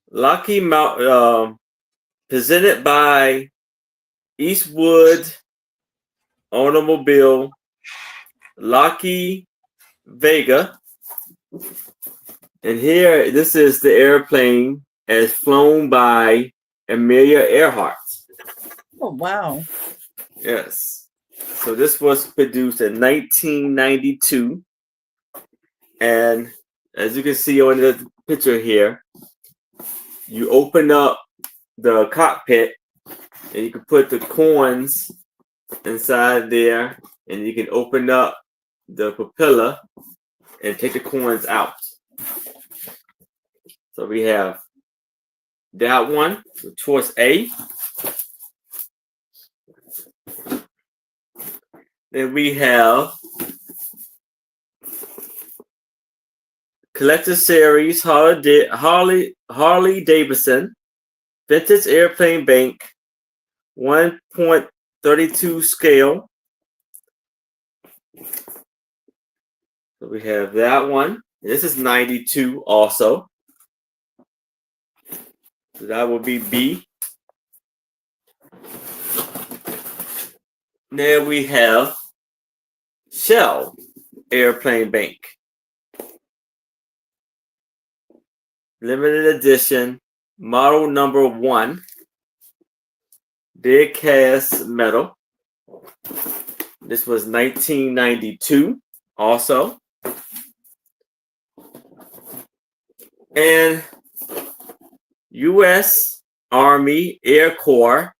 Lucky Mount, presented by Eastwood Automobile, Lucky Vega. And here, this is the airplane as flown by Amelia Earhart. Oh, wow. Yes. So this was produced in 1992. And as you can see on the picture here, you open up the cockpit and you can put the coins inside there, and you can open up the propeller and take the coins out. So we have that one, choice A. Then we have Collector Series Harley Davidson Vintage Airplane Bank 1.32 scale. So we have that one. This is 92 also. So that will be B. Then we have Shell Airplane Bank. Limited edition, model number 1. Big cast metal. This was 1992 also. And U.S. Army Air Corps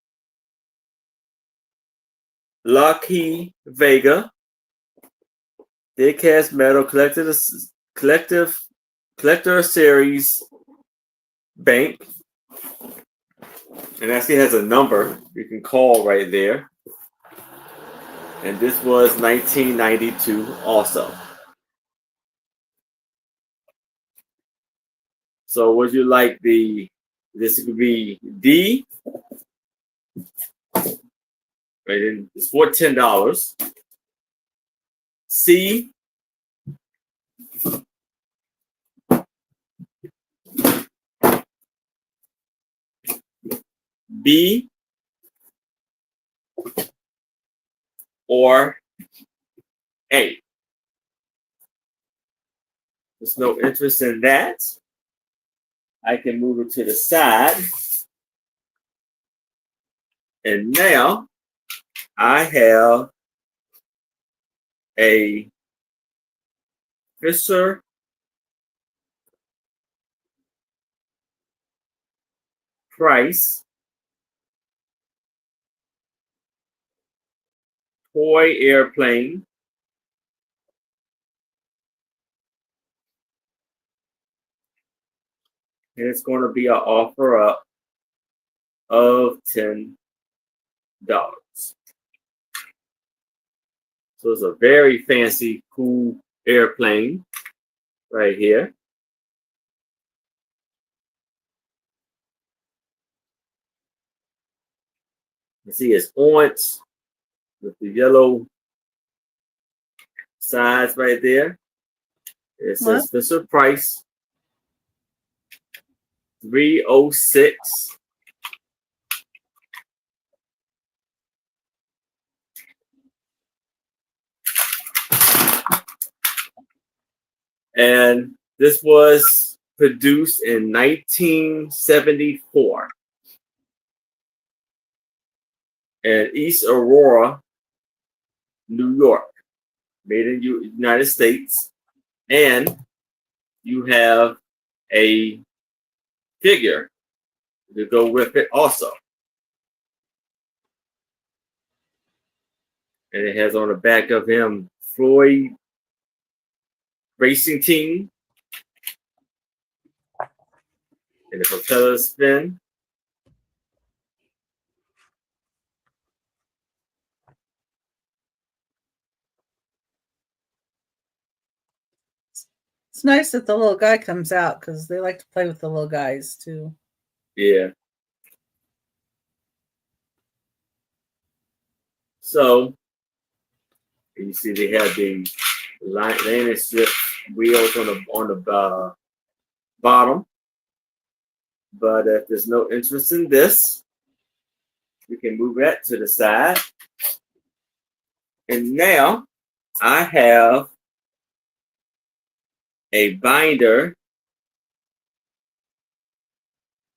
Lucky Vega. Big cast metal collector series bank. And actually has a number you can call right there. And this was 1992 also. So would you like this could be D. Right, it's for $10. C. B. Or A. There's no interest in that. I can move it to the side. And now I have a Fisher Price toy airplane. And it's going to be an offer up of $10. So it's a very fancy, cool airplane right here. You see it's orange with the yellow sides right there. It says Fisher Price 306. And this was produced in 1974 in East Aurora, New York, made in United States. And you have a figure to go with it also. And it has on the back of him Floyd Racing Team. And the propeller spin. It's nice that the little guy comes out because they like to play with the little guys too. Yeah. So you see they have the landing strip wheels on the bottom. But if there's no interest in this, we can move that to the side. And now I have a binder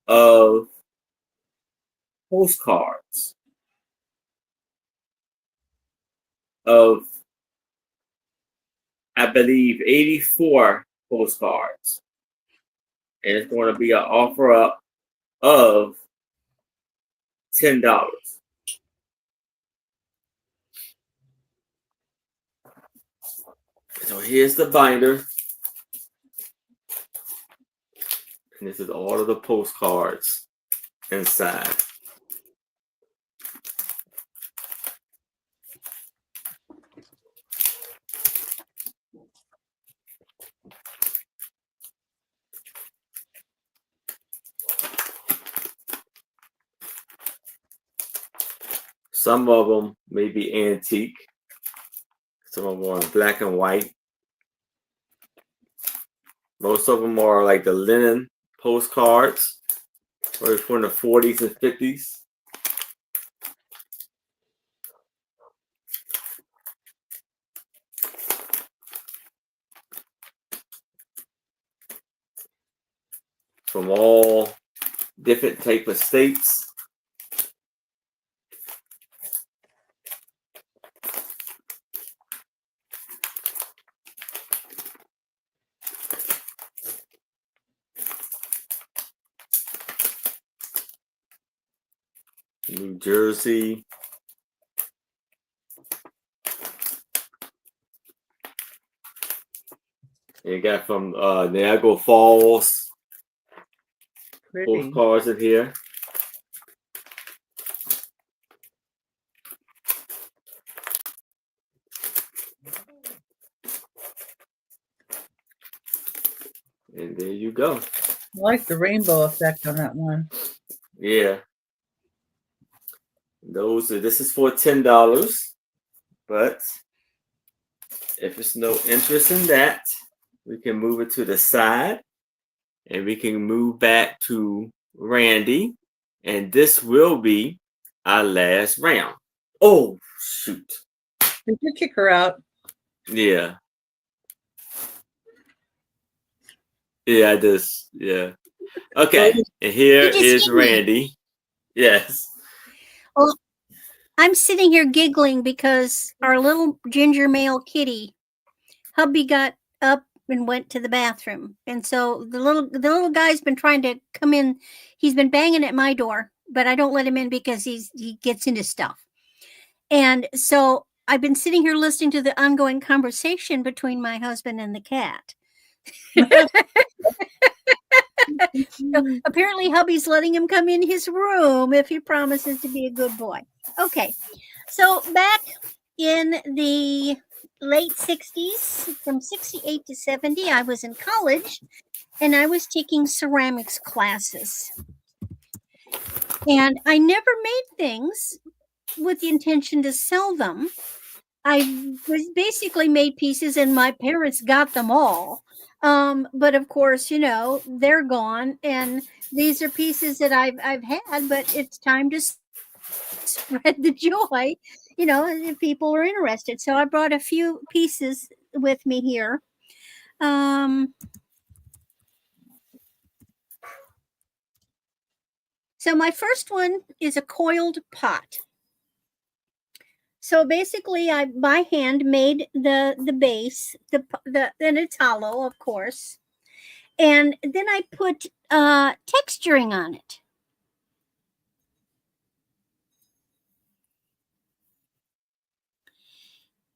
of postcards of, I believe, 84 postcards. And it's going to be an offer up of $10. So here's the binder. And this is all of the postcards inside. Some of them may be antique. Some of them are black and white. Most of them are like the linen postcards, or from the 40s and 50s. From all different type of states. New Jersey. You got from Niagara Falls. Pretty. Postcards in here. And there you go. I like the rainbow effect on that one. Yeah. This is for $10, but if there's no interest in that, we can move it to the side and we can move back to Randy, and this will be our last round. Oh, shoot. Did you kick her out? Yeah. Yeah, I just, yeah. Okay, and here is Randy. Yes. Well, I'm sitting here giggling because our little ginger male kitty, hubby, got up and went to the bathroom, and so the little guy's been trying to come in. He's been banging at my door, but I don't let him in because he gets into stuff. And so I've been sitting here listening to the ongoing conversation between my husband and the cat. So apparently hubby's letting him come in his room if he promises to be a good boy. Okay, so back in the late 60s, from 68 to 70, I was in college and I was taking ceramics classes. And I never made things with the intention to sell them. I was basically made pieces and my parents got them all. But of course, they're gone, and these are pieces that I've had, but it's time to spread the joy, if people are interested. So I brought a few pieces with me here. So my first one is a coiled pot. So basically, I by hand made the base, and it's hollow, of course, and then I put texturing on it.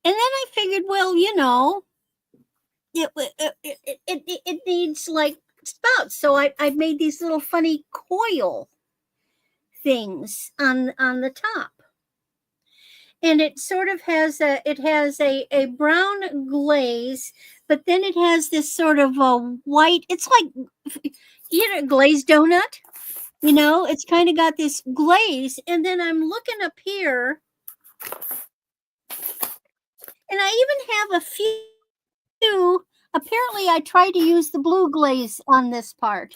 And then I figured, well, you know, it needs like spouts. So I made these little funny coil things on the top. And it sort of has a brown glaze, but then it has this sort of a white, it's like, you know, glazed donut. You know, it's kind of got this glaze. And then I'm looking up here, and I even have a few. Apparently, I tried to use the blue glaze on this part.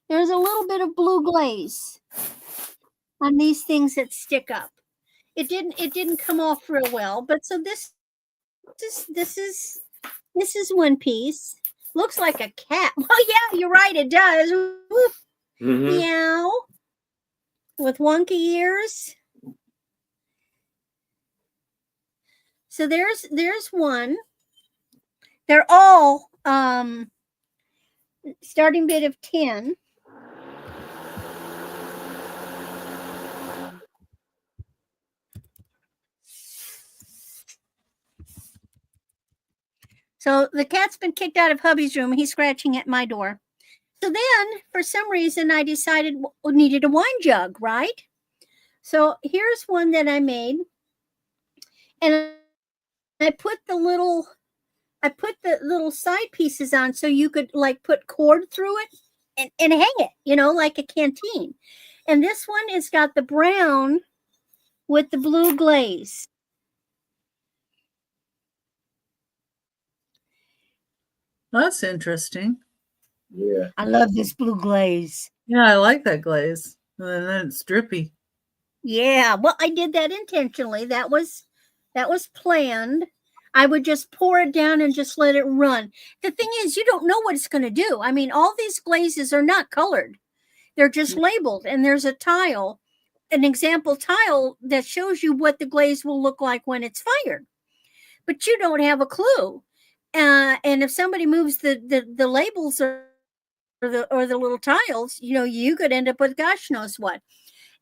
There's a little bit of blue glaze on these things that stick up. It didn't come off real well, but so this is one piece. Looks like a cat. Well, yeah, you're right, it does. Mm-hmm. Meow. With wonky ears. So there's one. They're all starting bid of 10. So the cat's been kicked out of hubby's room. He's scratching at my door. So then, for some reason, I decided we needed a wine jug, right? So here's one that I made. And I put the little side pieces on so you could like put cord through it and hang it, you know, like a canteen. And this one has got the brown with the blue glaze. That's interesting. Yeah. I love this blue glaze. Yeah, I like that glaze. And then it's drippy. Yeah, well, I did that intentionally. That was planned. I would just pour it down and just let it run. The thing is, you don't know what it's going to do. I mean, all these glazes are not colored. They're just labeled, and there's a tile, an example tile that shows you what the glaze will look like when it's fired. But you don't have a clue. And if somebody moves the labels or the little tiles, you know, you could end up with gosh knows what.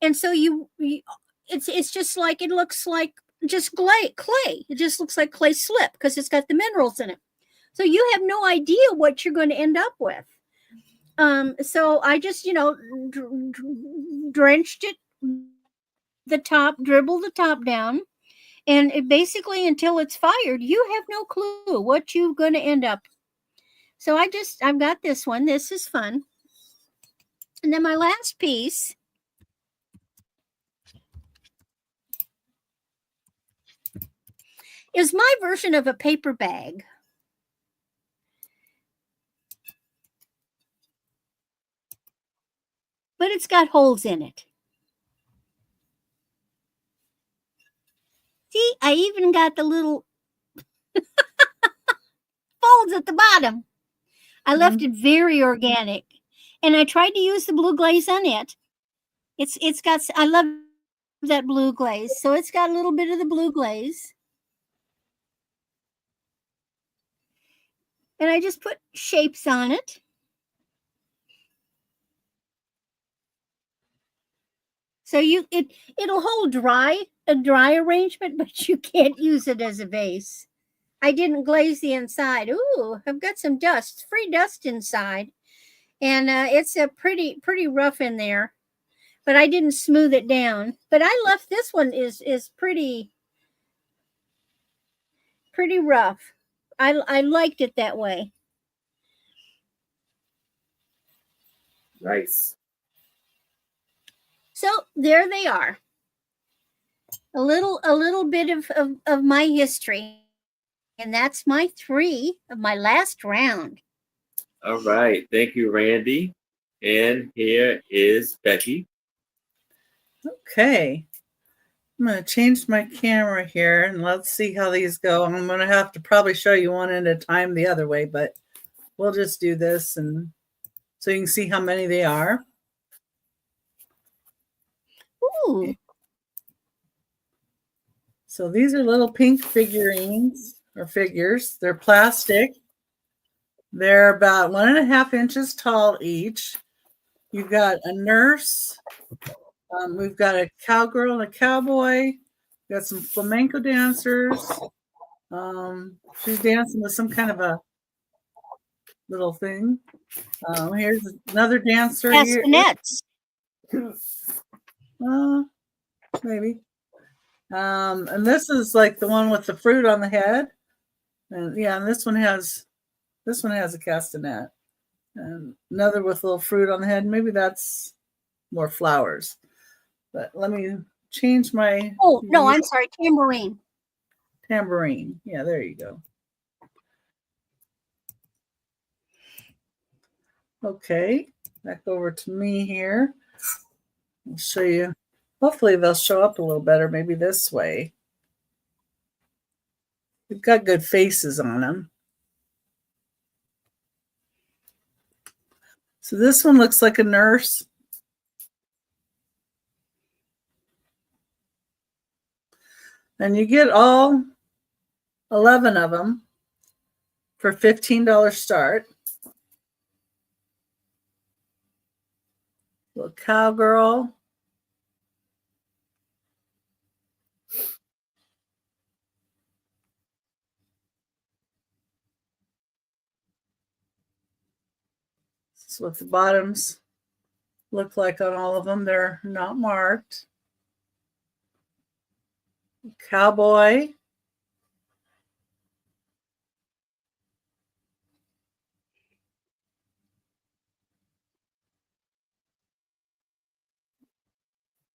And so it's just like, it looks like just clay. It just looks like clay slip because it's got the minerals in it. So you have no idea what you're going to end up with. So I just, you know, drenched it, dribbled the top down, and it basically until it's fired, you have no clue what you're going to end up. So I've got this one. This is fun. And then my last piece is my version of a paper bag. But it's got holes in it. See, I even got the little folds at the bottom. I left it very organic. And I tried to use the blue glaze on it. It's got, I love that blue glaze. So it's got a little bit of the blue glaze. And I just put shapes on it. So it'll hold a dry arrangement, but you can't use it as a vase. I didn't glaze the inside. Ooh, I've got some dust, free dust inside. And it's a pretty rough in there. But I didn't smooth it down. But I left this one is pretty rough. I liked it that way. Nice. So there they are. A little bit of my history. And that's my 3 of my last round. All right. Thank you, Randy. And here is Becky. Okay. I'm going to change my camera here and let's see how these go. I'm going to have to probably show you one at a time the other way, but we'll just do this and so you can see how many they are. Ooh. So these are little pink figurines or figures. They're plastic. They're about 1.5 inches tall each. You've got a nurse. We've got a cowgirl and a cowboy. Got some flamenco dancers. She's dancing with some kind of a little thing. Here's another dancer here. Castanets. Maybe. And this is like the one with the fruit on the head. And yeah, and this one has a castanet. And another with a little fruit on the head. Maybe that's more flowers. But let me change my... Oh, no, I'm sorry. Tambourine. Tambourine. Yeah, there you go. Okay, back over to me here. I'll show you. Hopefully they'll show up a little better, maybe this way. They've got good faces on them. So this one looks like a nurse. And you get all 11 of them for $15 start. Little cowgirl. This is what the bottoms look like on all of them. They're not marked. Cowboy.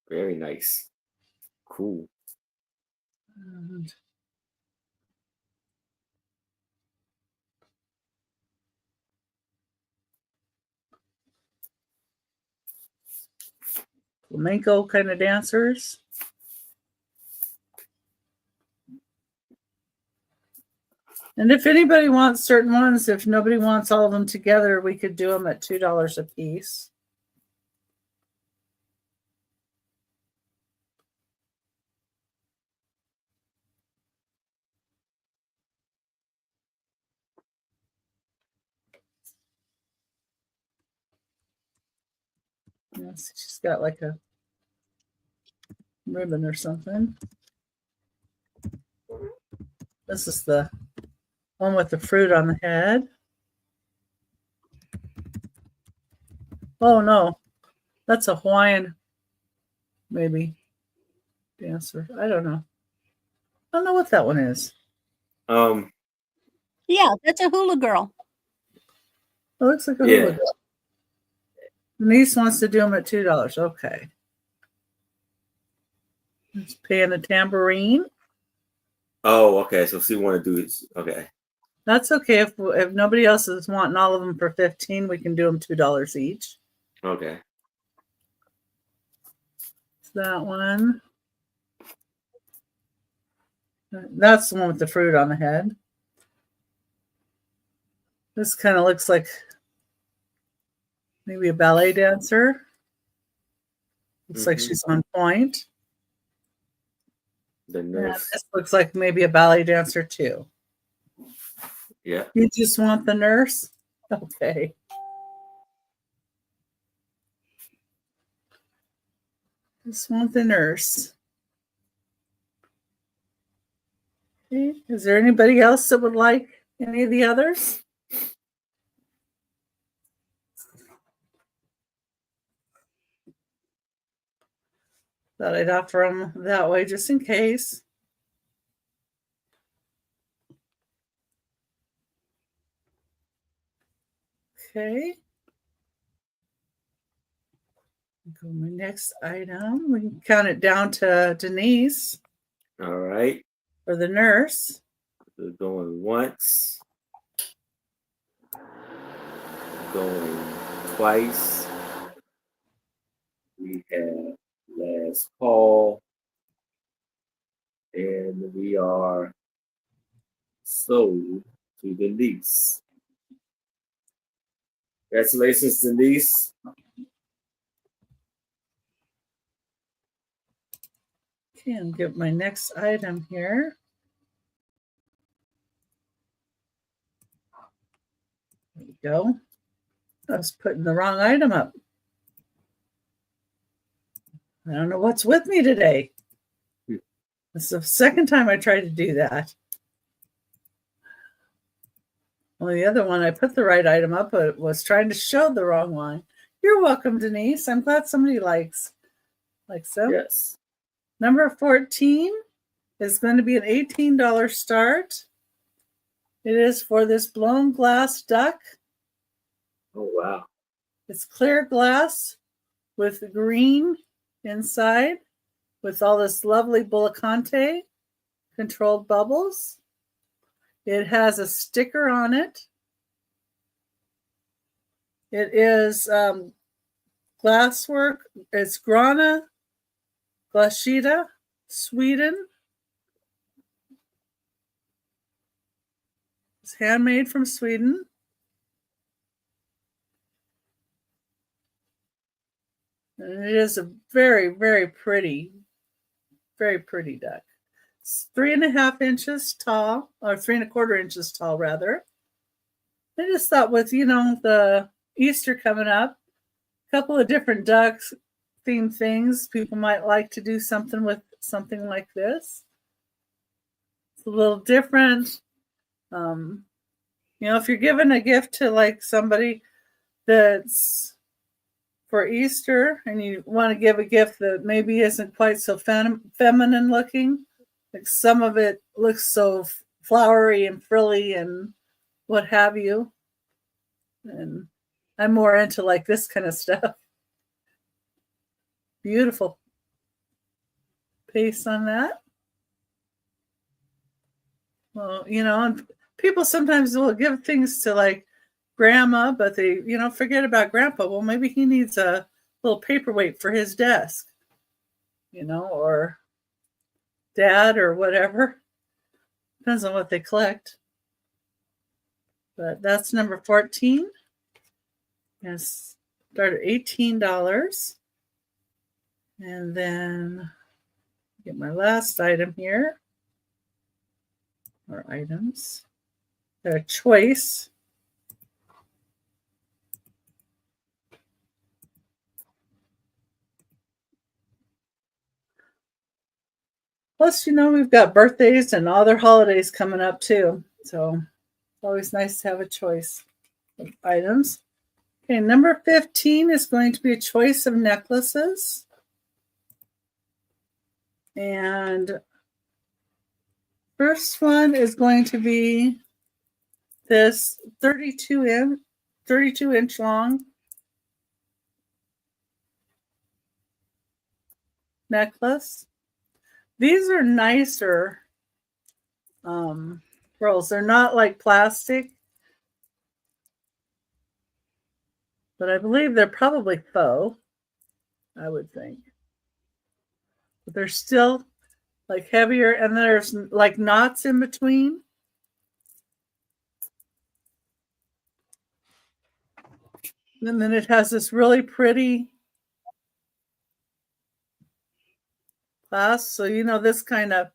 Very nice. Cool. And flamenco kind of dancers. And if anybody wants certain ones, if nobody wants all of them together, we could do them at $2 a piece. Yes, she's got like a ribbon or something. This is the one with the fruit on the head. Oh no, that's a Hawaiian, maybe, dancer. I don't know. I don't know what that one is. Yeah, that's a hula girl. It looks like a hula girl. Denise wants to do them at $2. Okay. Let's paying a tambourine. Oh, okay. So she want to do it. Okay. That's okay. If nobody else is wanting all of them for $15, we can do them $2 each. Okay. That one. That's the one with the fruit on the head. This kind of looks like maybe a ballet dancer. Looks like she's on point. The nurse. This looks like maybe a ballet dancer too. Yeah. You just want the nurse? Okay. Just want the nurse. Okay. Is there anybody else that would like any of the others? Thought I'd offer them that way just in case. Okay. Go my next item. We can count it down to Denise. All right. For the nurse. We're going once. Going twice. We have last call. And we are sold to Denise. Congratulations, Denise. Okay, I'll get my next item here. There we go. I was putting the wrong item up. I don't know what's with me today. It's the second time I tried to do that. Well, the other one, I put the right item up, but was trying to show the wrong one. You're welcome, Denise. I'm glad somebody likes them. Yes. Number 14 is going to be an $18 start. It is for this blown glass duck. Oh, wow. It's clear glass with green inside with all this lovely Bullicante controlled bubbles. It has a sticker on it. It is glasswork. It's Grana Glashida, Sweden. It's handmade from Sweden. And it is a very, very pretty duck. It's 3.5 inches tall, or 3.25 inches tall, rather. I just thought with, the Easter coming up, a couple of different ducks themed things, people might like to do something with something like this. It's a little different. If you're giving a gift to like somebody that's for Easter and you want to give a gift that maybe isn't quite so feminine looking, like some of it looks so flowery and frilly and what have you. And I'm more into like this kind of stuff. Beautiful paste on that. Well, and people sometimes will give things to like grandma, but they, forget about grandpa. Well, maybe he needs a little paperweight for his desk, or dad or whatever. Depends on what they collect. But that's number 14. And start at $18. And then get my last item here. Or items. A choice. Plus, we've got birthdays and other holidays coming up too. So it's always nice to have a choice of items. Okay, number 15 is going to be a choice of necklaces. And first one is going to be this 32-inch long necklace. These are nicer pearls. They're not like plastic, but I believe they're probably faux, I would think. But they're still like heavier, and there's like knots in between. And then it has this really pretty clasp. So, this kind of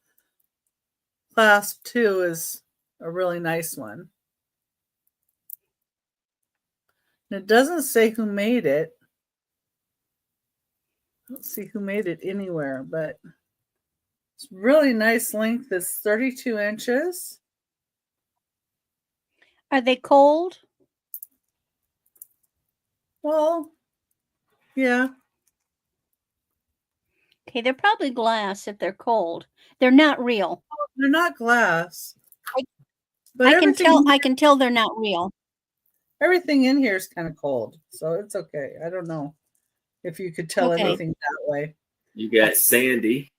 clasp too is a really nice one. And it doesn't say who made it. I don't see who made it anywhere, but it's really nice length. It's 32 inches. Are they cold? Well, yeah. Okay, they're probably glass if they're cold. They're not real. They're not glass. But I can tell they're not real. Everything in here is kind of cold, so it's okay. I don't know if you could tell anything that way. You got Sandy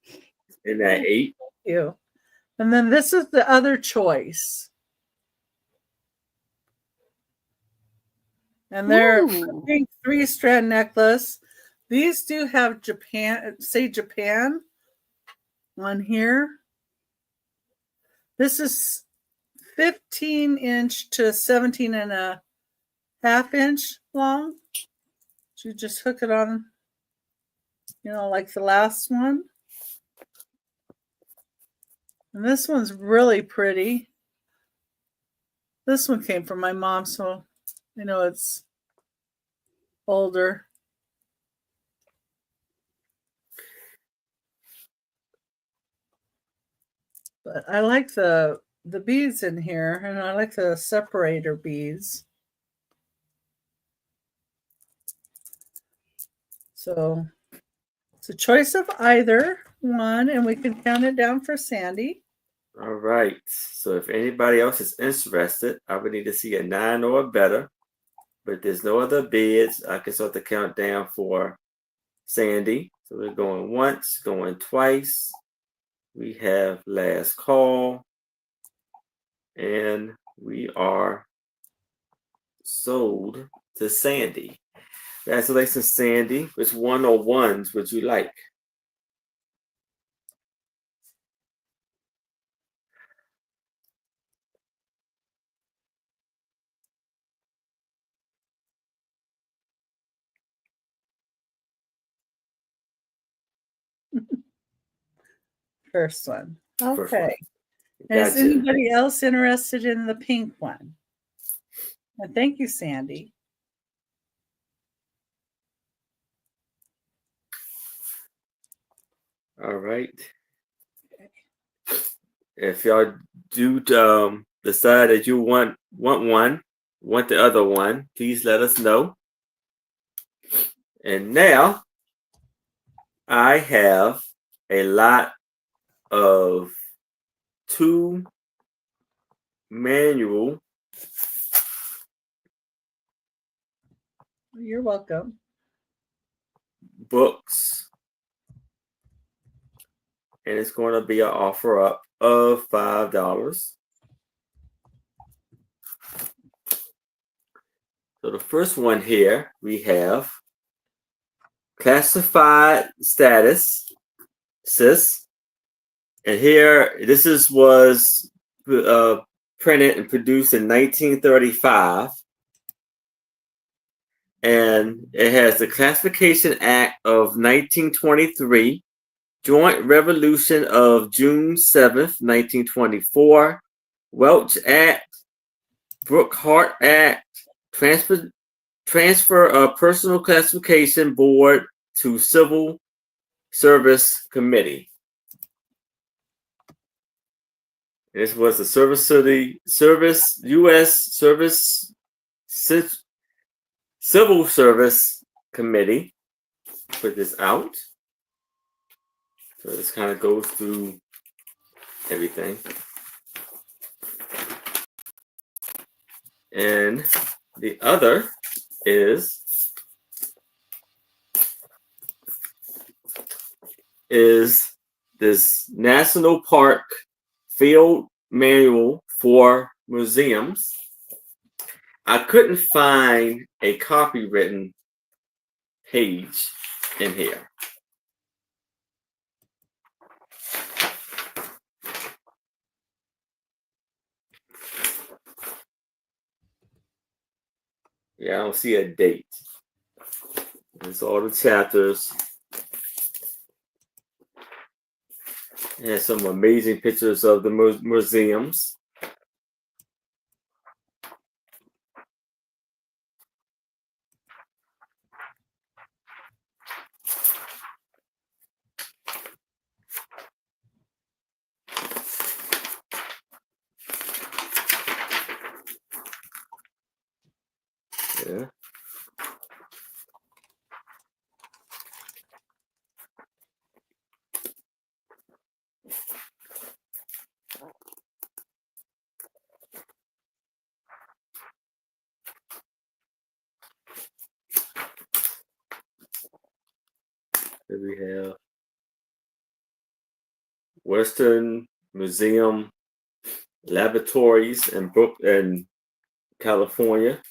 in that 8. Thank you. And then this is the other choice. And they're pink 3-strand necklace. These do have Japan on here. This is 15-inch to 17.5 inch long. So you just hook it on, like the last one. And this one's really pretty. This one came from my mom, so it's older. But I like the beads in here, and I like the separator beads. So it's a choice of either one, and we can count it down for Sandy. All right. So if anybody else is interested, I would need to see a 9 or better. But if there's no other bids, I can start the countdown for Sandy. So we're going once, going twice. We have last call. And we are sold to Sandy. Congratulations, Sandy. Which one or ones would you like? First one. First one. Okay. And is Gotcha. anybody else interested in the pink one? And thank you, Sandy. All right. If y'all do decide that you want one, want the other one, please let us know. And now I have a lot of 2 manual. You're welcome. Books, and it's going to be an offer up of $5. So the first one here we have classified status, sis, and here this was printed and produced in 1935. And it has the Classification Act of 1923, Joint Revolution of June 7th, 1924, Welch Act, Brookhart Act, transfer of Personal Classification Board to Civil Service Committee. This was the U.S. Civil Service Committee put this out. So this kind of goes through everything. And the other is this National Park Field Manual for Museums. I couldn't find a copywritten page in here. Yeah, I don't see a date. It's all the chapters. It has some amazing pictures of the museums. Yeah. Here we have Western Museum Laboratories in California.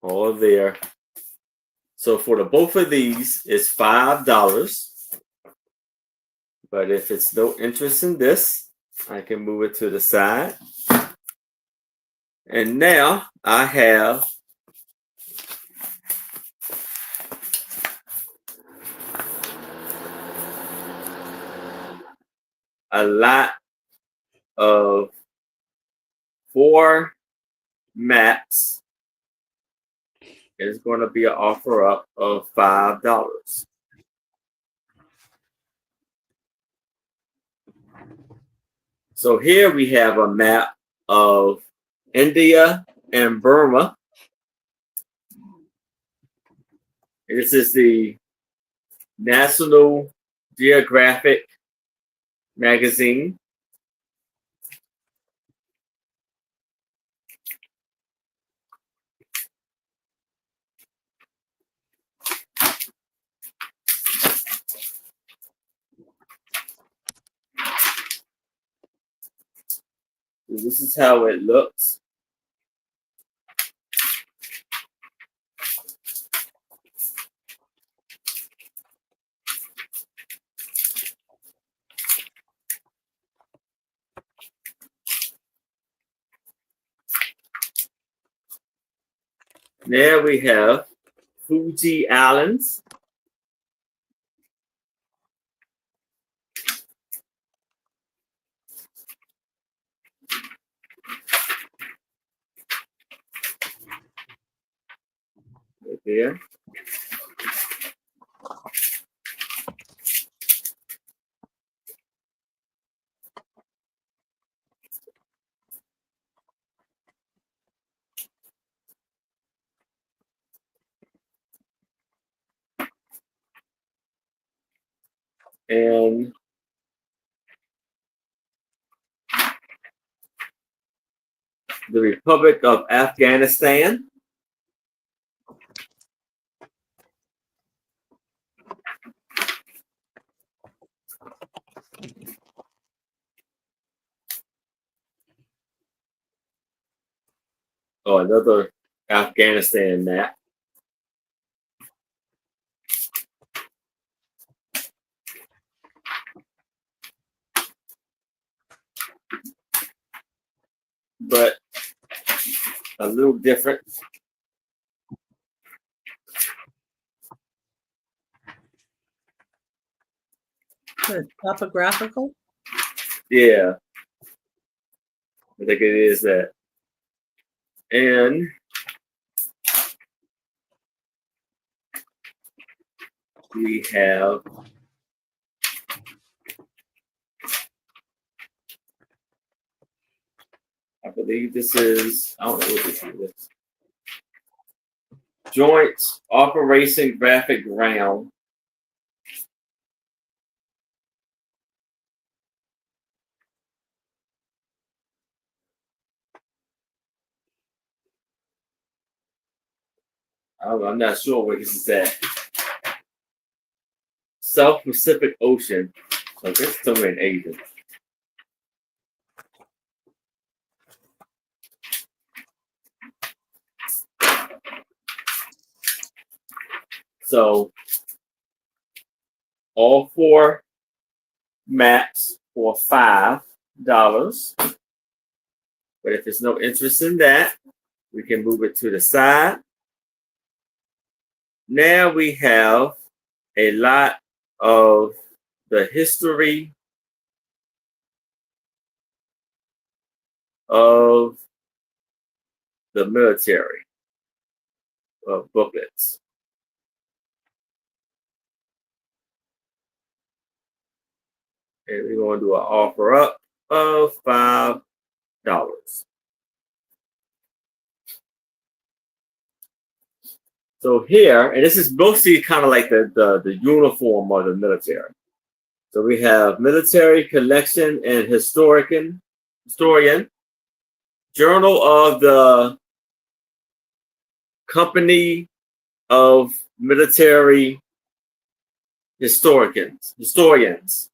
All there. So for the both of these, it's $5. But if it's no interest in this, I can move it to the side. And now I have a lot of 4 maps. It's going to be an offer up of $5. So here we have a map of India and Burma. This is the National Geographic magazine. This is how it looks. There we have Fuji Islands. Right there. And the Republic of Afghanistan. Oh, another Afghanistan map. But a little different. Good. Topographical. Yeah, I think it is that. And we have I believe this is, I don't know what this is. Joint Operation Graphic Ground. I'm not sure where this is at. South Pacific Ocean. So this is somewhere in Asia. So all four maps for $5. But if there's no interest in that, we can move it to the side. Now we have a lot of the history of the military booklets. And we're going to do an offer up of $5. So here, and this is mostly kind of like the uniform of the military. So we have military collection and historian, Journal of the Company of Military Historians,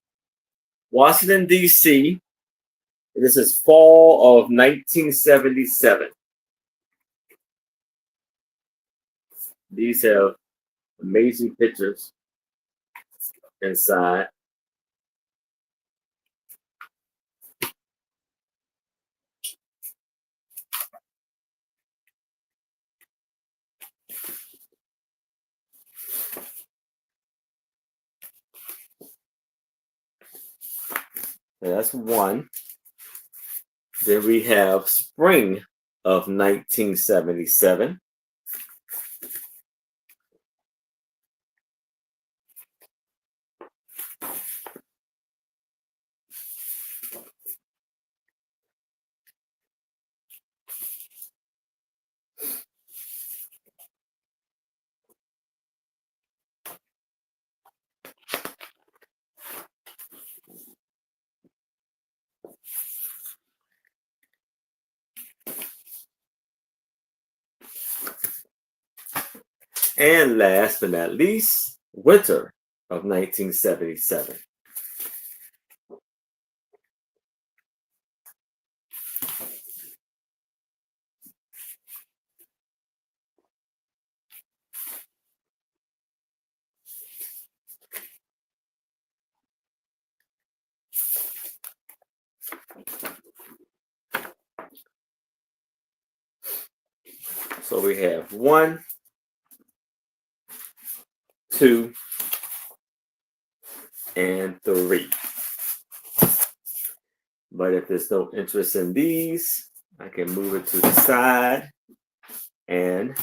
Washington, D.C. This is fall of 1977. These have amazing pictures inside. And that's one. Then we have spring of 1977. And last but not least, winter of 1977. So we have 1, 2, and 3. But if there's no interest in these, I can move it to the side. And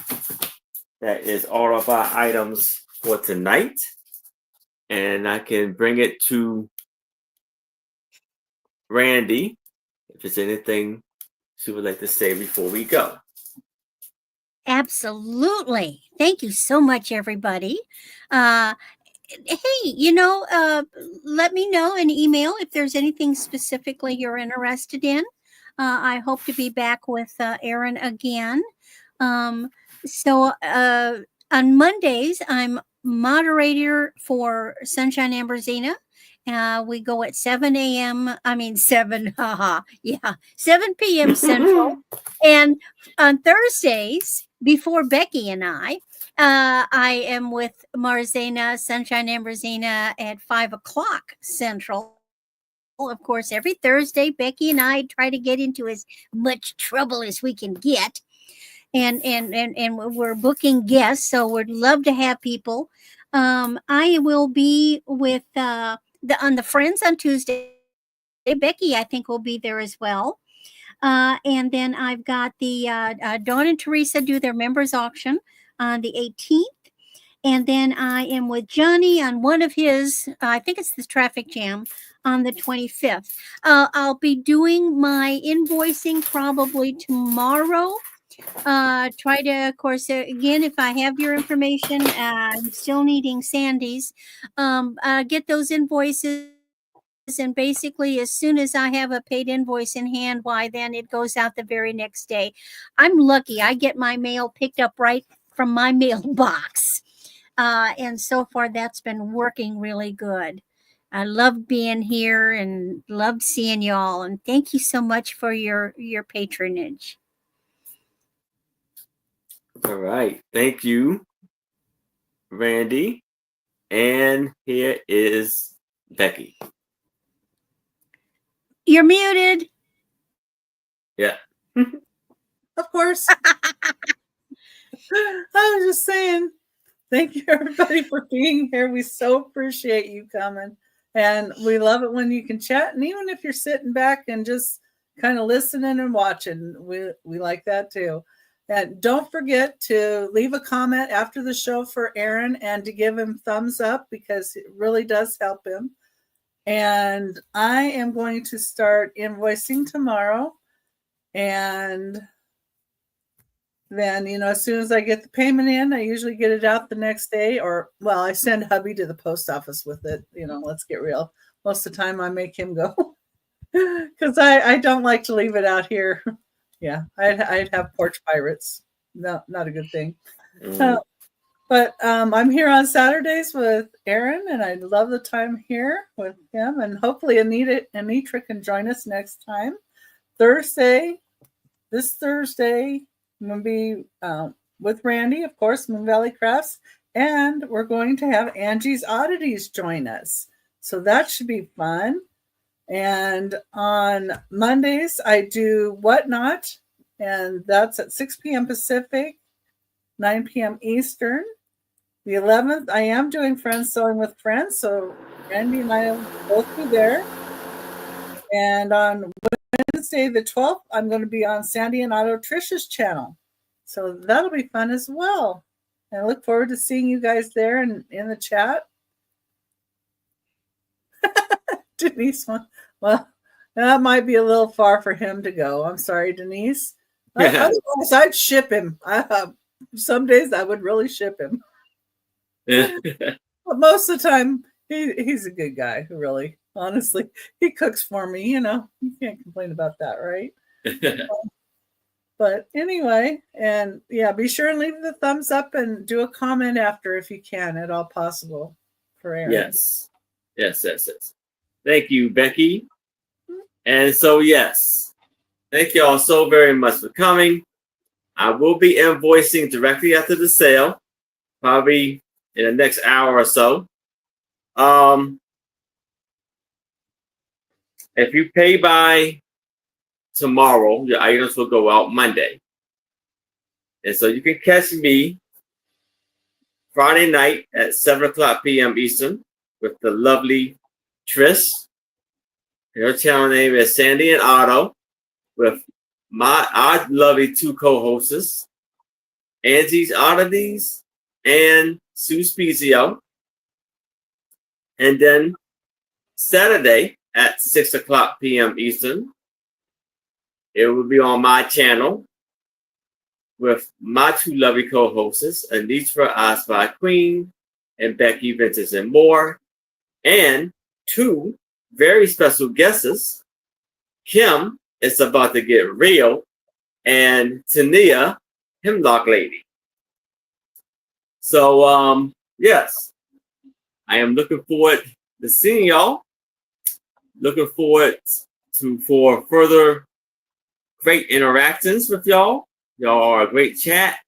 that is all of our items for tonight. And I can bring it to Randy if there's anything she would like to say before we go. Absolutely. Thank you so much, everybody. Hey, let me know in email if there's anything specifically you're interested in. I hope to be back with Erin again. So on Mondays, I'm moderator for Sunshine Ambrosina. We go at 7 a.m. I mean, 7, haha, yeah, 7 p.m. Central. And on Thursdays, before Becky and I am with Marzena, Sunshine Ambrosina at 5 o'clock Central. Of course, every Thursday, Becky and I try to get into as much trouble as we can get. And we're booking guests, so we'd love to have people. I will be with on the Friends on Tuesday. Becky, I think, will be there as well. And then I've got the Dawn and Teresa do their members auction on the 18th. And then I am with Johnny on one of his, I think it's the traffic jam, on the 25th. I'll be doing my invoicing probably tomorrow. Try to, of course, again, if I have your information, I'm still needing Sandy's. Get those invoices. And basically, as soon as I have a paid invoice in hand, why, then it goes out the very next day. I'm lucky. I get my mail picked up right from my mailbox. And so far, that's been working really good. I love being here and loved seeing y'all. And thank you so much for your patronage. All right. Thank you, Randy. And here is Becky. You're muted. Yeah. Of course. I was just saying, thank you everybody for being here. We so appreciate you coming. And we love it when you can chat. And even if you're sitting back and just kind of listening and watching, we like that too. And don't forget to leave a comment after the show for Aaron and to give him thumbs up, because it really does help him. And I am going to start invoicing tomorrow. And then, as soon as I get the payment in, I usually get it out the next day, or, well, I send hubby to the post office with it. Let's get real. Most of the time I make him go because I don't like to leave it out here. Yeah, I'd have porch pirates. No, not a good thing. But I'm here on Saturdays with Aaron, and I love the time here with him. And hopefully Anitra can join us next time. This Thursday, I'm going to be with Randy, of course, Moon Valley Crafts, and we're going to have Angie's Oddities join us. So that should be fun. And on Mondays, I do Whatnot, and that's at 6 p.m. Pacific, 9 p.m. Eastern. The 11th, I am doing Friends Sewing with Friends, so Randy and I will both be there. And on Wednesday, the 12th, I'm going to be on Sandy and Otto Trish's channel. So that'll be fun as well. And I look forward to seeing you guys there and in the chat. Denise, well, that might be a little far for him to go. I'm sorry, Denise. Otherwise, I'd ship him. Some days I would really ship him. But most of the time, he's a good guy, really. Honestly, he cooks for me, you can't complain about that, right? But anyway, and yeah, be sure and leave the thumbs up and do a comment after if you can at all possible for Aaron. Yes. Thank you, Becky. And so, yes, thank you all so very much for coming. I will be invoicing directly after the sale, probably in the next hour or so. If you pay by tomorrow, your items will go out Monday. And so you can catch me Friday night at 7 o'clock p.m. Eastern with the lovely Trish. Her channel name is Sandy and Otto, with our lovely two co-hosts, Angie's Oddities and Sue Spezio. And then Saturday at 6 o'clock p.m. Eastern, it will be on my channel with my two lovely co-hosts, Anitra, I Spy Queen, and Becky, Vintage and More, and two very special guests, Kim, It's About to Get Real, and Tania, Hemlock Lady. So, yes, I am looking forward to seeing y'all. Looking forward for further great interactions with y'all. Y'all are a great chat.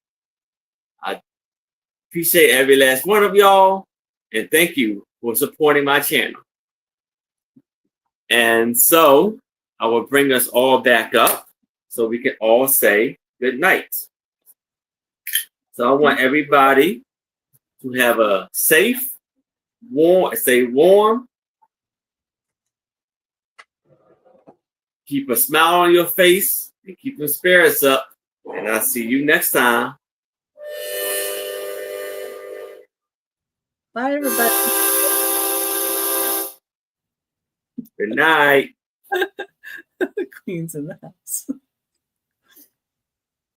I appreciate every last one of y'all. And thank you for supporting my channel. And so I will bring us all back up so we can all say good night. So I want everybody to have a safe, stay warm, keep a smile on your face, and keep your spirits up. And I'll see you next time. Bye, everybody. Good night. The Queen's in the house.